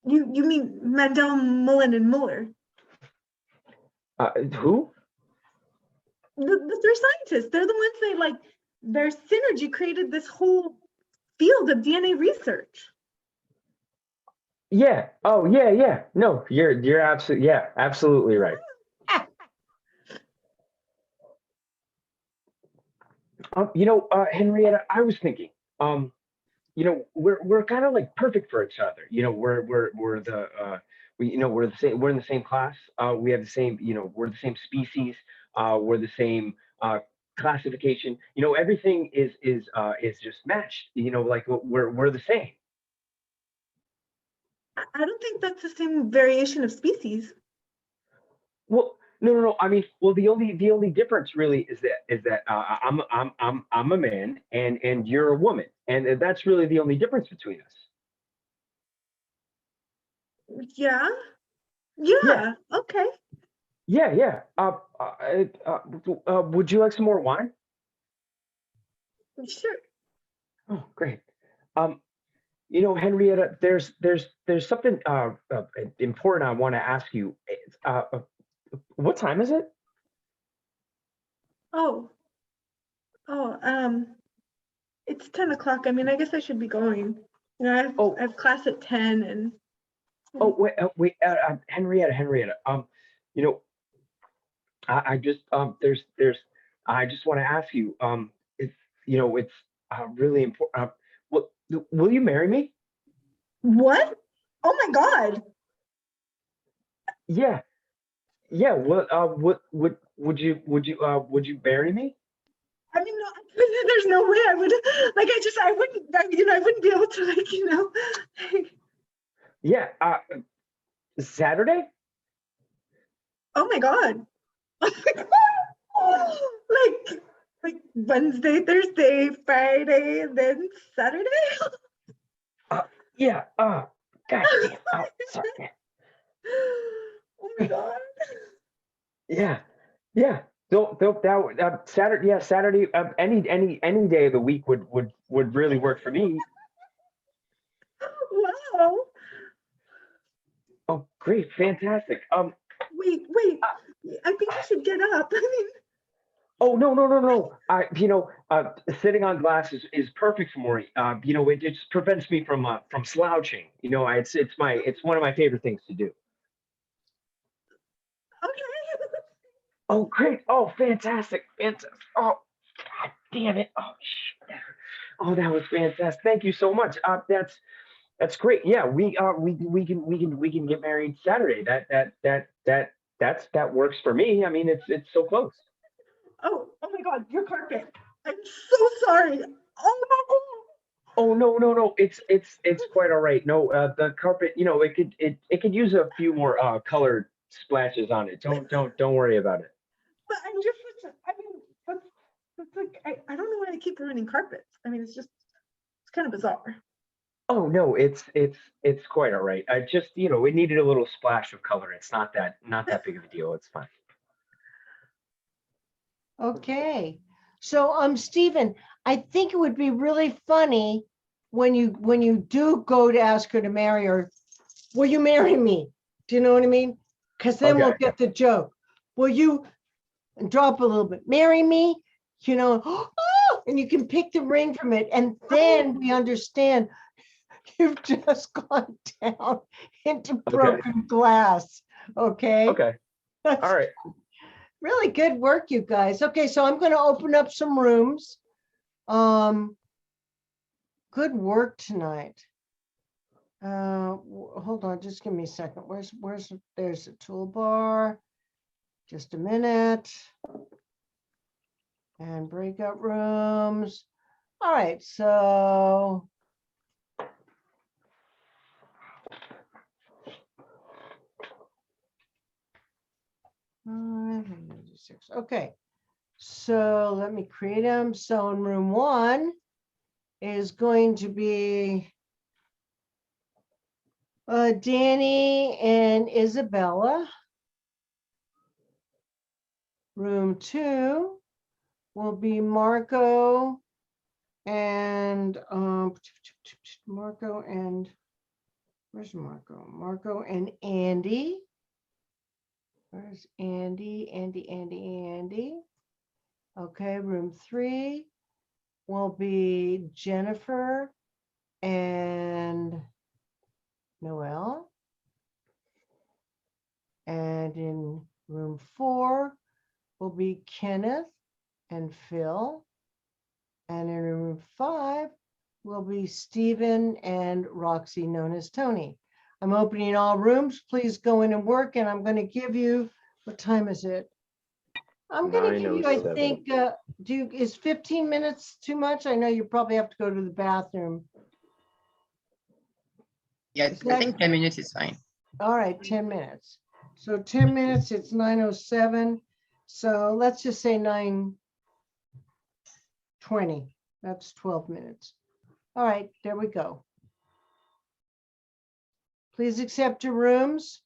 You mean Mendel, Mullen, and Muller? Who? The three scientists. They're the ones that like their synergy created this whole field of DNA research. Yeah. Oh, yeah. No, you're absolutely right. You know, Henrietta, I was thinking, you know, we're kind of like perfect for each other. You know, we're the same. We're in the same class. We have the same. You know, we're the same species. We're the same classification. You know, everything is just matched. You know, like we're the same. I don't think that's the same variation of species. Well, no. I mean, well, the only difference really is that I'm a man and you're a woman, and that's really the only difference between us. Yeah. Yeah. Okay. Yeah. Would you like some more wine? Sure. Oh, great. Henrietta, there's something important I want to ask you. What time is it? Oh, oh, it's 10 o'clock. I mean, I guess I should be going. You know, Oh. I have class at 10 and Oh, wait, Henrietta. You know, I just I just want to ask you. It's it's really important. Will you marry me? what? Oh my God. Yeah, yeah. Would you marry me? I mean, no, there's no way I would, like, I wouldn't, I wouldn't be able to, like, like, Yeah. Saturday? oh my God. Like Wednesday, Thursday, Friday, and then Saturday? Yeah. God damn. Oh, sorry. Oh my God. Yeah. Yeah. Saturday. Yeah, Saturday. Any day of the week would really work for me. Wow. Oh, great, fantastic. Wait. I think you should get up. I mean, Oh, no. Sitting on glass is perfect for me. It just prevents me from slouching. It's one of my favorite things to do. okay. Oh, great. Oh, fantastic. Fantastic. Oh, God damn it. Oh, shit. Oh, that was fantastic. Thank you so much. That's great. Yeah, we can get married Saturday. That works for me. I mean, it's so close. Oh my God, your carpet. I'm so sorry. Oh my God. Oh, no. It's quite all right. No, the carpet, it could use a few more colored splashes on it. Don't worry about it. But I'm just, I mean, that's like, I don't know why I keep ruining carpets. I mean, it's kind of bizarre. Oh no, it's quite all right. I just, it needed a little splash of color. It's not that big of a deal. It's fine. Okay. So, Stephen, I think it would be really funny when you do go to ask her to marry her, will you marry me? Do you know what I mean? Because then we'll Okay. get the joke. Will you drop a little bit, marry me? Oh, and you can pick the ring from it. And then we understand you've just gone down into broken glass. Okay. Okay. All right. Really good work, you guys. Okay, so I'm going to open up some rooms. Good work tonight. Hold on, just give me a second. There's a toolbar. Just a minute. And breakout rooms. All right, so okay, so let me create them. So in room 1 is going to be Danny and Isabella. Room 2 will be Marco and where's Marco? Marco and Andy. Where's Andy? Andy. Okay, room 3 will be Jennifer and Noel. And in room 4 will be Kenneth and Phil. And in room 5 will be Stephen and Roxy, known as Toni. I'm opening all rooms. Please go in and work. And I'm going to give you, what time is it? I'm going to give you, I think, is 15 minutes too much? I know you probably have to go to the bathroom. Yeah, I think 10 minutes is fine. All right, 10 minutes. So 10 minutes, it's 9:07. So let's just say 9:20. That's 12 minutes. All right, there we go. Please accept your rooms.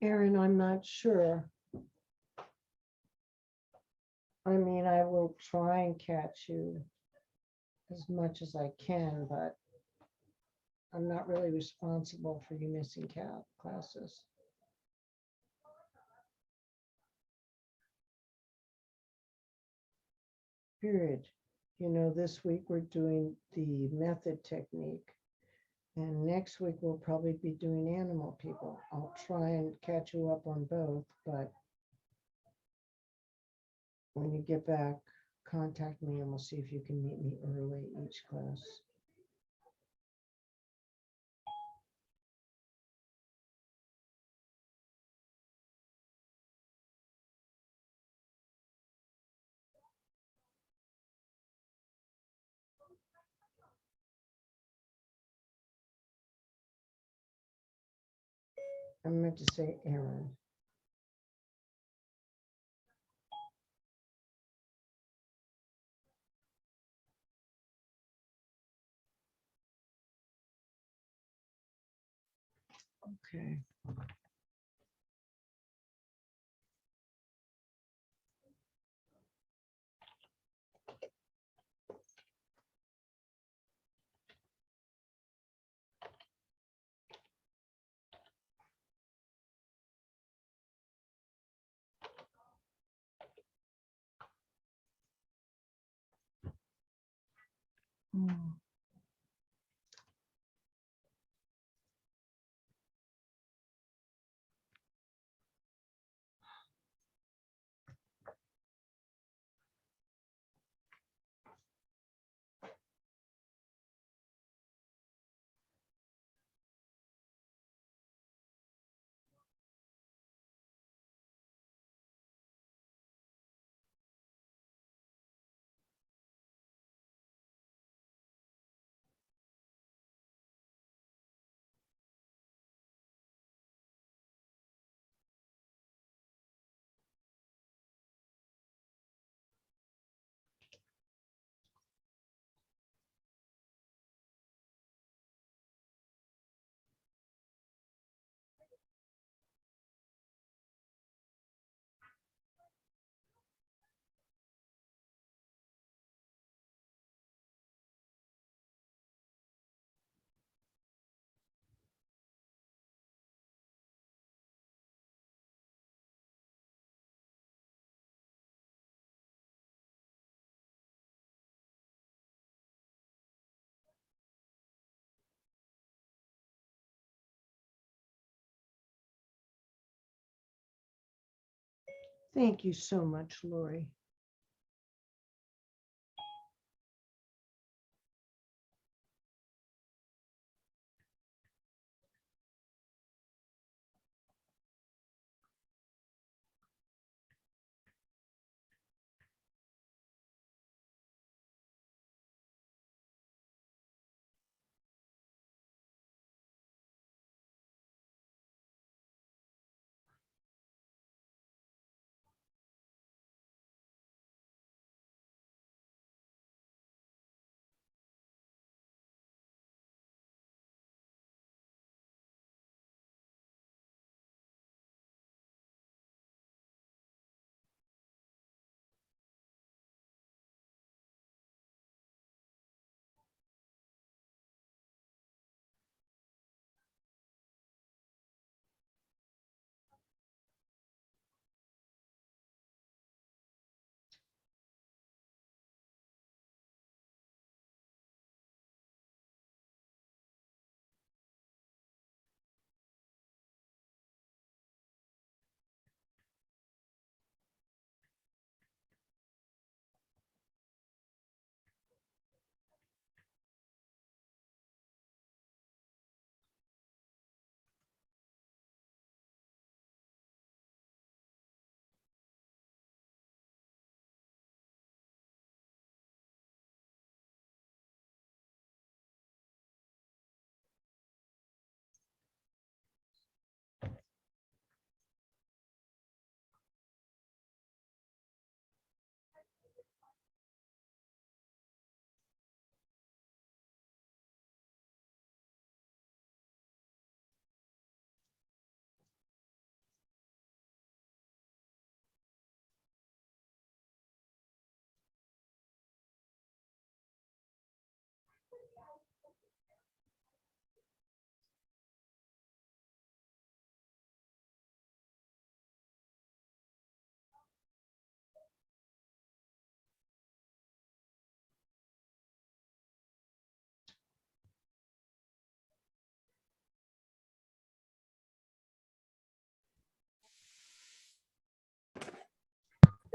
Aaron, I'm not sure. I mean, I will try and catch you as much as I can, but I'm not really responsible for you missing classes. period. You know, this week we're doing the method technique. And next week we'll probably be doing animal people. I'll try and catch you up on both, but when you get back, contact me and we'll see if you can meet me early each class. I meant to say Aaron. Okay. Hmm. Thank you so much, Lori.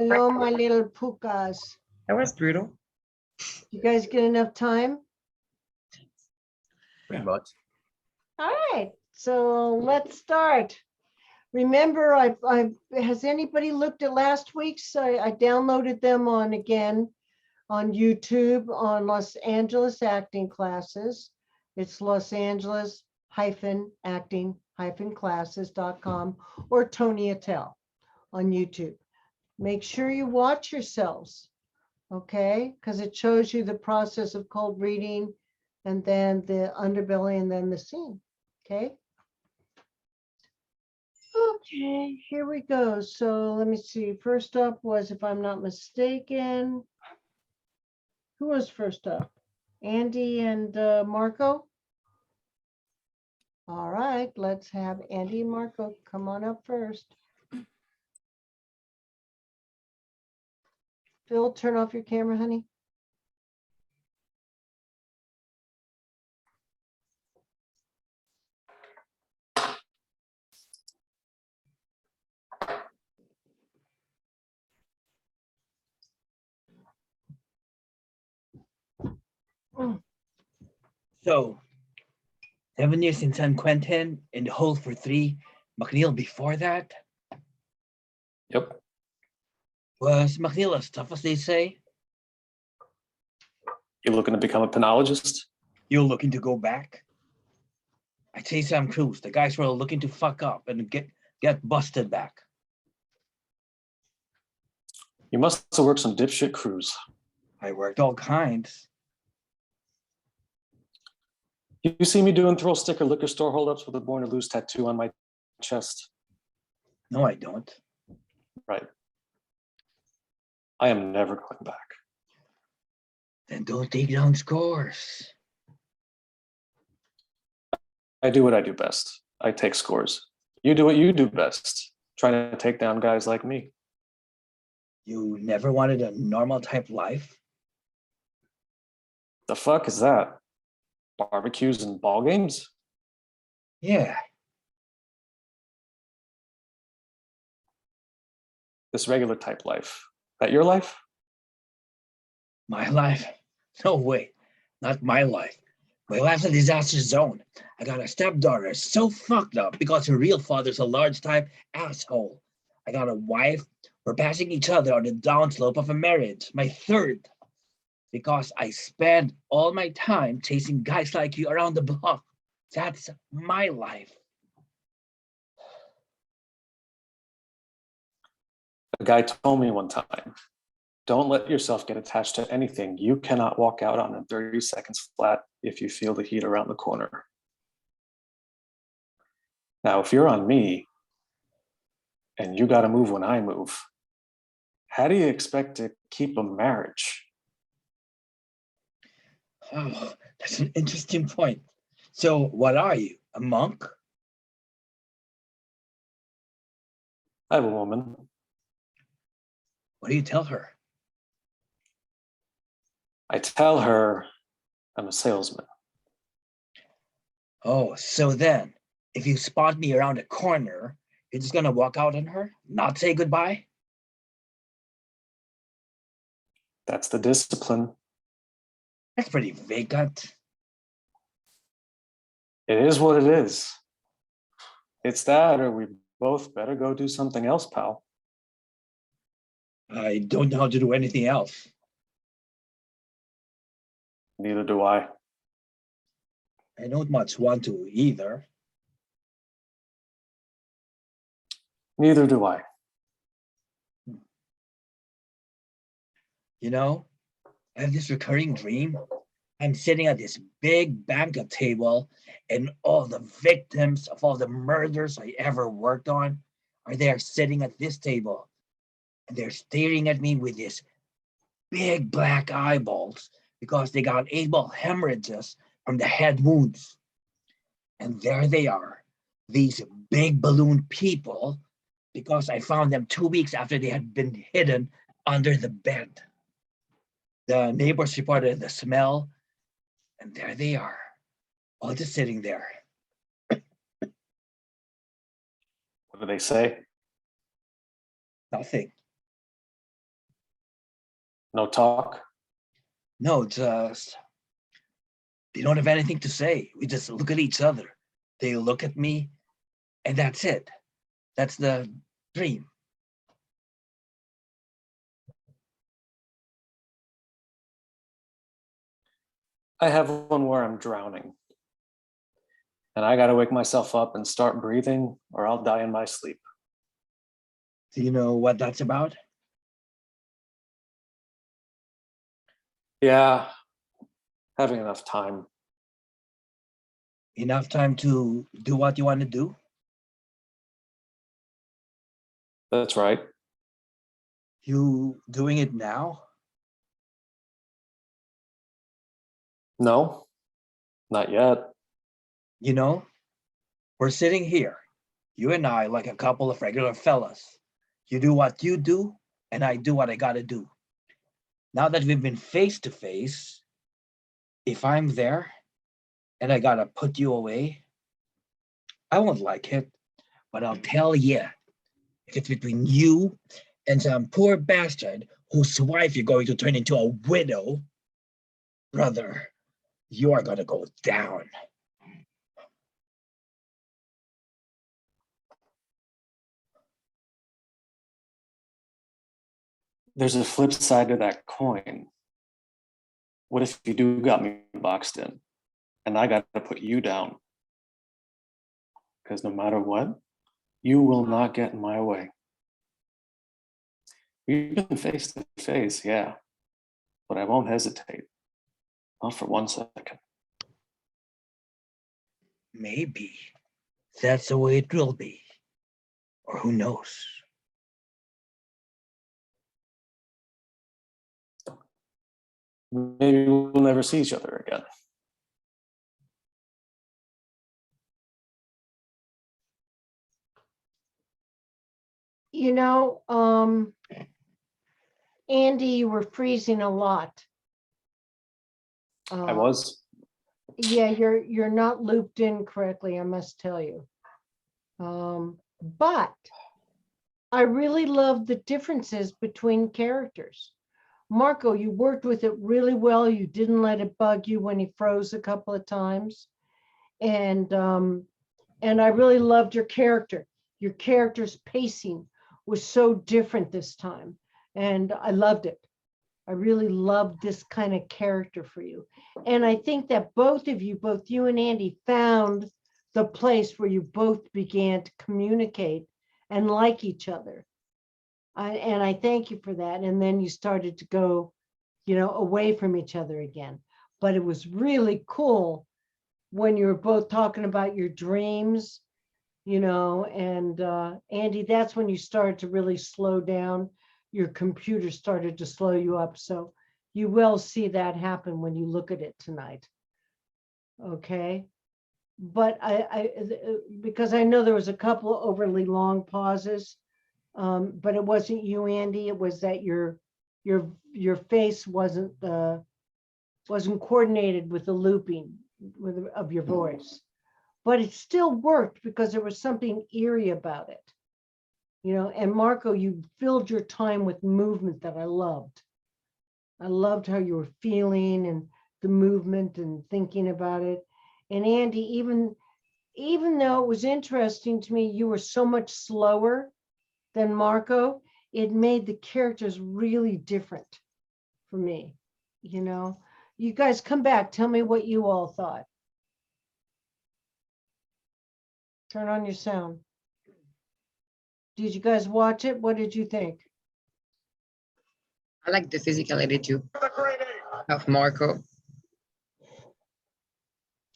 Hello, my little pukas. That was brutal. You guys get enough time? Pretty much. All right, so let's start. Remember, has anybody looked at last week's? I downloaded them again on YouTube on Los Angeles acting classes. It's Los Angeles acting classes.com or Toni Attell on YouTube. Make sure you watch yourselves, okay? Because it shows you the process of cold reading and then the underbelly and then the scene, okay? Okay, here we go. So let me see. First up was, if I'm not mistaken, who was first up? Andy and Marco? All right, let's have Andy and Marco come on up first. Phil, turn off your camera, honey. So, 7 years in San Quentin, in the hole for 3. McNeil before that. Yep. Was McNeil as tough as they say? You looking to become a penologist? You looking to go back? I'd say Sam Cruz. The guys were looking to fuck up and get busted back. You must have worked some dipshit crews. I worked all kinds. You see me doing thrill sticker liquor store holdups with a Born to Lose tattoo on my chest? No, I don't. Right. I am never going back. Then don't take down scores. I do what I do best. I take scores. You do what you do best. Trying to take down guys like me. You never wanted a normal type life? The fuck is that? Barbecues and ball games? Yeah. This regular type life. That your life? My life? No way. Not my life. My life's a disaster zone. I got a stepdaughter so fucked up because her real father's a large type asshole. I got a wife. We're passing each other on the downslope of a marriage. My third. Because I spend all my time chasing guys like you around the block. That's my life. A guy told me one time, don't let yourself get attached to anything. You cannot walk out on in 30 seconds flat if you feel the heat around the corner. Now, if you're on me and you got to move when I move, how do you expect to keep a marriage? Oh, that's an interesting point. So what are you, a monk? I have a woman. What do you tell her? I tell her I'm a salesman. Oh, so then, if you spot me around a corner, you're just gonna walk out on her, not say goodbye? That's the discipline. That's pretty vacant. It is what it is. It's that, or we both better go do something else, pal. I don't know how to do anything else. Neither do I. I don't much want to either. Neither do I. You know, I have this recurring dream. I'm sitting at this big banquet table, and all the victims of all the murders I ever worked on are there sitting at this table. And they're staring at me with these big black eyeballs because they got 8-ball hemorrhages from the head wounds. And there they are, these big balloon people, because I found them 2 weeks after they had been hidden under the bed. The neighbors reported the smell, and there they are, all just sitting there. What do they say? Nothing. No talk? No, just they don't have anything to say. We just look at each other. They look at me, and that's it. That's the dream. I have one where I'm drowning. And I gotta wake myself up and start breathing, or I'll die in my sleep. Do you know what that's about? Yeah, having enough time. Enough time to do what you want to do? That's right. You doing it now? No, not yet. You know, we're sitting here, you and I, like a couple of regular fellas. You do what you do, and I do what I gotta do. Now that we've been face to face, if I'm there and I gotta put you away, I won't like it, but I'll tell you, if it's between you and some poor bastard whose wife you're going to turn into a widow, brother, you are gonna go down. There's a flip side to that coin. What if you do got me boxed in and I got to put you down? Because no matter what, you will not get in my way. We've been face to face, yeah, but I won't hesitate. Not for 1 second. Maybe that's the way it will be. Or who knows? Maybe we'll never see each other again. You know, Andy, you were freezing a lot. I was. Yeah, you're not looped in correctly, I must tell you. But I really love the differences between characters. Marco, you worked with it really well. You didn't let it bug you when he froze a couple of times. And I really loved your character. Your character's pacing was so different this time. And I loved it. I really loved this kind of character for you. And I think that both of you, both you and Andy, found the place where you both began to communicate and like each other. And I thank you for that. And then you started to go, you know, away from each other again. But it was really cool when you were both talking about your dreams, you know, and Andy, that's when you started to really slow down. Your computer started to slow you up. So you will see that happen when you look at it tonight. Okay. But because I know there was a couple of overly long pauses, but it wasn't you, Andy. It was that your face wasn't coordinated with the looping of your voice, but it still worked because there was something eerie about it, you know. And Marco, you filled your time with movement that I loved. I loved how you were feeling and the movement and thinking about it. And Andy, even though it was interesting to me, you were so much slower than Marco, it made the characters really different for me. You know, you guys come back, tell me what you all thought. Turn on your sound. Did you guys watch it? What did you think? I like the physicality too of Marco.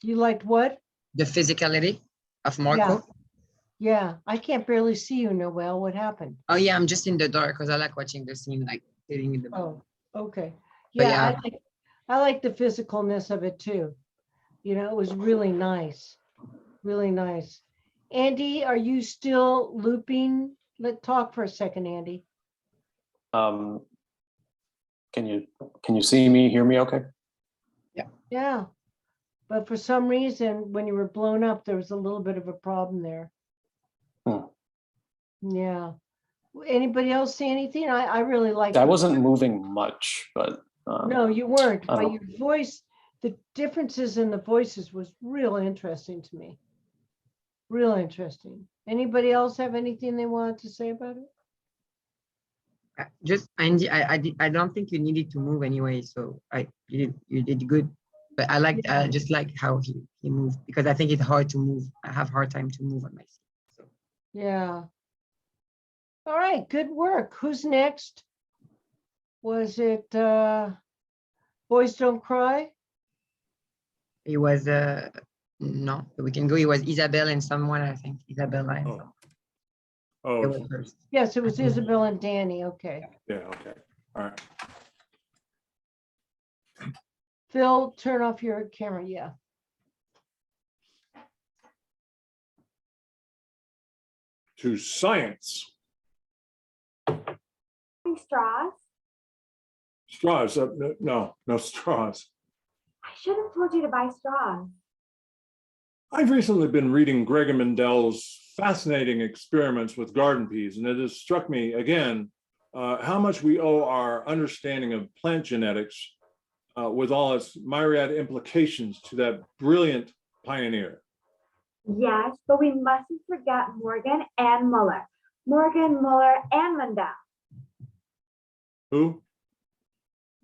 You liked what? The physicality of Marco. Yeah, I can't barely see you, Noel. What happened? Oh yeah, I'm just in the dark because I like watching the scene, like sitting in the. Oh, okay. But Yeah, yeah. I like the physicalness of it too. You know, it was really nice. Really nice. Andy, are you still looping? Let's talk for a second, Andy. Can you see me, hear me okay? Yeah. But for some reason, when you were blown up, there was a little bit of a problem there. Hmm. Yeah. Anybody else see anything? I really like. I wasn't moving much, but No, you weren't, I but don't- your voice, the differences in the voices was real interesting to me. Real interesting. Anybody else have anything they wanted to say about it? Just I don't think you needed to move anyway, so you did good. But I just like how he moved, because I think it's hard to move. I have hard time to move on my seat. So Yeah. All right, good work. Who's next? Was it Boys Don't Cry? it was no, we can go. It was Isabel and someone, I think. Isabel and Oh. someone. Oh, It was first. Yes, it was Isabel and Danny. Okay. yeah, okay, all right. Phil, turn off your camera. Yeah. To science. Straws? Straws, no straws. I should have told you to buy straws. I've recently been reading Gregor Mendel's fascinating experiments with garden peas, and it has struck me again how much we owe our understanding of plant genetics with all its myriad implications to that brilliant pioneer. Yes, but we mustn't forget Morgan and Muller. Morgan, Muller, and Mendel. Who?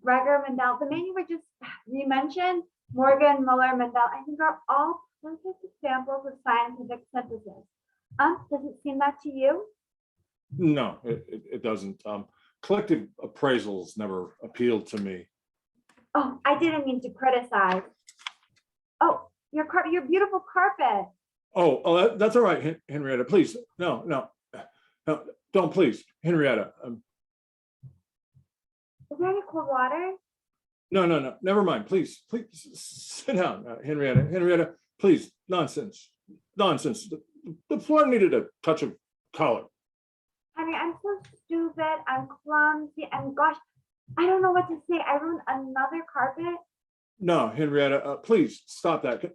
Gregor Mendel, the man you mentioned, Morgan, Muller, Mendel, I think are all perfect examples of scientific synthesis. Does it seem that to you? No, it doesn't. Collective appraisals never appealed to me. Oh, I didn't mean to criticize. Oh, your beautiful carpet. Oh, that's all right, Henrietta. Please, no, don't, please, Henrietta. Is there any cold water? No, never mind. Please sit down, Henrietta. Henrietta, please, nonsense. The floor needed a touch of color. Henry, I'm so stupid. I'm clumsy. And gosh, I don't know what to say. I ruined another carpet. No, Henrietta, please stop that.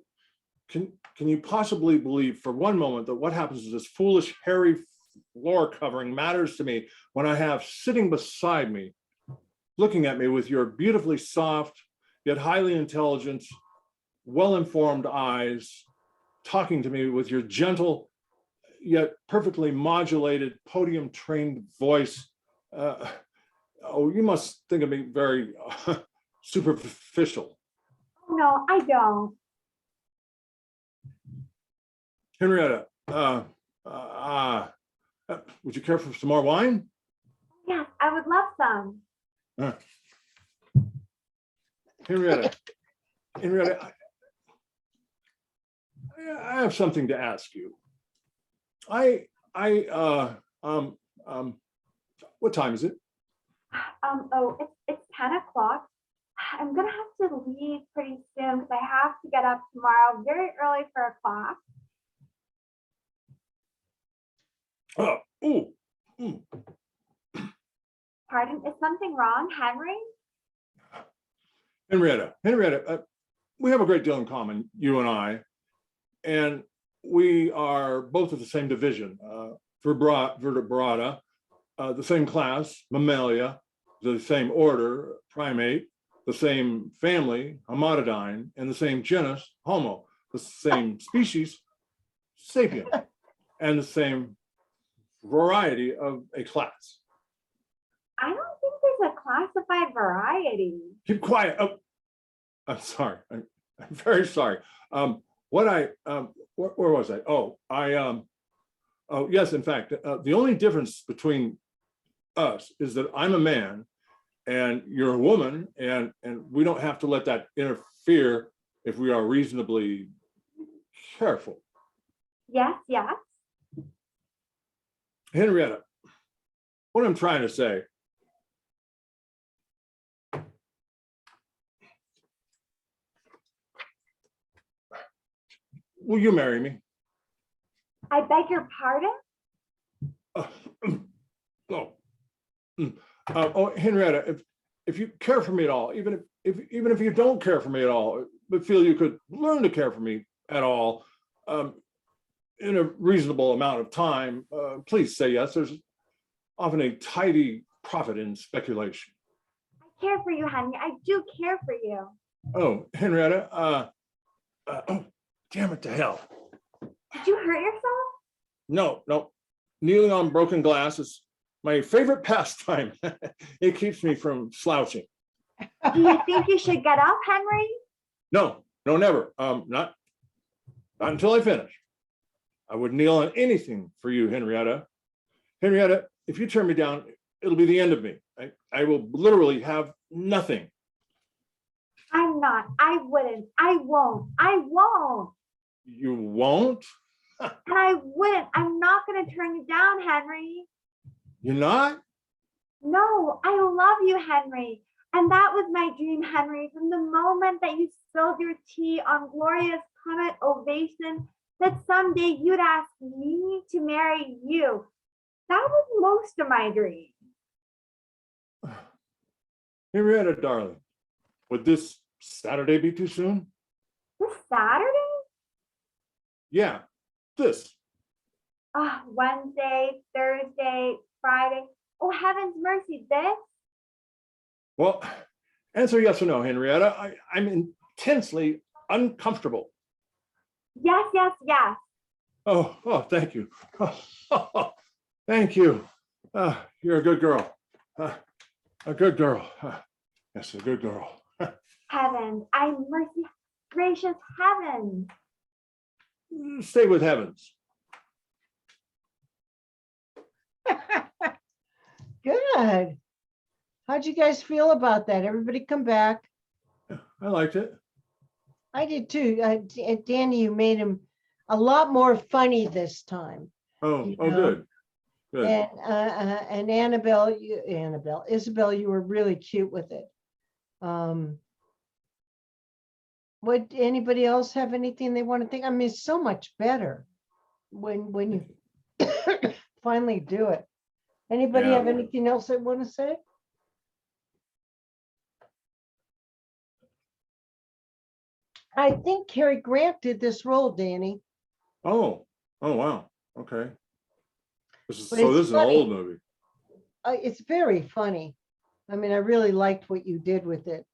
Can you possibly believe for one moment that what happens to this foolish, hairy floor covering matters to me when I have sitting beside me, looking at me with your beautifully soft, yet highly intelligent, well-informed eyes, talking to me with your gentle, yet perfectly modulated, podium-trained voice. Oh, you must think of me very superficial. Oh, no, I don't. Henrietta, would you care for some more wine? Yes, I would love some. Henrietta, I have something to ask you. What time is it? Oh, it's 10 o'clock. I'm gonna have to leave pretty soon because I have to get up tomorrow very early for a class. Pardon, is something wrong, Henry? Henrietta, we have a great deal in common, you and I, and we are both of the same division, vertebrata, the same class, Mammalia, the same order, Primate, the same family, Homotidine, and the same genus, Homo, the same species, Sapien, and the same variety of a class. I don't think there's a classified variety. Keep quiet. Oh, I'm sorry. I'm very sorry. Where was I? Oh, yes, in fact, the only difference between us is that I'm a man and you're a woman, and we don't have to let that interfere if we are reasonably careful. Yes. Henrietta, what I'm trying to say, will you marry me? I beg your pardon? Henrietta, if you care for me at all, even if you don't care for me at all, but feel you could learn to care for me at all, in a reasonable amount of time, please say yes. often a tidy profit in speculation. I care for you, Henry. I do care for you. Oh, Henrietta, oh, damn it to hell. Did you hurt yourself? No, no. Kneeling on broken glass is my favorite pastime. It keeps me from slouching. Do you think you should get up, Henry? No, no, never. Not until I finish. I would kneel on anything for you, Henrietta. Henrietta, if you turn me down, it'll be the end of me. I will literally have nothing. I'm not. I wouldn't. I won't. I won't. You won't? And I wouldn't. I'm not going to turn you down, Henry. You're not? No, I love you, Henry. And that was my dream, Henry, from the moment that you spilled your tea on Gloria's Comet Ovation, that someday you'd ask me to marry you. That was most of my dream. Henrietta, darling, would this Saturday be too soon? This Saturday? Yeah, this. Wednesday, Thursday, Friday. Oh, heaven's mercy, this? Well, answer yes or no, Henrietta. I'm intensely uncomfortable. Yes, yes, yes. Oh, thank you. Thank you. You're a good girl. A good girl. Yes, a good girl. Heavens, I mercy, gracious heavens. Stay with heavens. Good. How'd you guys feel about that? Everybody come back. I liked it. I did too. Danny, you made him a lot more funny this time. Oh, You oh, know? good. Good. And Isabel, you were really cute with it. Would anybody else have anything they want to think? I mean, it's so much better when you finally do it. Anybody Yeah. have anything else they want to say? I think Cary Grant did this role, Danny. Oh, wow. Okay. But So it's this is an funny. old movie. It's very funny. I mean, I really liked what you did with it.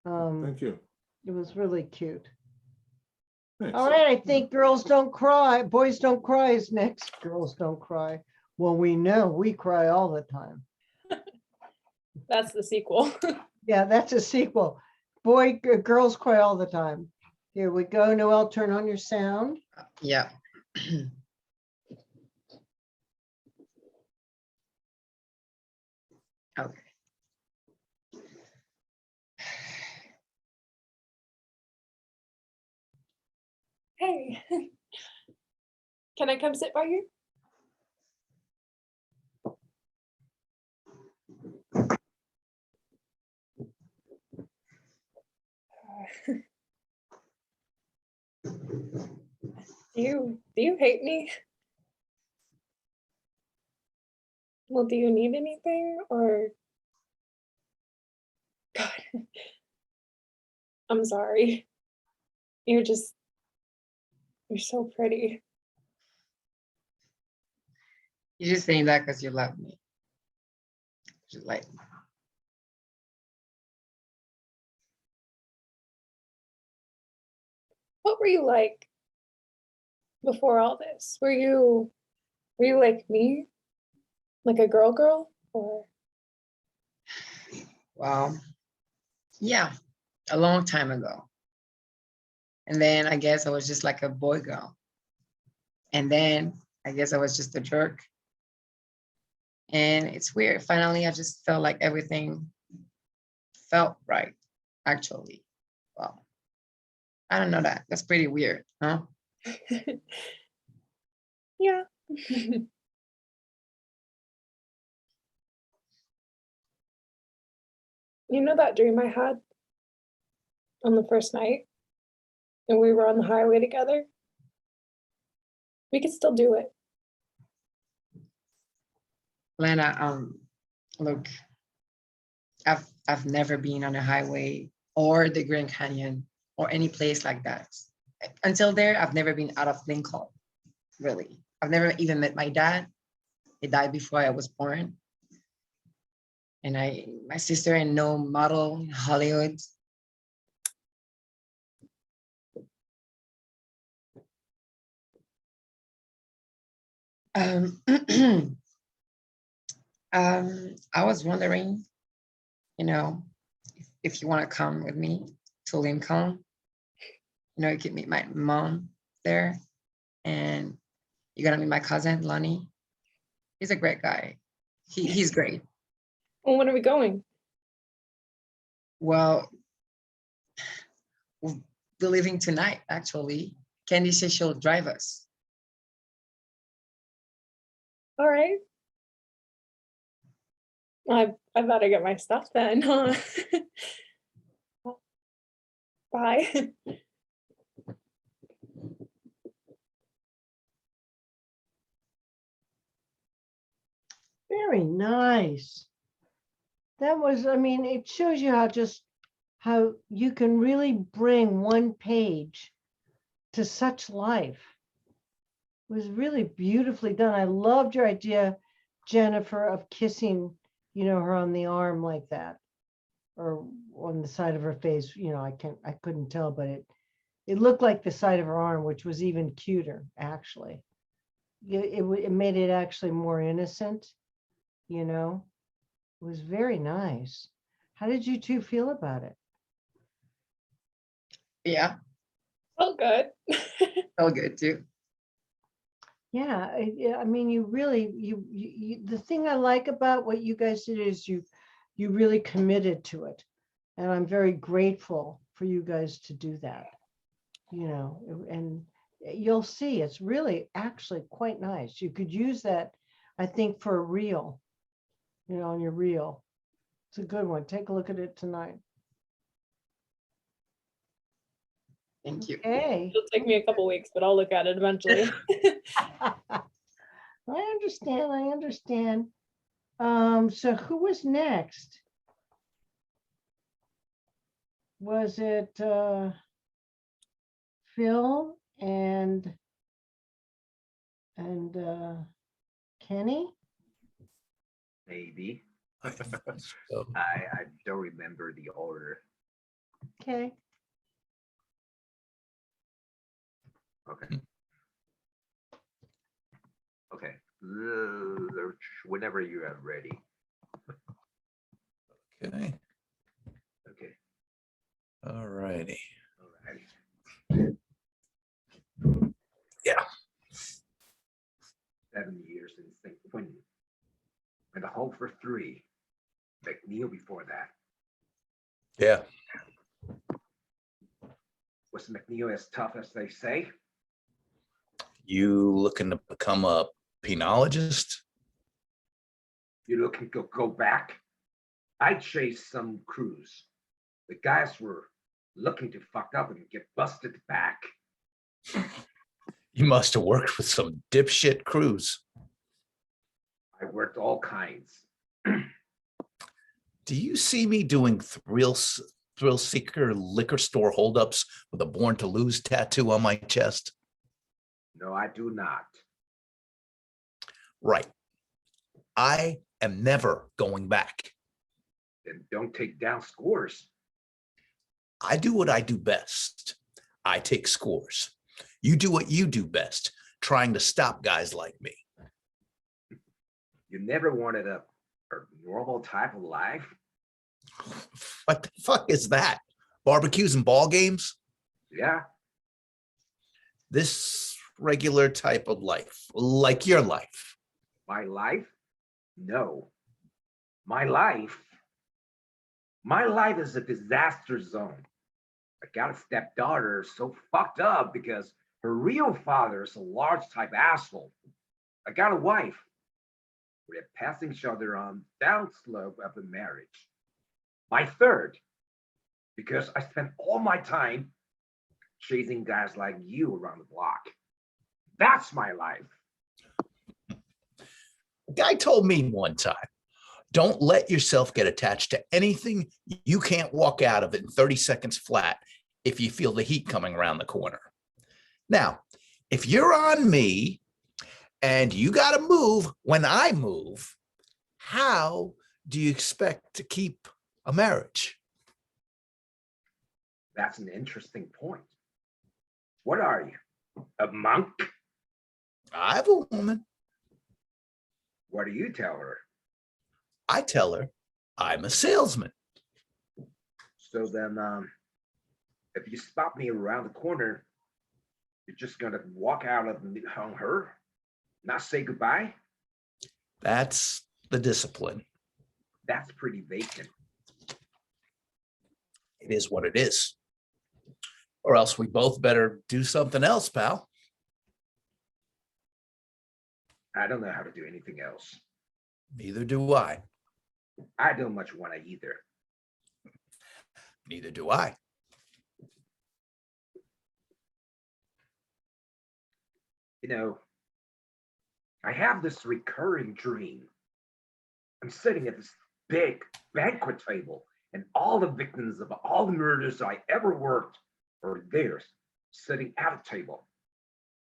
Thank you. It was really cute. Thanks. All right, I think Girls Don't Cry, Boys Don't Cry is next. Girls Don't Cry. Well, we know we cry all the time. That's the sequel. Yeah, that's a sequel. Girls cry all the time. Here we go. Noelle, turn on your sound. Yeah. Okay. Hey, can I come sit by you? Do you hate me? Well, do you need anything or? God, I'm sorry. You're so pretty. You're just saying that because you love me. Just like, What were you like before all this? Were you like me? Like a girl or? well, yeah, a long time ago. And then I guess I was just like a boy girl. And then I guess I was just a jerk. And it's weird. Finally, I just felt like everything felt right, actually. Well, I don't know that. That's pretty weird, huh? Yeah. You know that dream I had on the first night and we were on the highway together? We could still do it. Lana, look, I've never been on a highway or the Grand Canyon or any place like that. Until there, I've never been out of Lincoln, really. I've never even met my dad. He died before I was born. And my sister and no model in Hollywood. I was wondering, if you want to come with me to Lincoln, you can meet my mom there, and you're gonna meet my cousin Lonnie. He's a great guy. He's great. Well, when are we going? Well, we'll be leaving tonight, actually. Candy says she'll drive us. All right. I better get my stuff then, huh? Bye. Very nice. That was, I mean, it shows you how you can really bring one page to such life. It was really beautifully done. I loved your idea, Jennifer, of kissing, her on the arm like that, or on the side of her face. I couldn't tell, but it looked like the side of her arm, which was even cuter, actually. It made it actually more innocent, It was very nice. How did you two feel about it? Yeah, Felt good. felt good too. Yeah, I mean, you really, the thing I like about what you guys did is you really committed to it. And I'm very grateful for you guys to do that, and you'll see it's really actually quite nice. You could use that, I think, for a reel, on your reel. It's a good one. Take a look at it tonight. Thank you. Okay. It'll take me a couple weeks, but I'll look at it eventually. I understand. So who was next? Was it Phil and Kenny? Maybe. So, I don't remember the order. Okay. Okay. Okay. Whenever you are ready. okay, Okay. all righty. All right. Yeah. 7 years in St. Quentin. And a home for 3. McNeil before that. Yeah. Was McNeil as tough as they say? You looking to become a penologist? You looking to go back? I chased some crews. The guys were looking to fuck up and get busted back. You must have worked with some dipshit crews. I worked all kinds. Do you see me doing thrill seeker liquor store holdups with a Born to Lose tattoo on my chest? No, I do not. Right. I am never going back. Then don't take down scores. I do what I do best. I take scores. You do what you do best, trying to stop guys like me. You never wanted a normal type of life? What the fuck is that? Barbecues and ball games? Yeah. This regular type of life, like your life. My life? No. My life is a disaster zone. I got a stepdaughter so fucked up because her real father is a large type asshole. I got a wife. We're passing each other on downslope of the marriage. My third, because I spent all my time chasing guys like you around the block. That's my life. A guy told me one time, don't let yourself get attached to anything you can't walk out of it in 30 seconds flat if you feel the heat coming around the corner. Now, if you're on me and you got to move when I move, how do you expect to keep a marriage? That's an interesting point. What are you? A monk? I have a woman. What do you tell her? I tell her I'm a salesman. So then, if you spot me around the corner, you're just gonna walk out on her, not say goodbye? That's the discipline. That's pretty vacant. It is what it is. Or else we both better do something else, pal. I don't know how to do anything else. Neither do I. I don't much want to either. Neither do I. You know, I have this recurring dream. I'm sitting at this big banquet table, and all the victims of all the murders I ever worked are there, sitting at a table.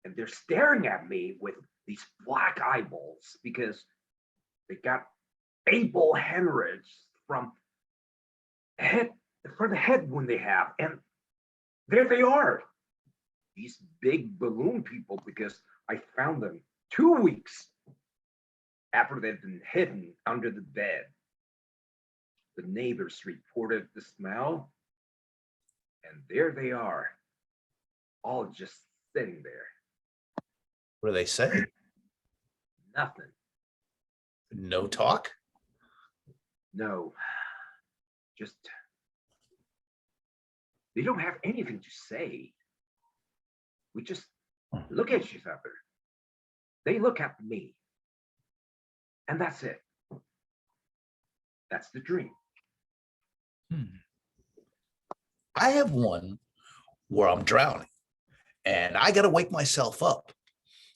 And they're staring at me with these black eyeballs because they got able hemorrhage from the head wound they have. And there they are, these big balloon people, because I found them 2 weeks after they'd been hidden under the bed. The neighbors reported the smell, and there they are, all just sitting there. What do they say? Nothing. No talk? No. Just, they don't have anything to say. We just look at each other. They look at me. And that's it. That's the dream. I have one where I'm drowning and I got to wake myself up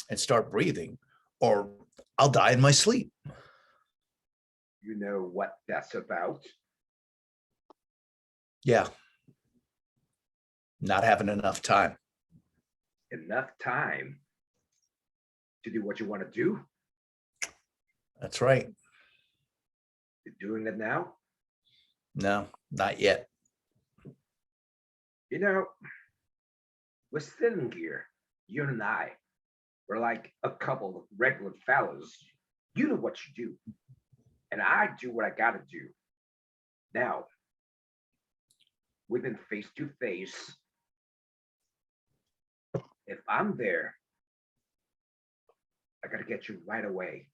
and start breathing, or I'll die in my sleep. You know what that's about? Yeah. Not having enough time. Enough time to do what you want to do? That's right. You're doing it now? No, not yet. You know, we're sitting here, you and I. We're like a couple of regular fellows. You know what you do, and I do what I gotta do. Now, we've been face to face. If I'm there, I gotta get you right away.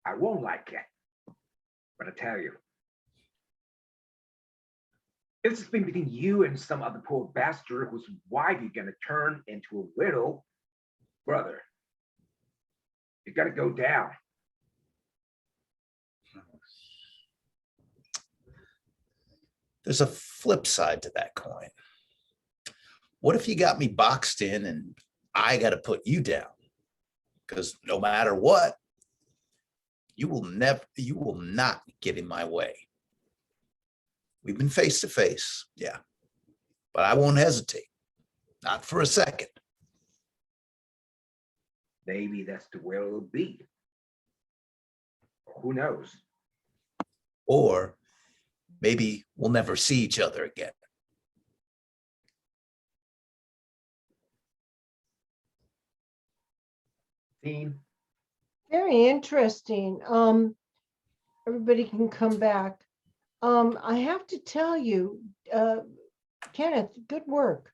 I won't like it, but I tell you, if it's been between you and some other poor bastard whose wife you're gonna turn into a widow, brother, you gotta go down. There's a flip side to that coin. What if you got me boxed in and I got to put you down? Because no matter what, you will not get in my way. We've been face to face, yeah, but I won't hesitate, not for a second. Maybe that's the way it'll be. Who knows? Or maybe we'll never see each other again. Dean, Very interesting. Everybody can come back. I have to tell you, Kenneth, good work.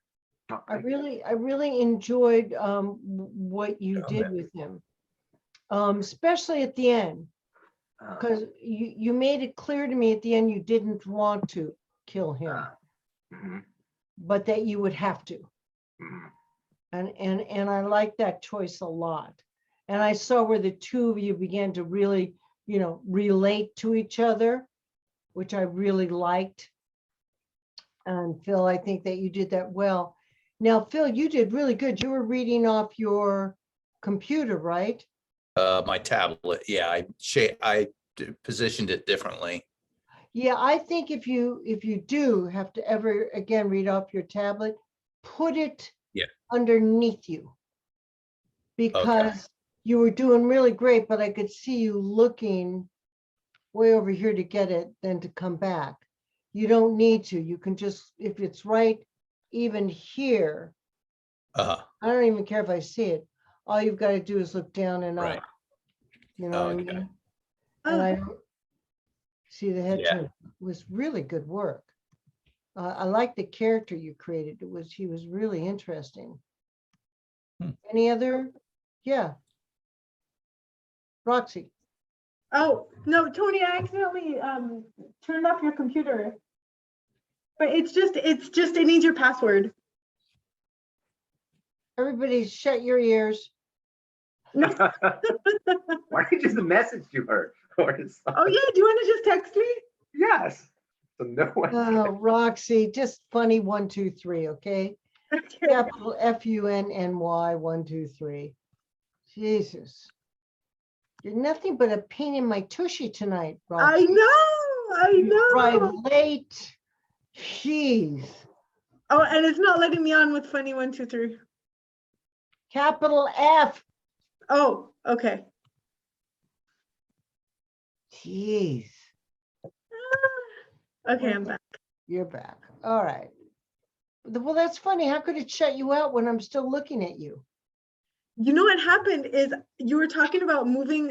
I really enjoyed what you did with him, especially at the end, because you made it clear to me at the end you didn't want to kill him, but that you would have to. And I like that choice a lot. And I saw where the two of you began to really, relate to each other, which I really liked. And Phil, I think that you did that well. Now, Phil, you did really good. You were reading off your computer, right? My tablet, yeah, I positioned it differently. Yeah, I think if you do have to ever again read off your tablet, put it underneath you, because you were doing really great, but I could see you looking way over here to get it, then to come back. You don't need to. You can just, if it's right, even here, Uh-huh. I don't even care if I see it. All you've got to do is look down and Right. up. You know what I Okay. mean? And I don't see the head Yeah. turn. It was really good work. I like the character you created. He was really interesting. Any other? Yeah. Roxy. Oh, no, Tony, I accidentally turned off your computer. But it's just, it needs your password. Everybody shut your ears. Why don't you just message to her? Or Oh something? yeah, do you want to just text me? Yes. So no one. Oh, Roxy, just funny 1, 2, 3, okay? Okay. Capital FUNNY 1, 2, 3. Jesus. You're nothing but a pain in my tushy tonight, I Roxy. know, You arrive know. late. Jeez. Oh, and it's not letting me on with funny 1, 2, 3. Capital F. Oh, okay. Jeez. Okay, I'm back. You're back. All right. Well, that's funny. How could it shut you out when I'm still looking at you? You know what happened is you were talking about moving,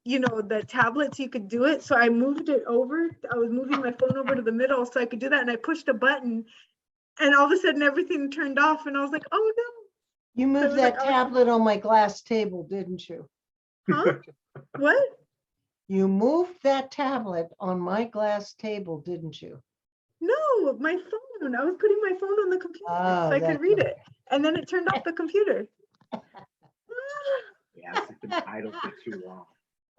you know, the tablet so you could do it. So I moved it over. I was moving my phone over to the middle so I could do that. And I pushed a button and all of a sudden everything turned off. And I was like, oh no. You So it moved was like, that tablet on my glass table, didn't you? huh? What? You moved that tablet on my glass table, didn't you? No, my phone. I was putting my phone on the computer Oh, so I could that's read right. it. And then it turned off the computer. Yeah, it's been idle for too long.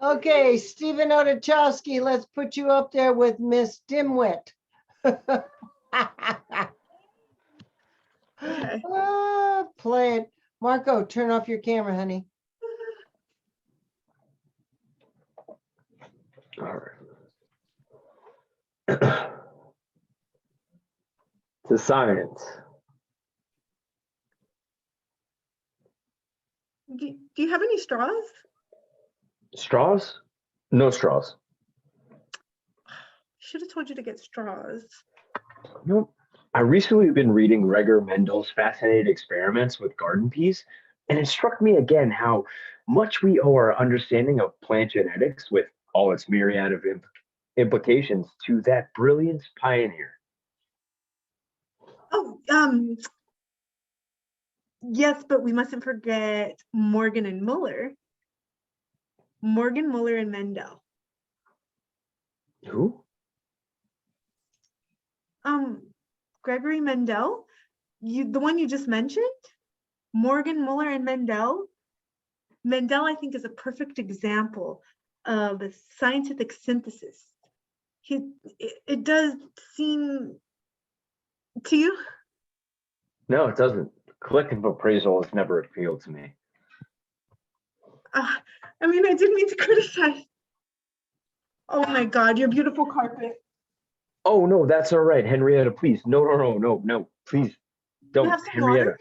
Okay, Stephen Otochowski, let's put you up there with Miss Dimwit. Okay. Play it. Marco, turn off your camera, honey. All right. To science. Do you have any straws? Straws? No straws. Should have told you to get straws. Nope. I recently been reading Gregor Mendel's fascinating experiments with garden peas, and it struck me again how much we owe our understanding of plant genetics with all its myriad of implications to that brilliant pioneer. Oh, yes, but we mustn't forget Morgan and Muller. Morgan, Muller, and Mendel. Who? Gregory Mendel, the one you just mentioned, Morgan, Muller, and Mendel. Mendel, I think, is a perfect example of a scientific synthesis. It does seem to you? No, it doesn't. Collective appraisal has never appealed to me. I mean, I didn't mean to criticize. Oh my God, your beautiful carpet. Oh no, that's all right, Henrietta. Please, no, please, don't, have some Henrietta. water?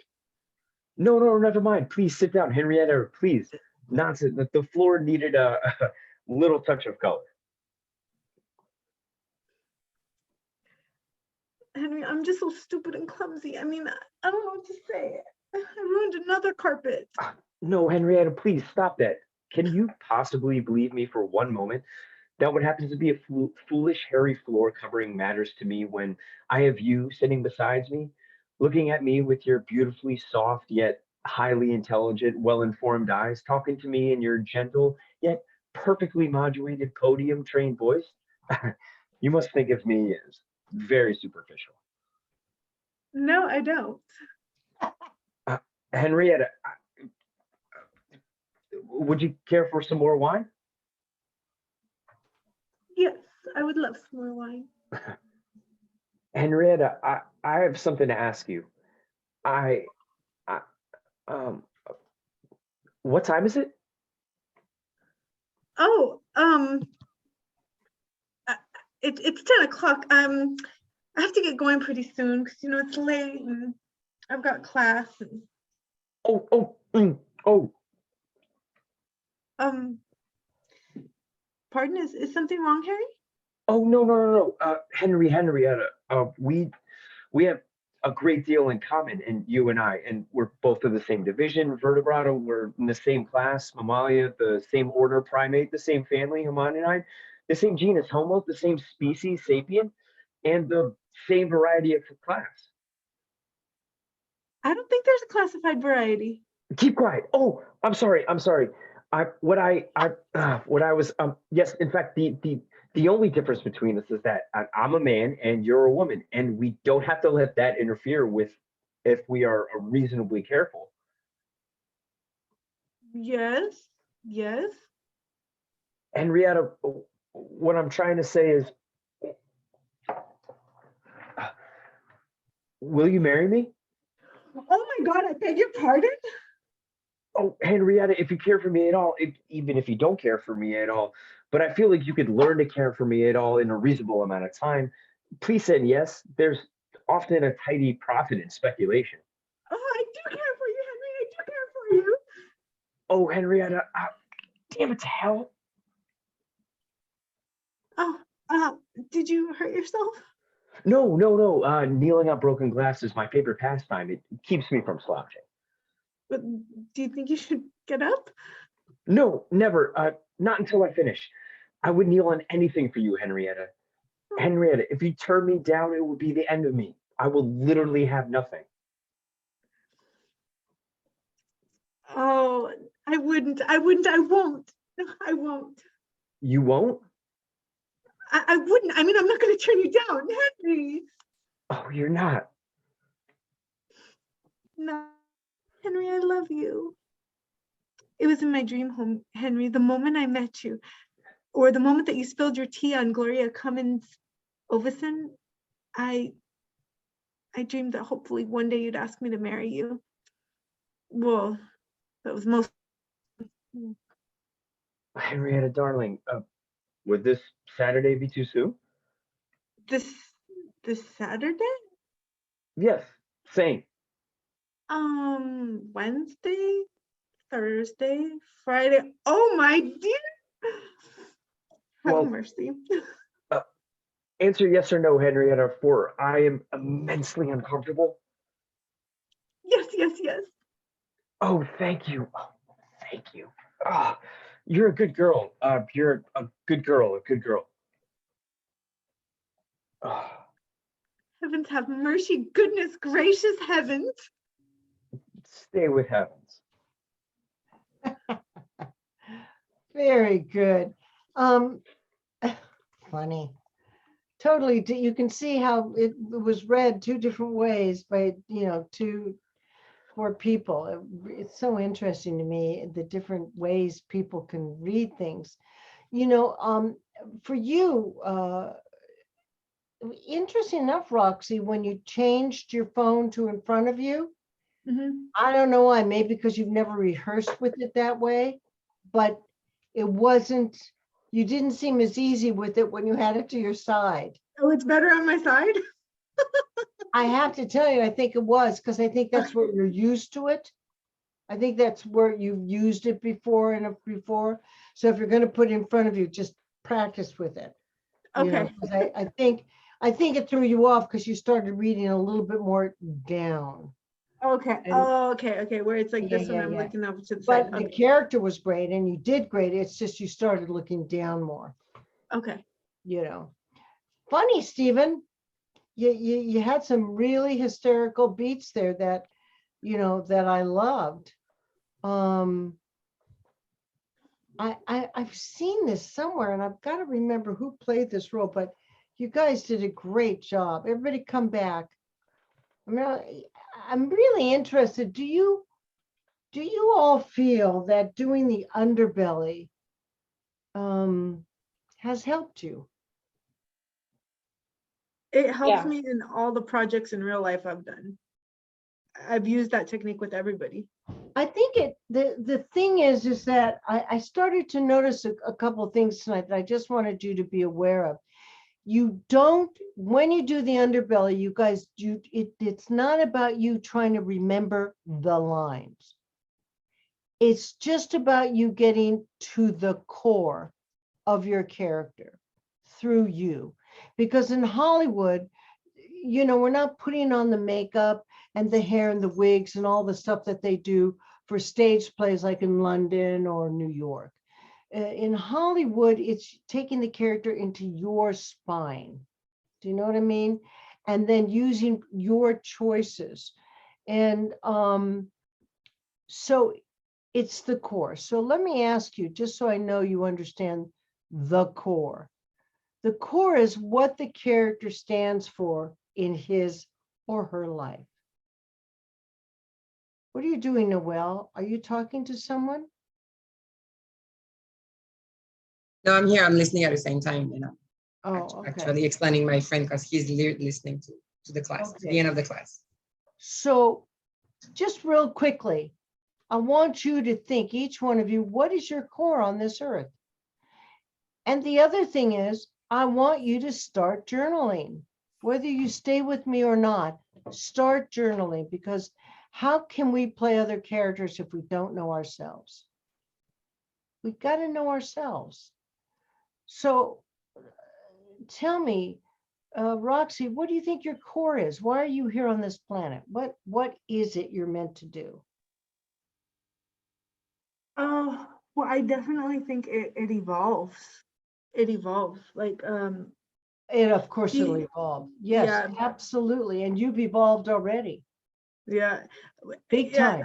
No, never mind. Please sit down, Henrietta. Please, nonsense. The floor needed a little touch of color. Henry, I'm just so stupid and clumsy. I mean, I don't know what to say. I ruined another carpet. No, Henrietta, please stop that. Can you possibly believe me for one moment that what happens to be a foolish, hairy floor covering matters to me when I have you sitting beside me, looking at me with your beautifully soft yet highly intelligent, well-informed eyes, talking to me in your gentle yet perfectly modulated podium-trained voice? You must think of me as very superficial. No, I don't. Henrietta, would you care for some more wine? Yes, I would love some more wine. Henrietta, I have something to ask you. What time is it? Oh, it's 10 o'clock. I have to get going pretty soon because you know it's late and I've got class. And... Oh, Um, pardon, is something wrong, Harry? Oh, no. Henrietta, we have a great deal in common, and you and I, and we're both of the same division, vertebrata. We're in the same class, Mammalia, the same order, primate, the same family, Hominidid, the same genus, Homo, the same species, Sapien, and the same variety of class. I don't think there's a classified variety. Keep quiet. Oh, I'm sorry. What I was, yes, in fact, the only difference between us is that I'm a man and you're a woman, and we don't have to let that interfere with if we are reasonably careful. Yes, yes. Henrietta, what I'm trying to say is, will you marry me? Oh my God, I beg your pardon? Oh, Henrietta, if you care for me at all, even if you don't care for me at all, but I feel like you could learn to care for me at all in a reasonable amount of time, please say yes. There's often a tidy profit in speculation. Oh, I do care for you, Henry. I do care for you. Oh, Henrietta, damn it to hell. Oh, did you hurt yourself? No. Kneeling on broken glass is my favorite pastime. It keeps me from slouching. But do you think you should get up? No, never. Not until I finish. I would kneel on anything for you, Henrietta. Henrietta, if you turn me down, it would be the end of me. I will literally have nothing. Oh, I won't. No, I won't. You won't? I wouldn't. I mean, I'm not going to turn you down, Henry. Oh, you're not. No, Henry, I love you. It was in my dream home, Henry, the moment I met you, or the moment that you spilled your tea on Gloria Cummins Ovison, I dreamed that hopefully one day you'd ask me to marry you. Well, that was most. Henrietta, darling, would this Saturday be too soon? This Saturday? Yes, same. Wednesday, Thursday, Friday. Oh my dear. Have Well, mercy. Answer yes or no, Henrietta, for I am immensely uncomfortable. Yes. Oh, thank you. Oh, thank you. Ah, you're a good girl. You're a good girl. Ah, Heavens have mercy. Goodness gracious heavens. stay with heavens. Very good. Funny. Totally. You can see how it was read two different ways by, for people. It's so interesting to me, the different ways people can read things. For you, interesting enough, Roxy, when you changed your phone to in front of you, I don't know why, maybe because you've never rehearsed with it that way, but you didn't seem as easy with it when you had it to your side. Oh, it's better on my side? I have to tell you, I think it was, because I think that's where you're used to it. I think that's where you've used it before. So if you're going to put it in front of you, just practice with it. Okay. 'Cause I think it threw you off because you started reading a little bit more down. Okay. Okay. Where it's like this one, I'm Yeah. looking over to the But side. the Okay. character was great and you did great. It's just you started looking down more. Okay. Funny, Stephen. You had some really hysterical beats there that I loved. I've seen this somewhere and I've got to remember who played this role, but you guys did a great job. Everybody come back. I mean, I'm really interested. Do you all feel that doing the underbelly has helped you? It helps Yeah. me in all the projects in real life I've done. I've used that technique with everybody. I think the thing is that I started to notice a couple of things tonight that I just wanted you to be aware of. You don't, when you do the underbelly, you guys do it's not about you trying to remember the lines. It's just about you getting to the core of your character through you. Because in Hollywood, we're not putting on the makeup and the hair and the wigs and all the stuff that they do for stage plays like in London or New York. In Hollywood, it's taking the character into your spine. Do you know what I mean? And then using your choices. And so it's the core. So let me ask you, just so I know you understand the core. The core is what the character stands for in his or her life. What are you doing, Noelle? Are you talking to someone? No, I'm here. I'm listening at the same time, Oh, okay. actually explaining my friend because he's listening to the class, to the Okay. end of the class. So just real quickly, I want you to think, each one of you, what is your core on this earth? And the other thing is, I want you to start journaling. Whether you stay with me or not, start journaling, because how can we play other characters if we don't know ourselves? We've got to know ourselves. So tell me, Roxy, what do you think your core is? Why are you here on this planet? What is it you're meant to do? Oh, well, I definitely think it evolves. It evolves. Like, And of course it'll the- evolve. Yes, yeah. absolutely. And you've evolved already, yeah. big Yeah,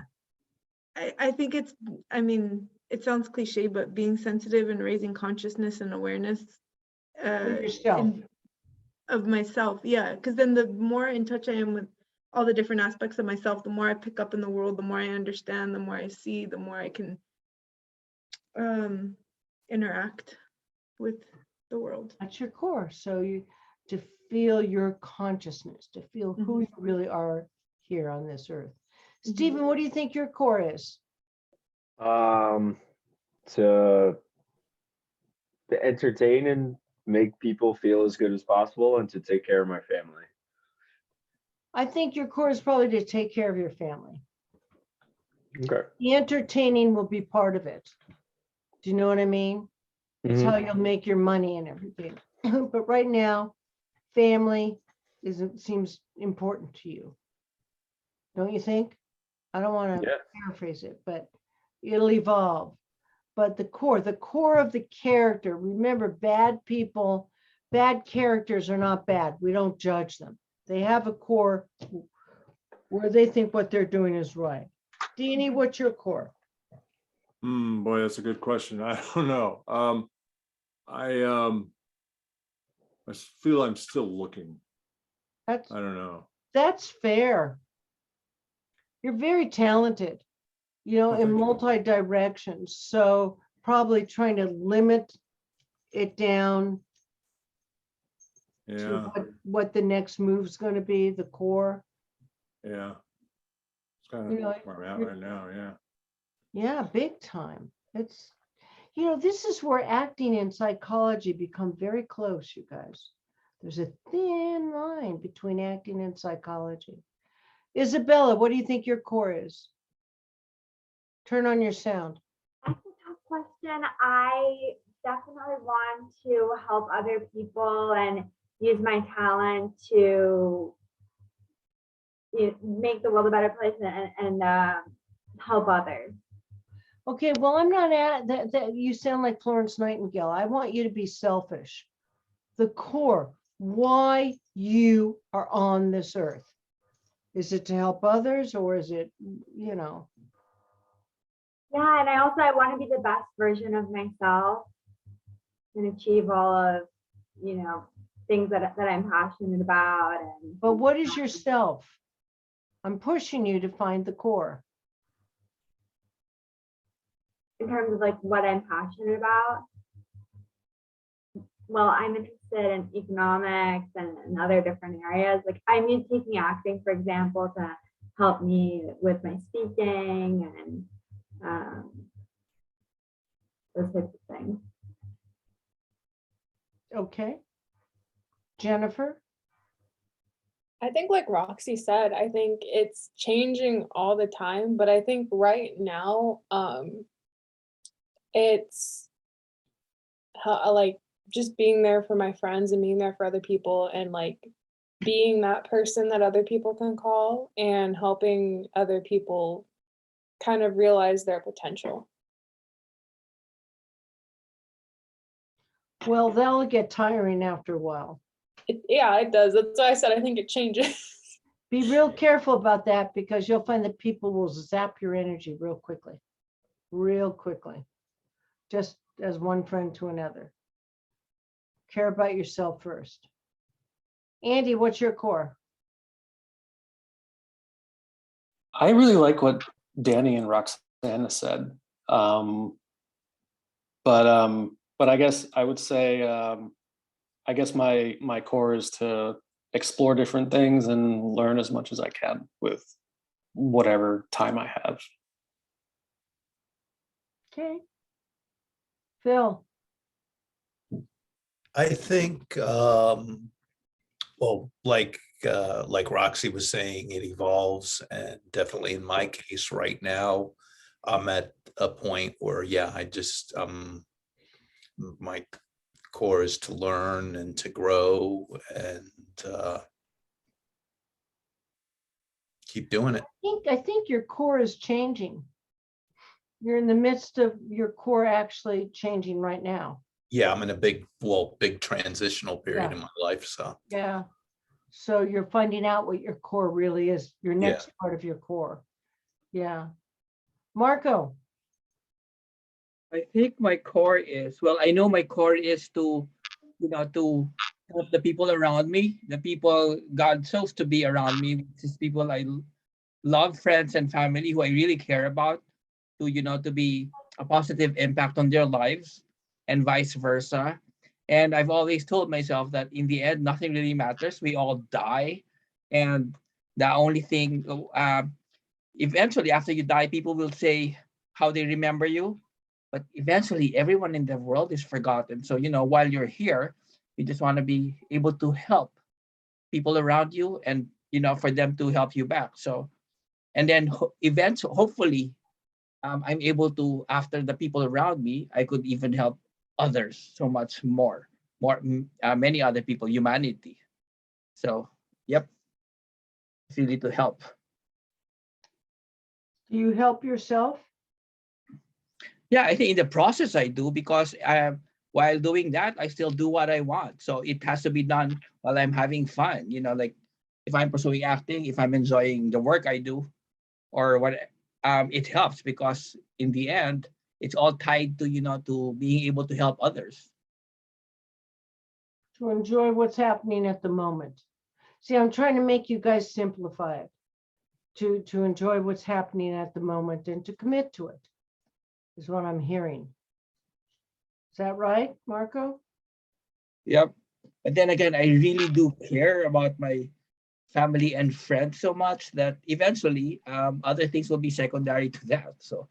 time. I think it's, I mean, it sounds cliche, but being sensitive and raising consciousness and awareness For yourself. of myself. Yeah, because then the more in touch I am with all the different aspects of myself, the more I pick up in the world, the more I understand, the more I see, the more I can interact with the world. That's your core. So to feel your consciousness, to feel who you really are here on this earth. Stephen, what do you think your core is? To entertain and make people feel as good as possible, and to take care of my family. I think your core is probably to take care of your family. Okay. The entertaining will be part of it. Do you know what I mean? It's how you'll make your money and everything. But right now, family seems important to you. Don't you think? I don't want to paraphrase it, but it'll evolve. But the core of the character, remember, bad people, bad characters are not bad. We don't judge them. They have a core where they think what they're doing is right. Deanie, what's your core? Boy, that's a good question. I don't know. I feel I'm still looking. I don't know. That's fair. You're very talented, in multi-directions. So probably trying to limit it down to what the next move's going to be, the core. Yeah. It's kind of where I'm at right now. Yeah. Yeah, big time. It's, this is where acting and psychology become very close, you guys. There's a thin line between acting and psychology. Isabella, what do you think your core is? Turn on your sound. That's a tough question. I definitely want to help other people and use my talent to make the world a better place and help others. Okay, well, I'm not at that. You sound like Florence Nightingale. I want you to be selfish. The core, why you are on this earth. Is it to help others, or is it, Yeah, and I want to be the best version of myself and achieve all of, things that I'm passionate about. But what is yourself? I'm pushing you to find the core. In terms of like what I'm passionate about, well, I'm interested in economics and other different areas. Like I'm taking acting, for example, to help me with my speaking and those types of things. Okay. Jennifer? I think like Roxy said, I think it's changing all the time, but I think right now, it's like just being there for my friends and being there for other people and like being that person that other people can call and helping other people kind of realize their potential. Well, that'll get tiring after a while. Yeah, it does. That's why I said I think it changes. Be real careful about that because you'll find that people will zap your energy real quickly. Real quickly. Just as one friend to another. Care about yourself first. Andy, what's your core? I really like what Danny and Roxana said. But I guess I would say I guess my core is to explore different things and learn as much as I can with whatever time I have. Okay. Phil. I think, well, like Roxy was saying, it evolves, and definitely in my case right now, I'm at a point where, yeah, I just, my core is to learn and to grow and keep doing it. I think your core is changing. You're in the midst of your core actually changing right now. Yeah, I'm in a big transitional period Yeah. in my life. So Yeah. So you're finding out what your core really is, your next part of your core. Yeah. Marco. I think my core is, well, I know my core is to, to help the people around me, the people God chose to be around me, which is people I love, friends and family who I really care about, to, to be a positive impact on their lives and vice versa. And I've always told myself that in the end, nothing really matters. We all die. And the only thing, eventually after you die, people will say how they remember you. But eventually everyone in the world is forgotten. So, while you're here, you just want to be able to help people around you and, for them to help you back. So, and then hopefully I'm able to, after the people around me, I could even help others so much more, many other people, humanity. So, yep, it's really to help. Do you help yourself? Yeah, I think in the process I do, because while doing that, I still do what I want. So it has to be done while I'm having fun. Like if I'm pursuing acting, if I'm enjoying the work I do, or what, it helps because in the end, it's all tied to, to being able to help others. To enjoy what's happening at the moment. See, I'm trying to make you guys simplify it. To enjoy what's happening at the moment and to commit to it, is what I'm hearing. Is that right, Marco? Yep. But then again, I really do care about my family and friends so much that eventually other things will be secondary to that. So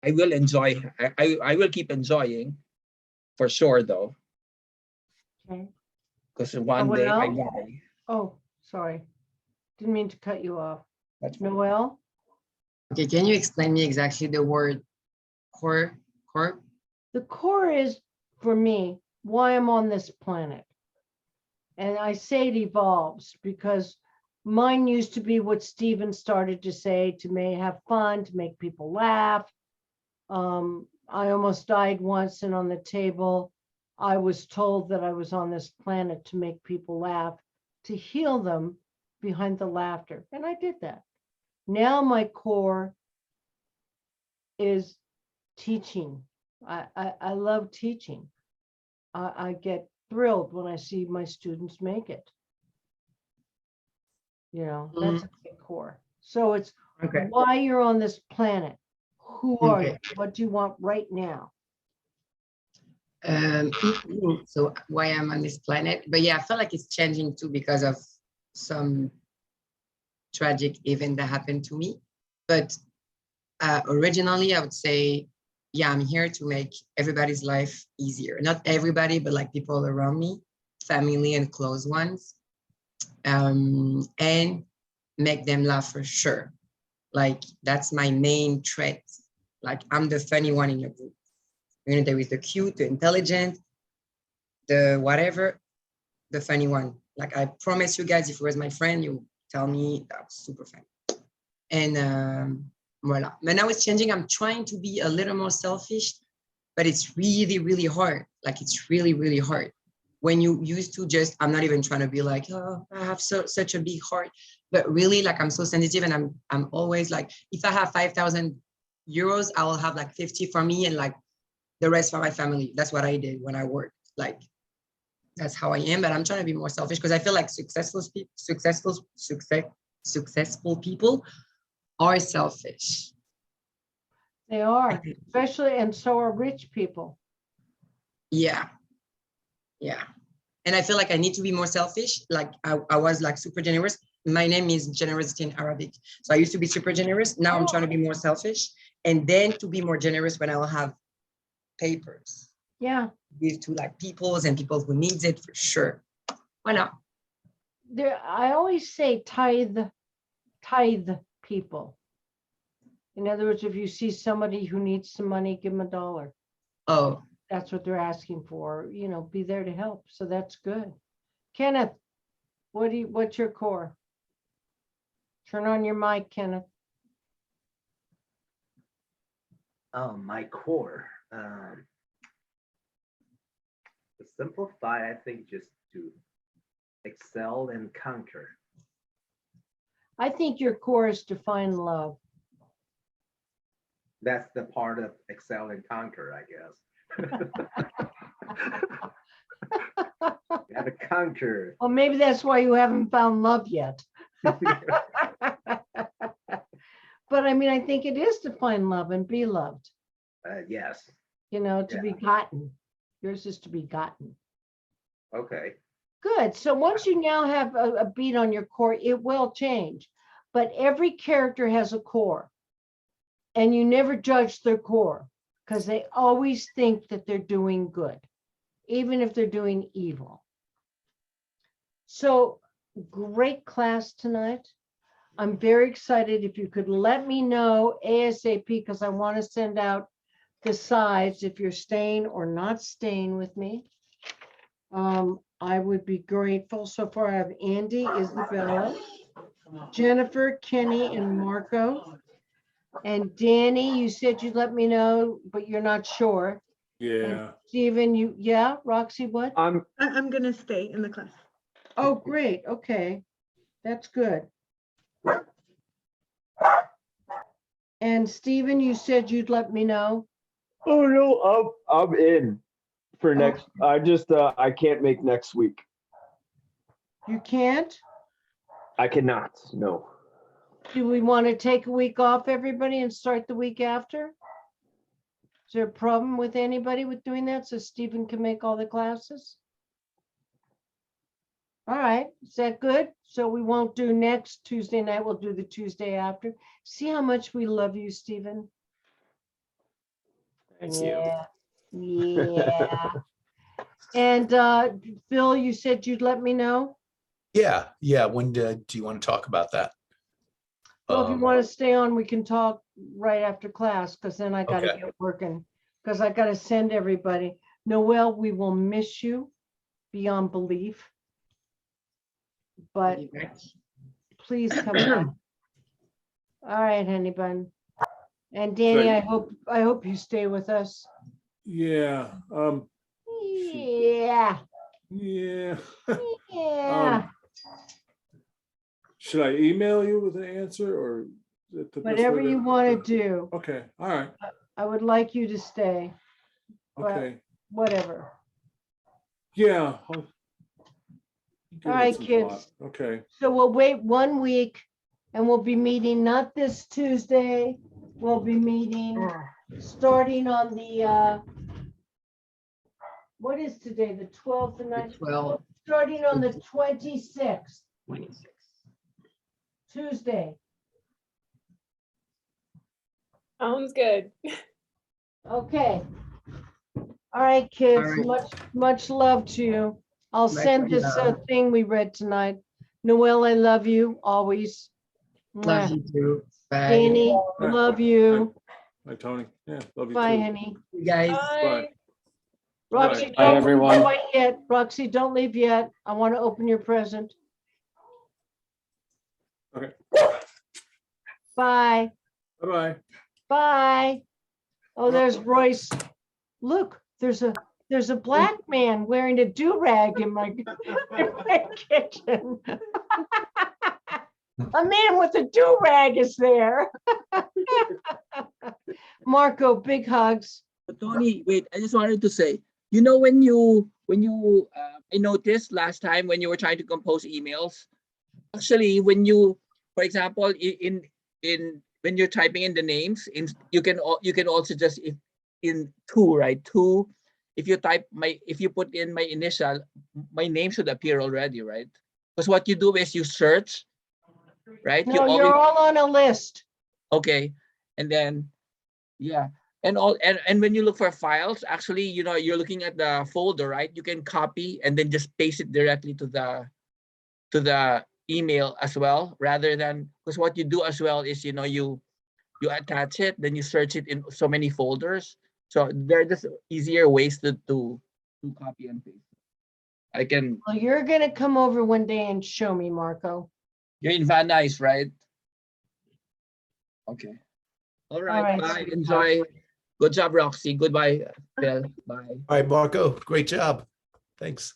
I will enjoy, I will keep enjoying for sure though. Okay. Because one day I die. Oh, sorry. Didn't mean to cut you off. That's Noel? Okay, can you explain me exactly the word core? The core is, for me, why I'm on this planet. And I say it evolves because mine used to be what Stephen started to say, to have fun, to make people laugh. I almost died once, and on the table, I was told that I was on this planet to make people laugh, to heal them behind the laughter. And I did that. Now my core is teaching. I love teaching. I get thrilled when I see my students make it. That's a big core. So it's why you're on this planet. Who are you? What do you want right now? So why I'm on this planet, but yeah, I feel like it's changing too because of some tragic event that happened to me. But originally I would say, yeah, I'm here to make everybody's life easier. Not everybody, but like people around me, family and close ones. and make them laugh for sure. Like that's my main trait. Like I'm the funny one in the group. You know, there is the cute, the intelligent, the whatever, the funny one. Like I promise you guys, if you was my friend, you tell me that was super funny. And voila. But now it's changing. I'm trying to be a little more selfish, but it's really, really hard. Like it's really, really hard. When you used to just, I'm not even trying to be like, oh, I have such a big heart, but really like I'm so sensitive, and I'm always like, if I have 5,000 euros, I will have like 50 for me and like the rest for my family. That's what I did when I worked. Like that's how I am, but I'm trying to be more selfish because I feel like successful people are selfish. They are, especially, and so are rich people. Yeah. Yeah. And I feel like I need to be more selfish. Like I was like super generous. My name is generosity in Arabic. So I used to be super generous. Now I'm trying to be more selfish and then to be more generous when I will have papers. Yeah. Give to like peoples and people who needs it for sure. Why not? I always say tithe people. In other words, if you see somebody who needs some money, give them $1. Oh. That's what they're asking for, you know, be there to help. So that's good. Kenneth, what's your core? Turn on your mic, Kenneth. Oh, my core. To simplify, I think just to excel and conquer. I think your core is to find love. That's the part of excel and conquer, I guess. Gotta conquer. Well, maybe that's why you haven't found love yet. But I mean, I think it is to find love and be loved. Yes. You know, to be gotten. Yours is to be gotten. Okay. Good. So once you now have a beat on your core, it will change. But every character has a core. And you never judge their core because they always think that they're doing good, even if they're doing evil. So great class tonight. I'm very excited. If you could let me know ASAP, because I want to send out the sides if you're staying or not staying with me. I would be grateful. So far I have Andy, Isabella, Jennifer, Kenny, and Marco. And Danny, you said you'd let me know, but you're not sure. Yeah. And Stephen, yeah, Roxy, what? I'm gonna stay in the class. Oh, great. Okay. That's good. And Stephen, you said you'd let me know. Oh no, I'm in for next. I just I can't make next week. You can't? I cannot. No. Do we want to take a week off, everybody, and start the week after? Is there a problem with anybody with doing that so Stephen can make all the classes? All right, is that good? So we won't do next Tuesday night, we'll do the Tuesday after. See how much we love you, Stephen? Thank Yeah. And Phil, you said you'd let me know? Yeah. When do you want to talk about that? Well, if you want to stay on, we can talk right after class, because then I got to Okay. get working, because I got to send everybody. Noelle, we will miss you beyond belief. But please come back. All right, honey bun. And Danny, I hope you stay with us. Yeah. Yeah. Yeah. Yeah. Should I email you with an answer, or is it the best way Whatever you want to do. Okay. All right. I would like you to stay. But Okay. whatever. Yeah. All right, kids. Okay. So we'll wait 1 week and we'll be meeting, not this Tuesday. We'll be meeting starting on the, what is today? The 12th and 19th? 12. Starting on the 26th, 26. Tuesday. Sounds good. Okay. All right, kids, All right. much love to you. I'll send this thing we read tonight Noel, I love you always. Love Mwah. you too. Bye. Danny, Bye. love you. Hi, Tony. Yeah, love you Bye, too. honey. You guys. Bye. Roxy, Bye, don't everyone. leave quite yet. Roxy, don't leave yet. I want to open your present. Okay. Bye. Bye-bye. Bye. Oh, there's Royce. Look, there's a black man wearing a do-rag in my kitchen. A man with a do-rag is there. Marco, big hugs. Tony, wait, I just wanted to say, I noticed last time when you were trying to compose emails, actually, for example, when you're typing in the names, you can also just in two, right? Two, if you put in my initial, my name should appear already, right? Because what you do is you search, right? No, you're all on a list. Okay, and then yeah, and when you look for files, actually, you're looking at the folder, right? You can copy and then just paste it directly to the email as well, rather than, because what you do as well is you attach it, then you search it in so many folders. So there are just easier ways to copy and paste. I can. Well, you're gonna come over one day and show me, Marco. You're in Van Nuys, right? Okay. All right. right, Bye. sweetheart. Enjoy. Good job, Roxy. Goodbye, Phil. Bye. All right, Marco, great job. Thanks.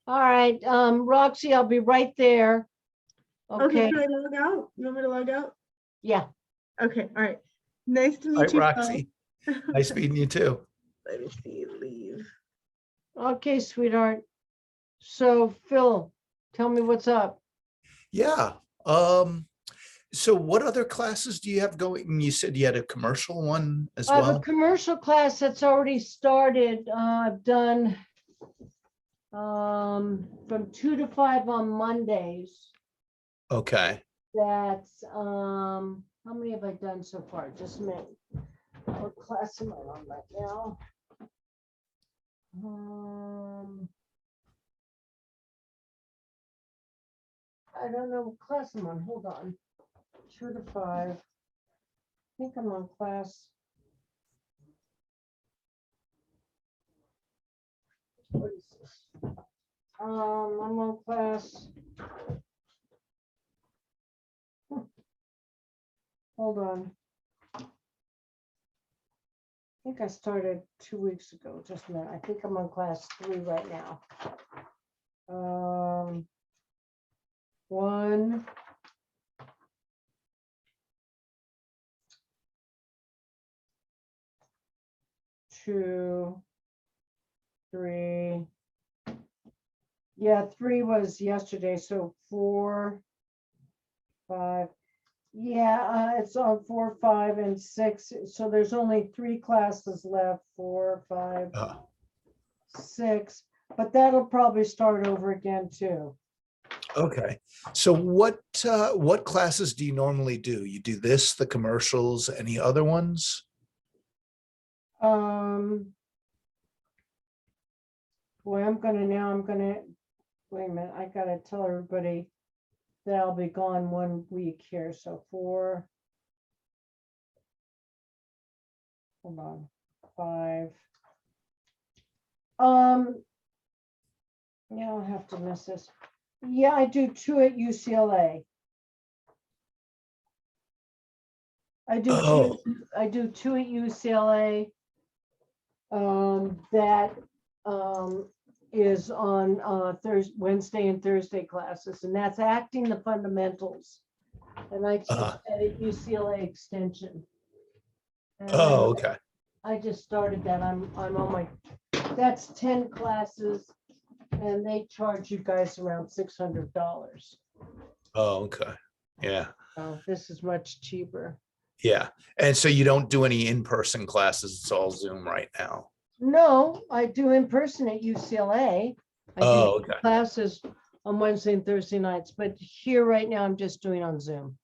All right, Roxy, I'll be right there. Okay, Okay, can I log out? You want me to log out? yeah. Okay, all right. Nice to All meet right, you. Phil. Roxy. Nice meeting you too. Let me see, leave. Okay, sweetheart. So Phil, tell me what's up. Yeah. So what other classes do you have going? You said you had a commercial one as I have a well? commercial class that's already started. I've done from 2 to 5 on Mondays. Okay. That's how many have I done so far? Just a minute. What class am I on right now? I don't know what class I'm on. Hold on. 2 to 5. I think I'm on class. What is this? I'm on class. Hold on. I think I started 2 weeks ago. Just a minute. I think I'm on class 3 right now. 1. 2, 3. Yeah, 3 was yesterday, so 4, 5. Yeah, it's on 4, 5, and 6. So there's only 3 classes left, 4, 5, 6. But that'll probably start over again too. Okay. So what classes do you normally do? You do this, the commercials, any other ones? Boy, I'm gonna, wait a minute, I gotta tell everybody that I'll be gone 1 week here, so 4. Hold on, 5. Yeah, I'll have to miss this. Yeah, I do 2 at UCLA. I do Oh. 2, I do 2 at UCLA. That is on Thursday, Wednesday and Thursday classes, and that's acting the fundamentals. And I teach that at UCLA Extension. And Oh, okay. I just started that. I'm on my, that's 10 classes, and they charge you guys around $600. Oh, okay. Yeah. Oh, this is much cheaper. Yeah. And so you don't do any in-person classes. It's all Zoom right now. No, I do in person at UCLA. I do Okay. classes on Wednesday and Thursday nights, but here right now I'm just doing on Zoom.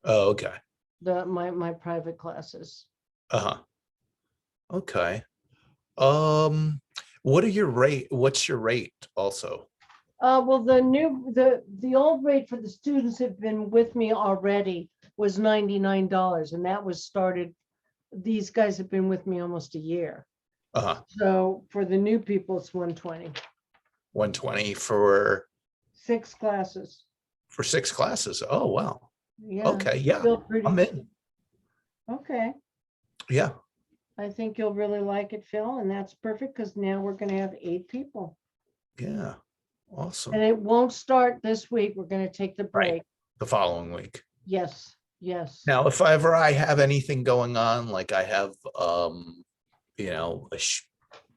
Oh, okay. My private classes. Okay. What's your rate also? Well, the old rate for the students have been with me already was $99, and that was started, these guys have been with me almost a year. Uh-huh. So for the new people, it's 120, 120 for 6 classes. 6 classes. Oh, wow. Yeah. Okay, yeah, Still pretty. I'm in. Okay, Yeah, I think you'll really like it, Phil, and that's perfect because now we're gonna have 8 people. yeah. Awesome. And it won't start this week. We're gonna take the Right. break. The following week. Yes, yes. Now, if ever I have anything going on, like I have, a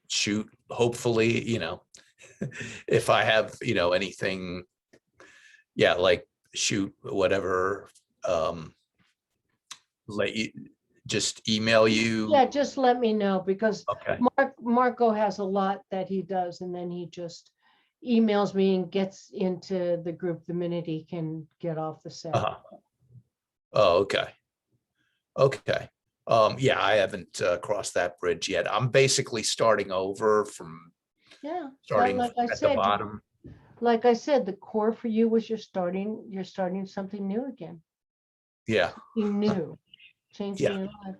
shoot, hopefully, if I have, anything, yeah, like shoot, whatever, let you, just email you. Yeah, just let me know because Okay. Marco has a lot that he does, and then he just emails me and gets into the group the minute he can get off the set. Uh-huh. Oh, okay. Okay. Yeah, I haven't crossed that bridge yet. I'm basically starting over from Yeah, but starting like I at the said, bottom. like I said, the core for you was you're starting something new again. Yeah. Something new, changing Yeah. your life.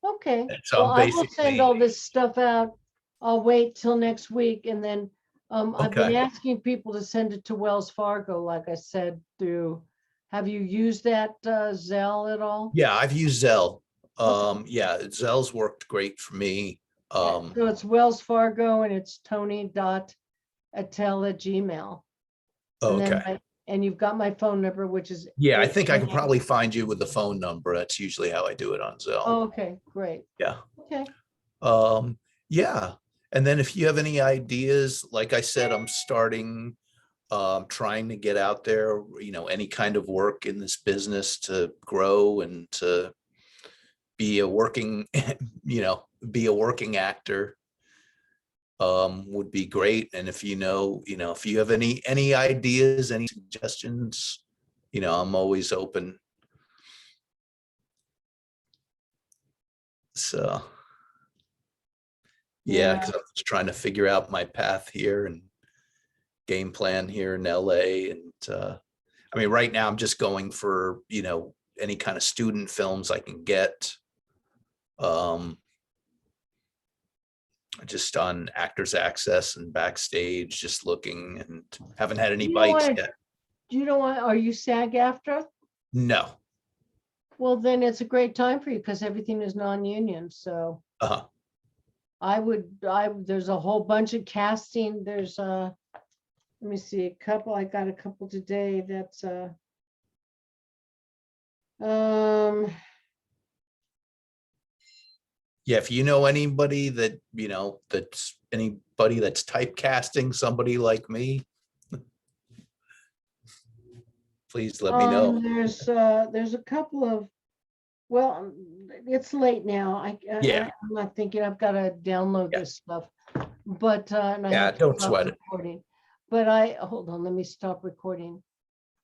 Okay, So well, I'm I will send basically, all this stuff out. I'll wait till next week, and then I've been Okay. asking people to send it to Wells Fargo, like I said, through, have you used that Zelle at all? yeah, I've used Zelle. Yeah, Zelle's worked great for me. So it's Wells Fargo and it's Toni.Attell@gmail. And then Okay. and you've got my phone number, which is. Yeah, I think I can probably find you with the phone number. That's usually how I do it on Zelle. Oh, okay, great. Yeah. Okay. Yeah. And then if you have any ideas, like I said, I'm starting trying to get out there, any kind of work in this business to grow and to be a working, be a working actor would be great. And if if you have any ideas, any suggestions, I'm always open. So yeah, because I'm just trying to figure out my path here and game plan here in LA. And I mean, right now I'm just going for, any kind of student films I can get. Just on Actors Access and Backstage, just looking, and haven't had any You don't bites wanna- yet. are you SAG-AFTRA? No. Well, then it's a great time for you because everything is non-union, so. Uh-huh. There's a whole bunch of casting. There's let me see, I got a couple today that's Yeah, if you know anybody that, that's anybody that's typecasting somebody like me, please let me know. there's a couple of, well, it's late now. Yeah. I'm not thinking I've got to download this stuff, but and I Yeah, have to don't stop sweat it. recording. But hold on, let me stop recording.